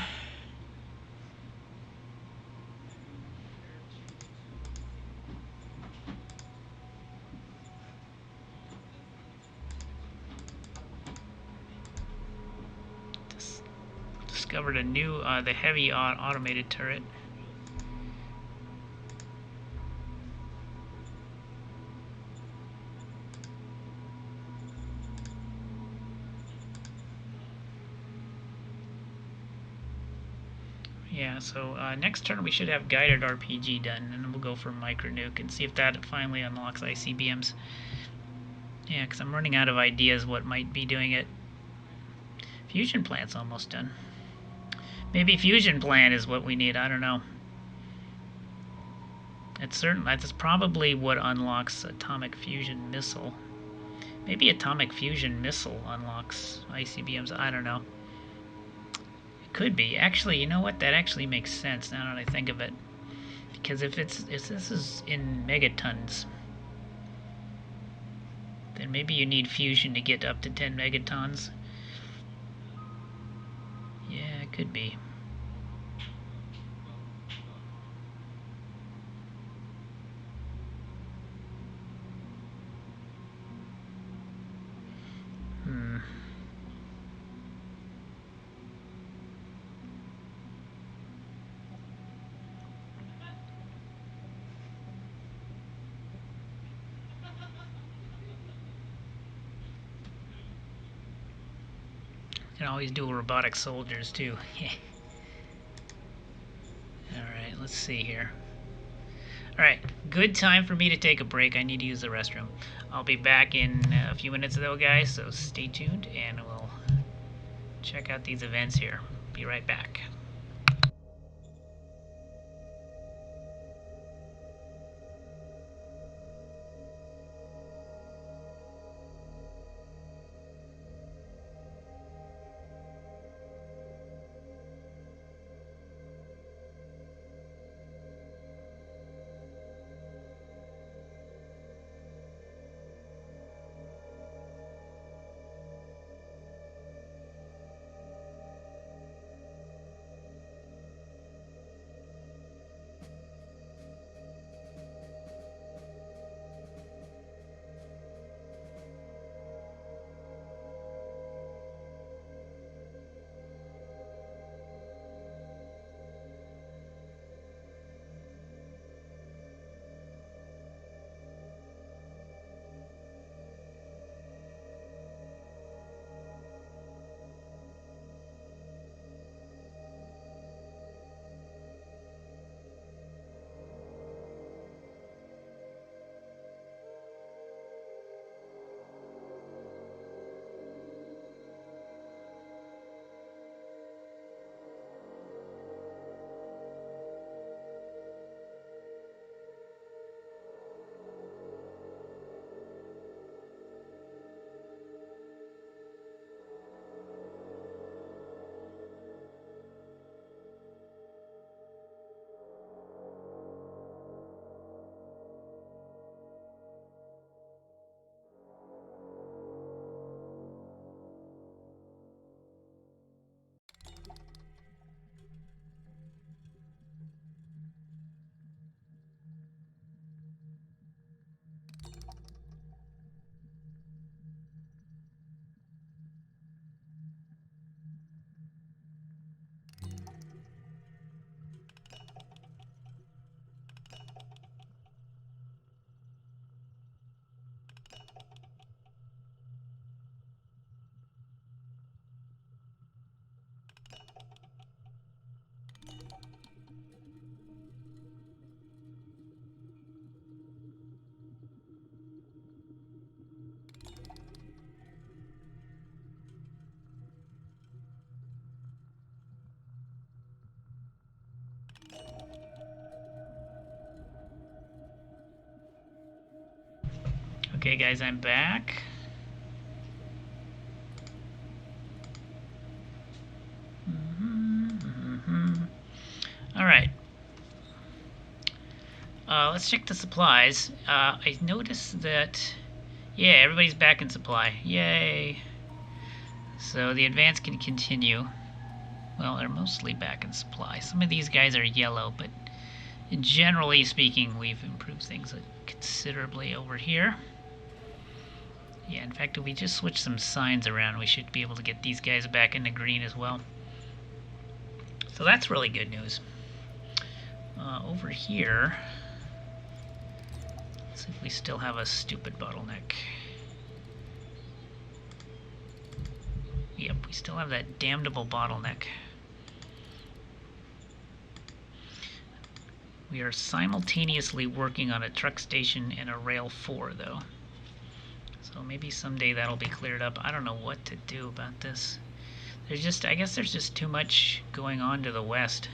Discovered a new, the heavy automated turret. Yeah, so next turn we should have guided RPG done, and then we'll go for micro nuke and see if that finally unlocks ICBMs. Yeah, because I'm running out of ideas what might be doing it. Fusion plant's almost done. Maybe fusion plant is what we need. I don't know. That's probably what unlocks atomic fusion missile. Maybe atomic fusion missile unlocks ICBMs. I don't know. It could be. Actually, you know what? That actually makes sense now that I think of it. Because if this is in megatons, then maybe you need fusion to get up to 10 megatons. Yeah, it could be. Can always do robotic soldiers too. Alright, let's see here. Alright, good time for me to take a break. I need to use the restroom. I'll be back in a few minutes though, guys, so stay tuned and we'll check out these events here. Be right back. Okay, guys, I'm back. All right. Let's check the supplies. I noticed that, yeah, everybody's back in supply. Yay! So the advance can continue. Well, they're mostly back in supply. Some of these guys are yellow, but generally speaking, we've improved things considerably over here. Yeah, in fact, if we just switch some signs around, we should be able to get these guys back into green as well. So that's really good news. Over here, let's see if we still have a stupid bottleneck. Yep, we still have that damnable bottleneck. We are simultaneously working on a truck station and a rail 4, though. So maybe someday that'll be cleared up. I don't know what to do about this. I guess there's just too much going on to the west.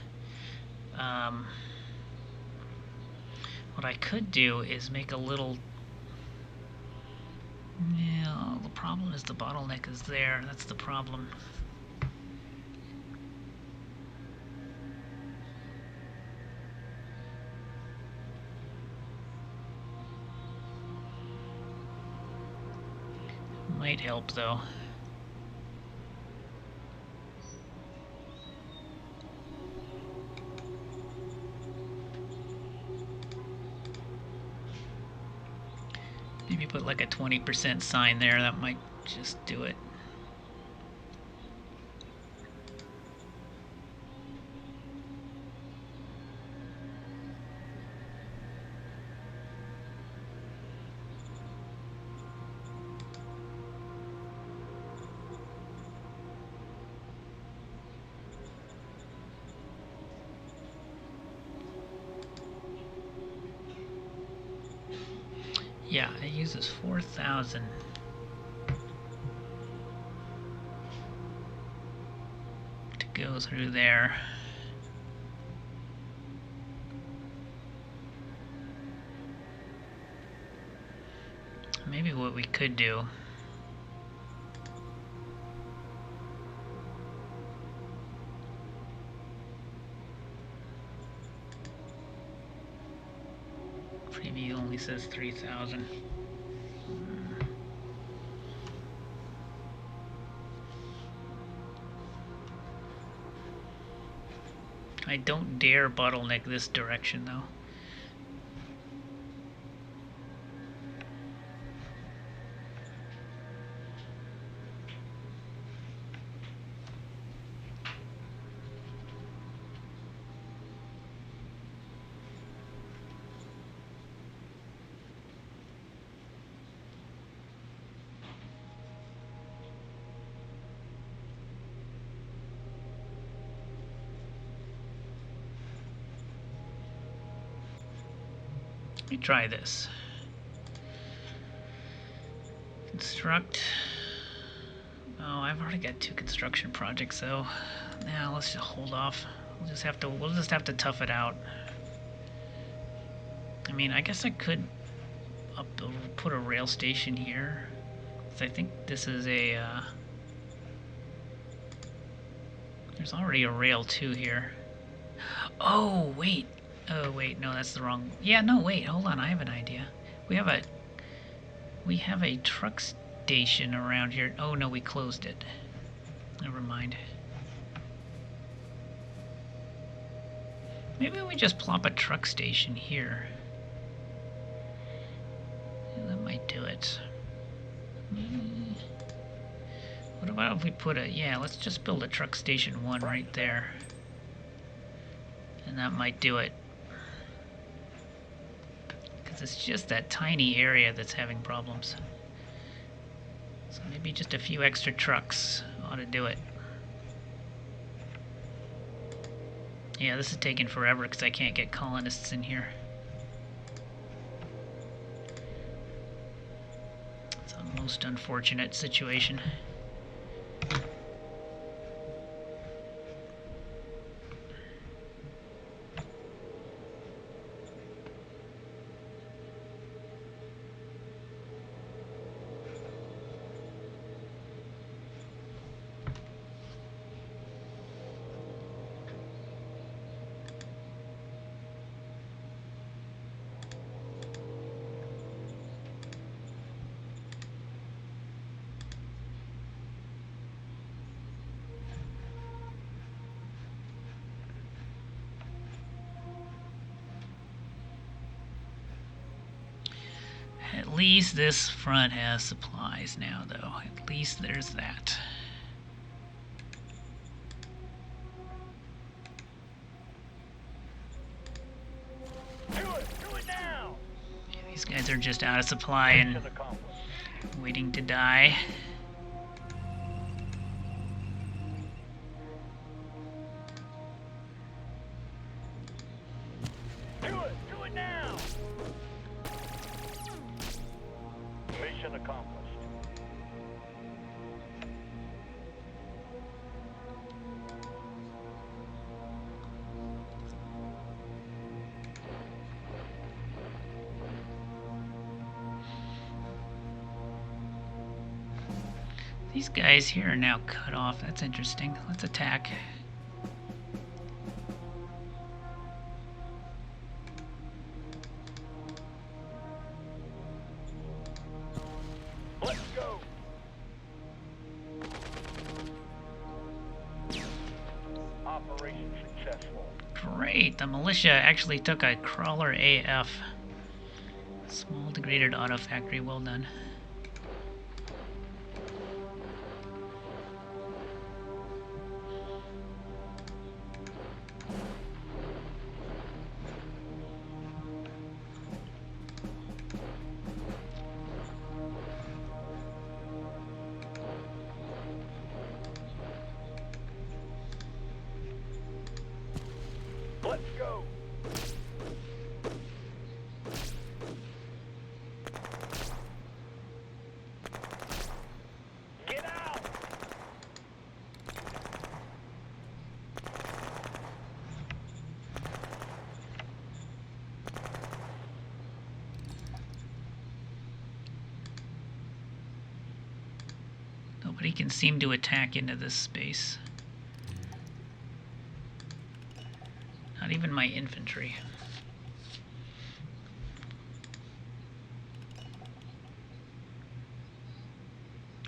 What I could do is make a little... Yeah, the problem is the bottleneck is there. That's the problem. Might help, though. Maybe put like a 20% sign there. That might just do it. Yeah, it uses 4,000. go through there. Maybe what we could do. Preview only says 3,000. I don't dare bottleneck this direction though. Let me try this. Construct. Oh, I've already got 2 construction projects, so now let's just hold off. We'll just have to tough it out. I mean, I guess I could put a rail station here. So I think this is a. There's already a rail 2 here. Oh wait. Oh wait, no, that's the wrong. Yeah, no, wait, hold on. I have an idea. We have a truck station around here. Oh no, we closed it. Never mind. Maybe we just plop a truck station here. Yeah, that might do it. What about if we put a... Yeah, let's just build a truck station 1 right there. And that might do it. Because it's just that tiny area that's having problems. So maybe just a few extra trucks ought to do it. Yeah, this is taking forever because I can't get colonists in here. It's a most unfortunate situation. At least this front has supplies now, though. At least there's that. Do it now. Yeah, these guys are just out of supply and Mission accomplished. waiting to die. Do it now. Mission accomplished. These guys here are now cut off. That's interesting. Let's attack. Let's go. Operation successful. Great, the militia actually took a crawler AF. Small degraded auto factory, well done. Let's go. Nobody can seem to attack into this space. Not even my infantry.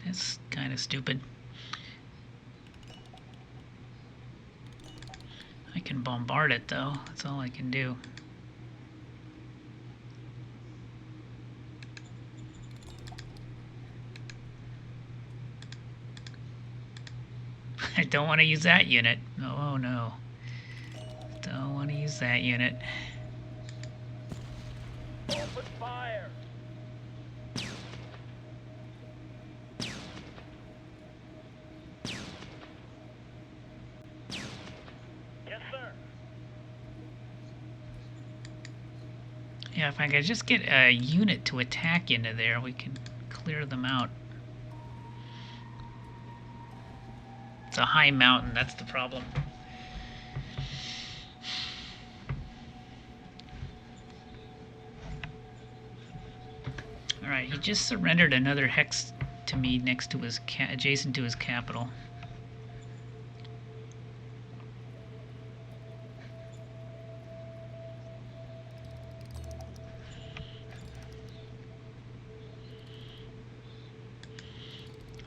That's kind of stupid. I can bombard it though. That's all I can do. I don't want to use that unit. Oh no. Don't want to use that unit. Open fire. Yes, sir. Yeah, if I could just get a unit to attack into there, we can clear them out. It's a high mountain, that's the problem. Alright, he just surrendered another hex to me next to his adjacent to his capital.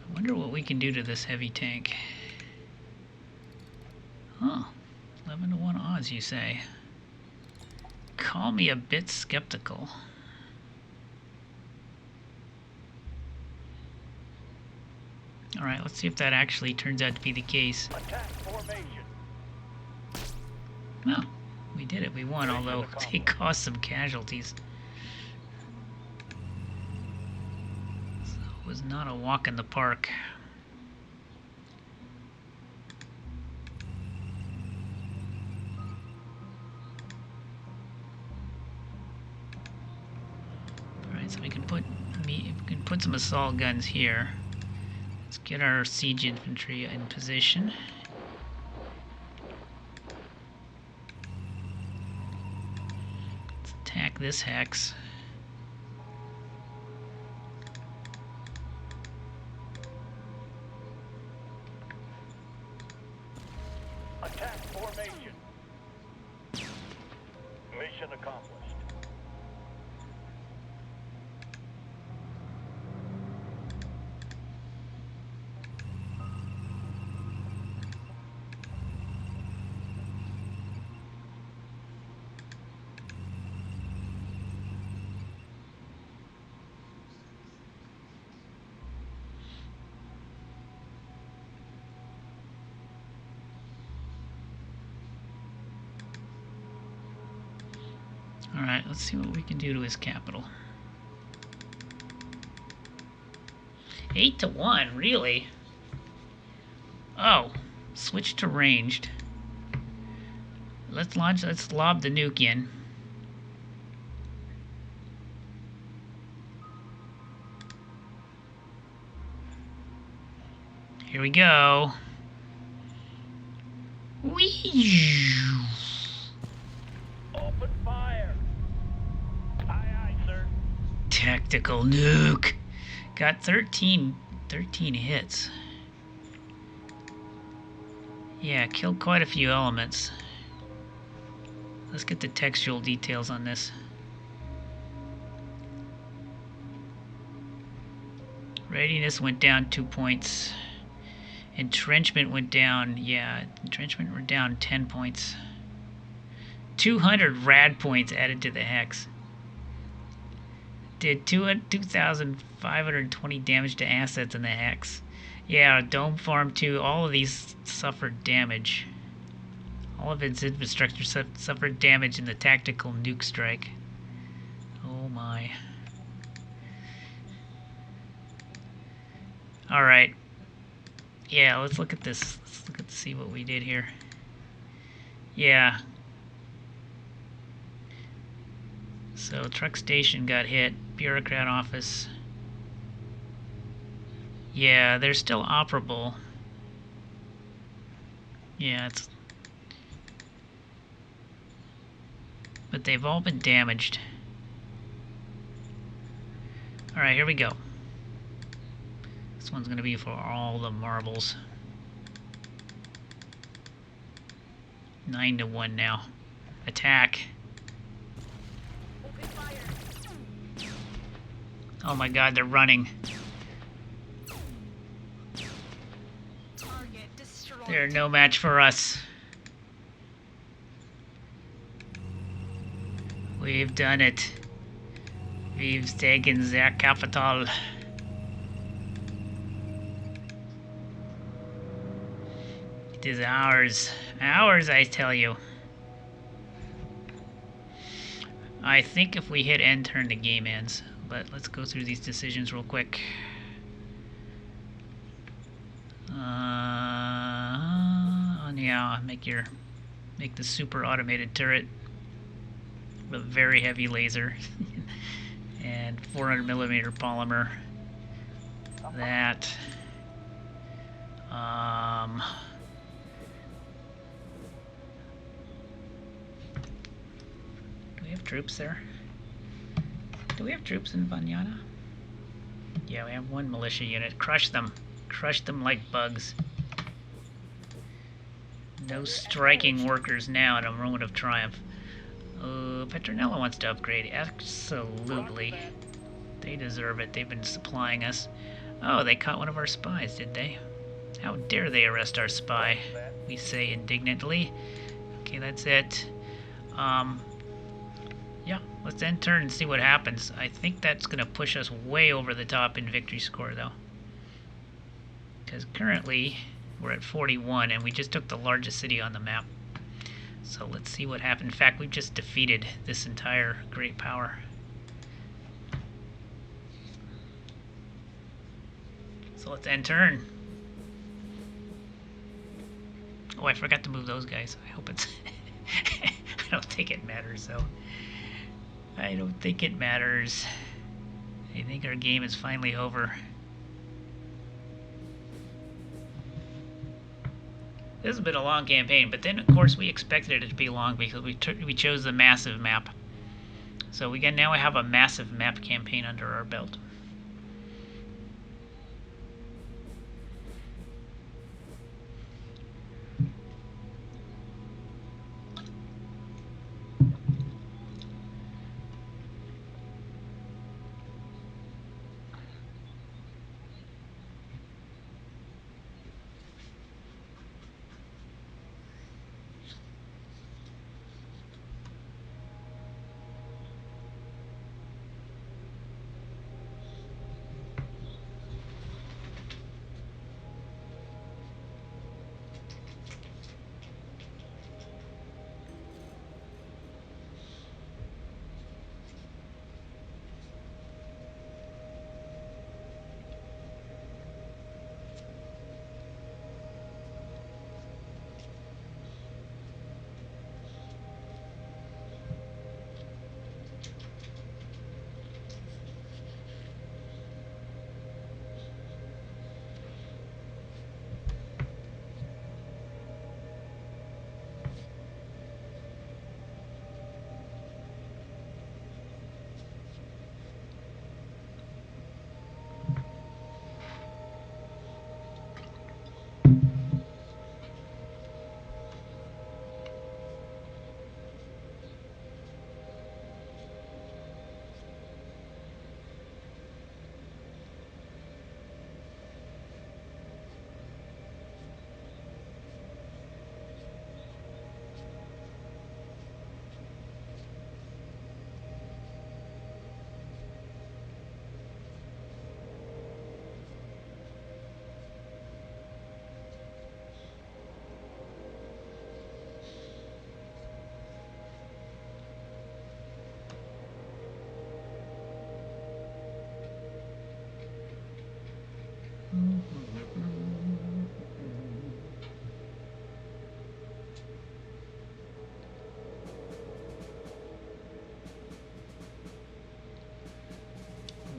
I wonder what we can do to this heavy tank. Huh. 11 to 1 odds, you say? Call me a bit skeptical. Alright, let's see if that actually turns out to be the case. Attack formation. Well, we did it. We won, although they caused some casualties. So it was not a walk in the park. Alright, so we can put some assault guns here. Let's get our siege infantry in position. Let's attack this hex. Attack formation. Mission accomplished. Alright, let's see what we can do to his capital. 8 to 1, really? Oh, switch to ranged. Let's lob the nuke in. Here we go. Whee! Open fire. Aye, aye, sir. Tactical nuke. Got 13 hits. Yeah, killed quite a few elements. Let's get the textual details on this. Readiness went down 2 points. Entrenchment went down, yeah, entrenchment were down 10 points. 200 rad points added to the hex. Did 2,520 damage to assets in the hex. Yeah, Dome Farm 2, all of these suffered damage. All of its infrastructure suffered damage in the tactical nuke strike. Oh my. Alright. Yeah, let's look at this. Let's look at see what we did here. Yeah. So truck station got hit. Bureaucrat office. Yeah, they're still operable. Yeah, it's... But they've all been damaged. Alright, here we go. This one's going to be for all the marbles. 9-1 now. Attack. Oh my god, they're running. They're no match for us. We've done it. We've taken their capital. It is ours. Ours, I tell you. I think if we hit end turn, the game ends. But let's go through these decisions real quick. Yeah, make the super automated turret with a very heavy laser and 400mm polymer. That. Do we have troops there? Do we have troops in Vanyana? Yeah, we have one militia unit. Crush them. Crush them like bugs. No striking workers now in a moment of triumph. Petronella wants to upgrade. Absolutely. They deserve it. They've been supplying us. Oh, they caught one of our spies, did they? How dare they arrest our spy? We say indignantly. Okay, that's it. Yeah, let's end turn and see what happens. I think that's going to push us way over the top in victory score, though. Because currently, we're at 41, and we just took the largest city on the map. So let's see what happened. In fact, we've just defeated this entire great power. So let's end turn. Oh, I forgot to move those guys. I hope it's... I don't think it matters, though. I don't think it matters. I think our game is finally over. This has been a long campaign, but then, of course, we expected it to be long because we chose the massive map. So we now have a massive map campaign under our belt.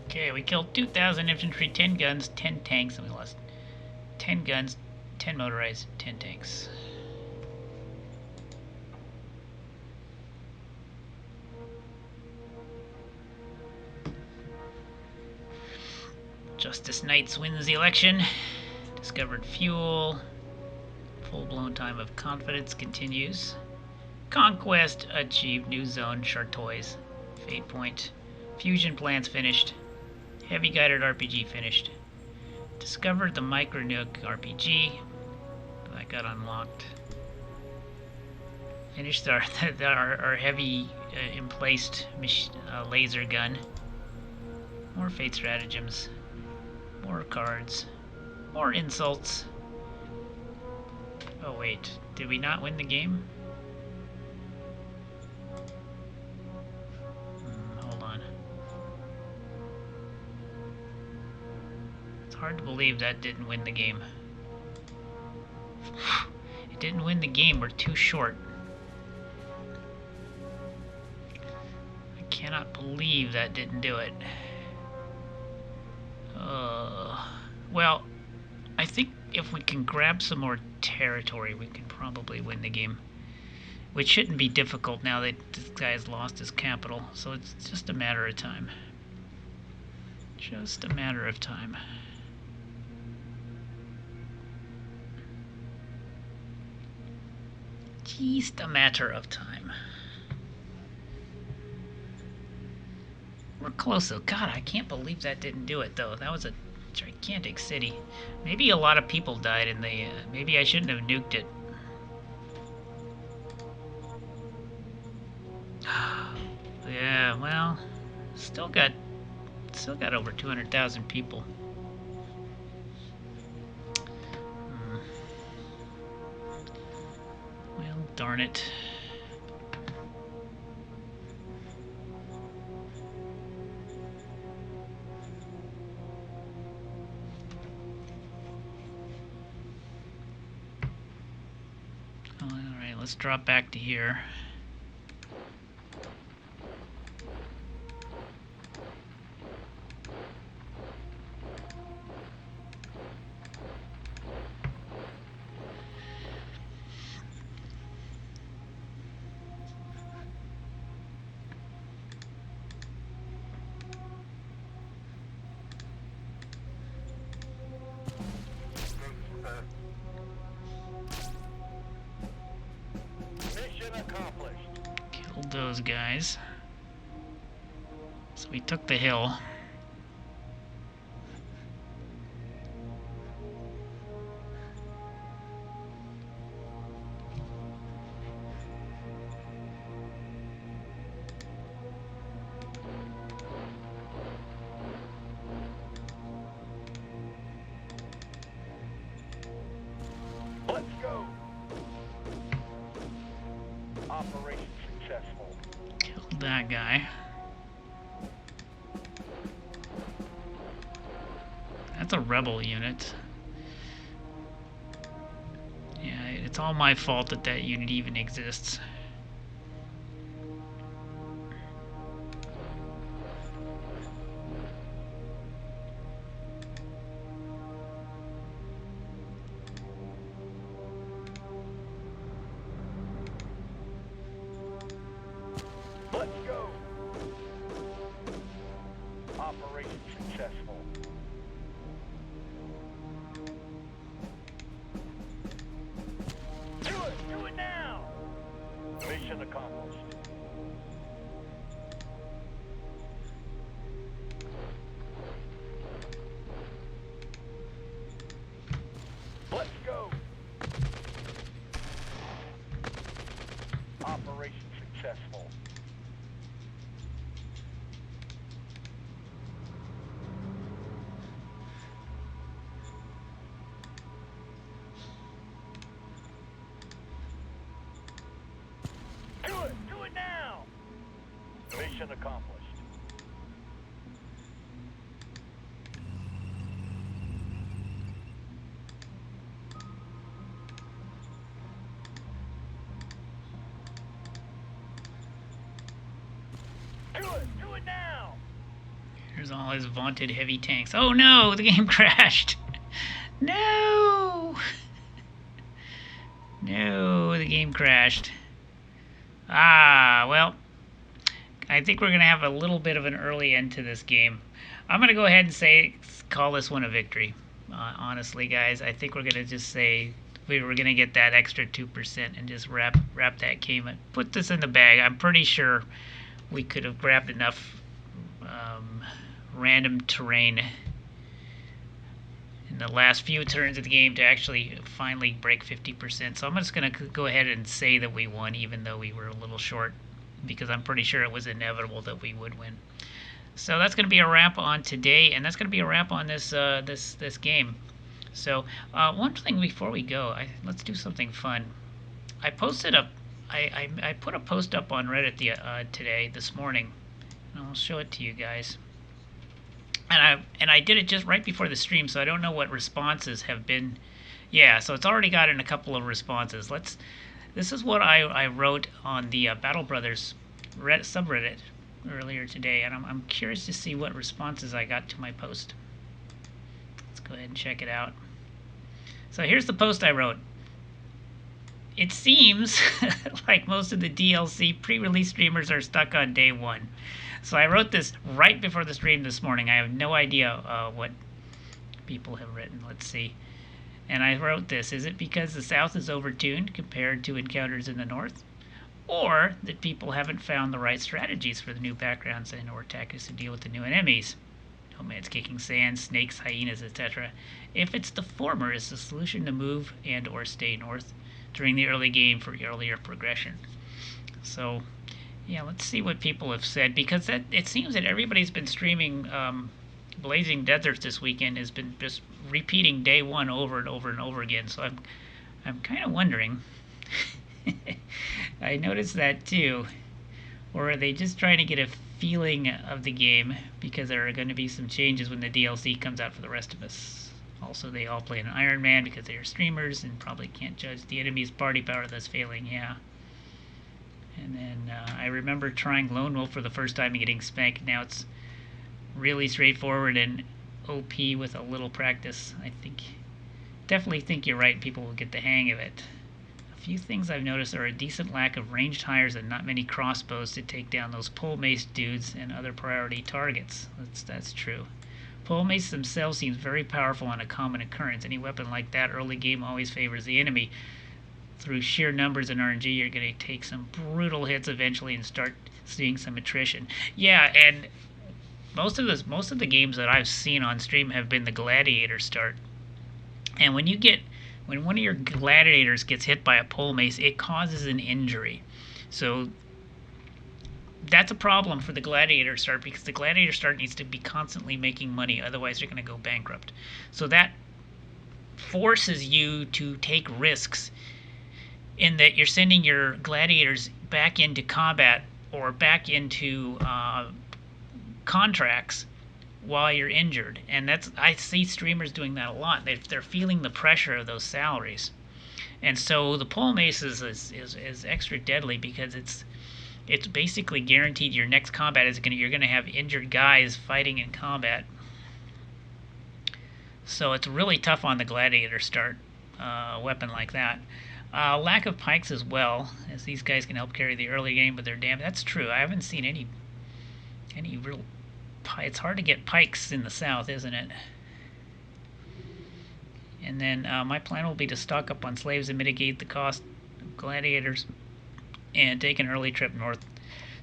Okay, we killed 2,000 infantry, 10 guns, 10 tanks, and we lost 10 guns, 10 motorized, 10 tanks. Justice Knights wins the election. Discovered fuel. Full-blown time of confidence continues. Conquest achieved. New zone. Chartois. Fate point. Fusion plans finished. Heavy guided RPG finished. Discovered the micro nuke RPG. That got unlocked. Finished our heavy emplaced laser gun. More fate stratagems. More cards. More insults. Oh wait, did we not win the game? Hold on. It's hard to believe that didn't win the game. It didn't win the game, we're too short. I cannot believe that didn't do it. Well, I think if we can grab some more territory, we can probably win the game. Which shouldn't be difficult now that this guy has lost his capital, so it's just a matter of time. Just a matter of time. Just a matter of time. We're close though. God, I can't believe that didn't do it though. That was a gigantic city. Maybe a lot of people died in the... maybe I shouldn't have nuked it. Yeah, well, still got over 200,000 people. Well, darn it. Alright, let's drop back to here. Mission accomplished. Killed those guys. So we took the hill. Let's go. Operation successful. Killed that guy. That's a rebel unit. Yeah, it's all my fault that that unit even exists. Let's go. Operation successful. Do it now. Mission accomplished. Let's go. Operation successful. Do it now. Mission accomplished. Do it now. Here's all his vaunted heavy tanks. Oh no, the game crashed. No. No, the game crashed. Ah, well, I think we're going to have a little bit of an early end to this game. I'm gonna go ahead and call this one a victory. Honestly, guys, I think we're gonna just say we were gonna get that extra 2% and just wrap that game and put this in the bag. I'm pretty sure we could have grabbed enough random terrain in the last few turns of the game to actually finally break 50%. So I'm just going to go ahead and say that we won, even though we were a little short, because I'm pretty sure it was inevitable that we would win. So that's going to be a wrap on today, and that's going to be a wrap on this this game. So one thing before we go, let's do something fun. I posted up, I put a post up on Reddit this morning, and I'll show it to you guys. And I did it just right before the stream, so I don't know what responses have been. Yeah, so it's already gotten a couple of responses. This is what I wrote on the Battle Brothers subreddit earlier today, and I'm curious to see what responses I got to my post. Let's go ahead and check it out. So here's the post I wrote. It seems like most of the DLC pre-release streamers are stuck on day one. So I wrote this right before the stream this morning. I have no idea what people have written. Let's see. And I wrote this. Is it because the South is overtuned compared to encounters in the North? Or that people haven't found the right strategies for the new backgrounds and/or tactics to deal with the new enemies? Nomads kicking sand, snakes, hyenas, etc. If it's the former, is the solution to move and/or stay north during the early game for earlier progression? So yeah, let's see what people have said, because it seems that everybody's been streaming Blazing Deserts this weekend, has been just repeating day one over and over and over again. So I'm kind of wondering. I noticed that too. Or are they just trying to get a feeling of the game because there are going to be some changes when the DLC comes out for the rest of us? Also, they all play an Iron Man because they are streamers and probably can't judge the enemy's party power that's failing. Yeah. And then I remember trying Lone Wolf for the first time and getting spanked. Now it's really straightforward and OP with a little practice. Definitely think you're right. People will get the hang of it. A few things I've noticed are a decent lack of ranged hires and not many crossbows to take down those pole mace dudes and other priority targets. That's true. Pole mace themselves seems very powerful and a common occurrence. Any weapon like that early game always favors the enemy. Through sheer numbers and RNG, you're going to take some brutal hits eventually and start seeing some attrition. Yeah, and most of the games that I've seen on stream have been the gladiator start. And when one of your gladiators gets hit by a pole mace, it causes an injury. So that's a problem for the gladiator start, because the gladiator start needs to be constantly making money, otherwise you're going to go bankrupt. So that forces you to take risks, in that you're sending your gladiators back into combat or back into contracts while you're injured. And I see streamers doing that a lot. They're feeling the pressure of those salaries. And so the pole mace is extra deadly, because it's basically guaranteed your next combat you're going to have injured guys fighting in combat. So it's really tough on the gladiator start weapon like that. Lack of pikes as well, as these guys can help carry the early game, but they're damn. That's true. I haven't seen any real. It's hard to get pikes in the South, isn't it? And then my plan will be to stock up on slaves and mitigate the cost of gladiators, and take an early trip north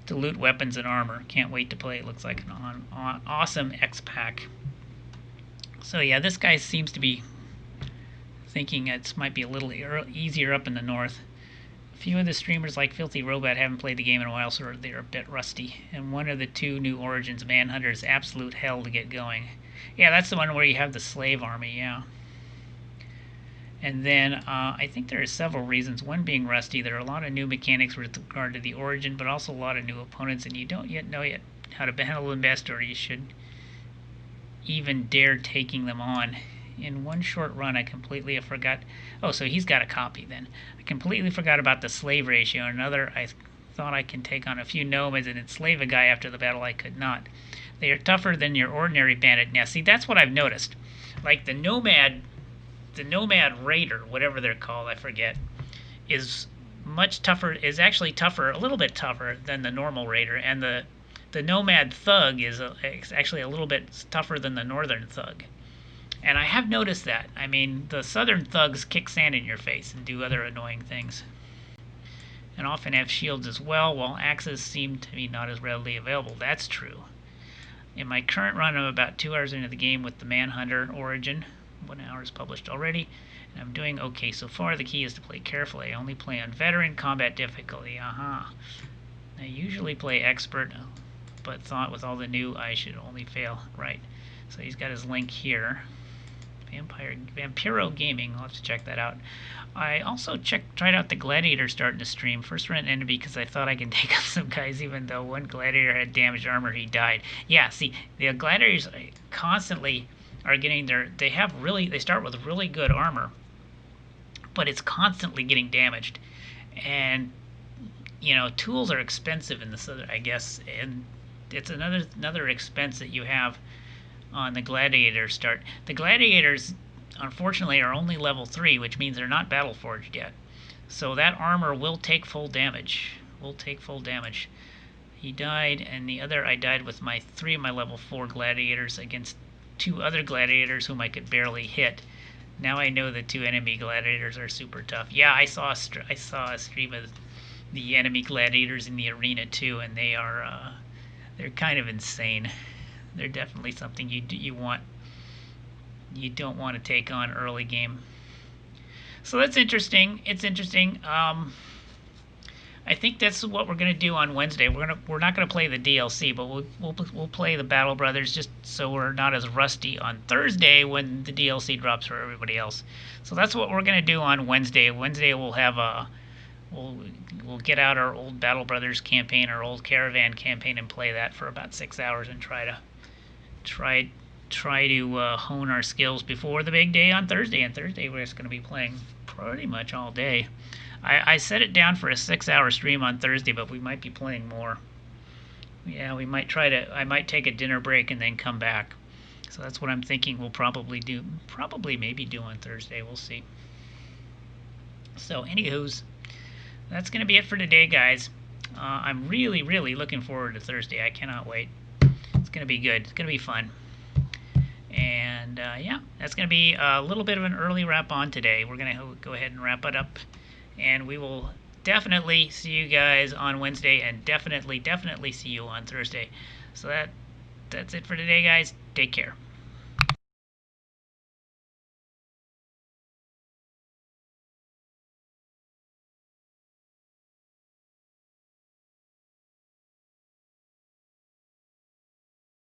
to loot weapons and armor. Can't wait to play. It looks like an awesome X-Pack. So yeah, this guy seems to be thinking it might be a little easier up in the north. A few of the streamers like Filthy Robot haven't played the game in a while, so they're a bit rusty. And one of the two new Origins, Manhunter, is absolute hell to get going. Yeah, that's the one where you have the slave army, yeah. And then I think there are several reasons. One being rusty. There are a lot of new mechanics with regard to the Origin, but also a lot of new opponents, and you don't yet know how to handle them best, or you should even dare taking them on. In one short run, I completely forgot. Oh, so he's got a copy then. I completely forgot about the slave ratio. Another, I thought I can take on a few nomads and enslave a guy after the battle. I could not. They are tougher than your ordinary bandit. Now, see, that's what I've noticed. Like the nomad raider, whatever they're called, I forget, is much tougher. Is actually tougher, a little bit tougher than the normal raider, and the the Nomad Thug is actually a little bit tougher than the Northern Thug. And I have noticed that. I mean, the Southern Thugs kick sand in your face and do other annoying things. And often have shields as well, while axes seem to be not as readily available. That's true. In my current run, I'm about 2 hours into the game with the Manhunter Origin. 1 hour is published already, and I'm doing okay so far. The key is to play carefully. I only play on veteran combat difficulty. I usually play expert, but thought with all the new I should only fail. Right. So he's got his link here. Vampiro Gaming. I'll have to check that out. I also tried out the Gladiator starting to stream. First ran enemy because I thought I could take out some guys, even though one Gladiator had damaged armor, he died. Yeah, see, the Gladiators constantly are getting they start with really good armor, but it's constantly getting damaged. And tools are expensive in the southern, I guess, and it's another expense that you have on the Gladiator start. The Gladiators, unfortunately, are only level 3, which means they're not battle forged yet. So that armor will take full damage. He died, and I died with 3 of my level 4 Gladiators against 2 other Gladiators whom I could barely hit. Now I know the 2 enemy Gladiators are super tough. Yeah, I saw a stream of the enemy Gladiators in the arena too, and they're kind of insane. They're definitely something you don't want to take on early game. So that's interesting. It's interesting. I think that's what we're gonna do on Wednesday. We're not gonna play the DLC, but we'll play the Battle Brothers just so we're not as rusty on Thursday when the DLC drops for everybody else. So that's what we're gonna do on Wednesday. Wednesday we'll have we'll get out our old Battle Brothers campaign, our old Caravan campaign, and play that for about 6 hours and try to hone our skills before the big day on Thursday. And Thursday we're just going to be playing pretty much all day. I set it down for a 6-hour stream on Thursday, but we might be playing more. Yeah, I might take a dinner break and then come back. So that's what I'm thinking we'll probably maybe do on Thursday. We'll see. So anywho's, that's going to be it for today, guys. I'm really, really looking forward to Thursday. I cannot wait. It's going to be good. It's going to be fun. And yeah, that's going to be a little bit of an early wrap on today. We're going to go ahead and wrap it up. And we will definitely see you guys on Wednesday, and definitely see you on Thursday. So that's it for today, guys. Take care.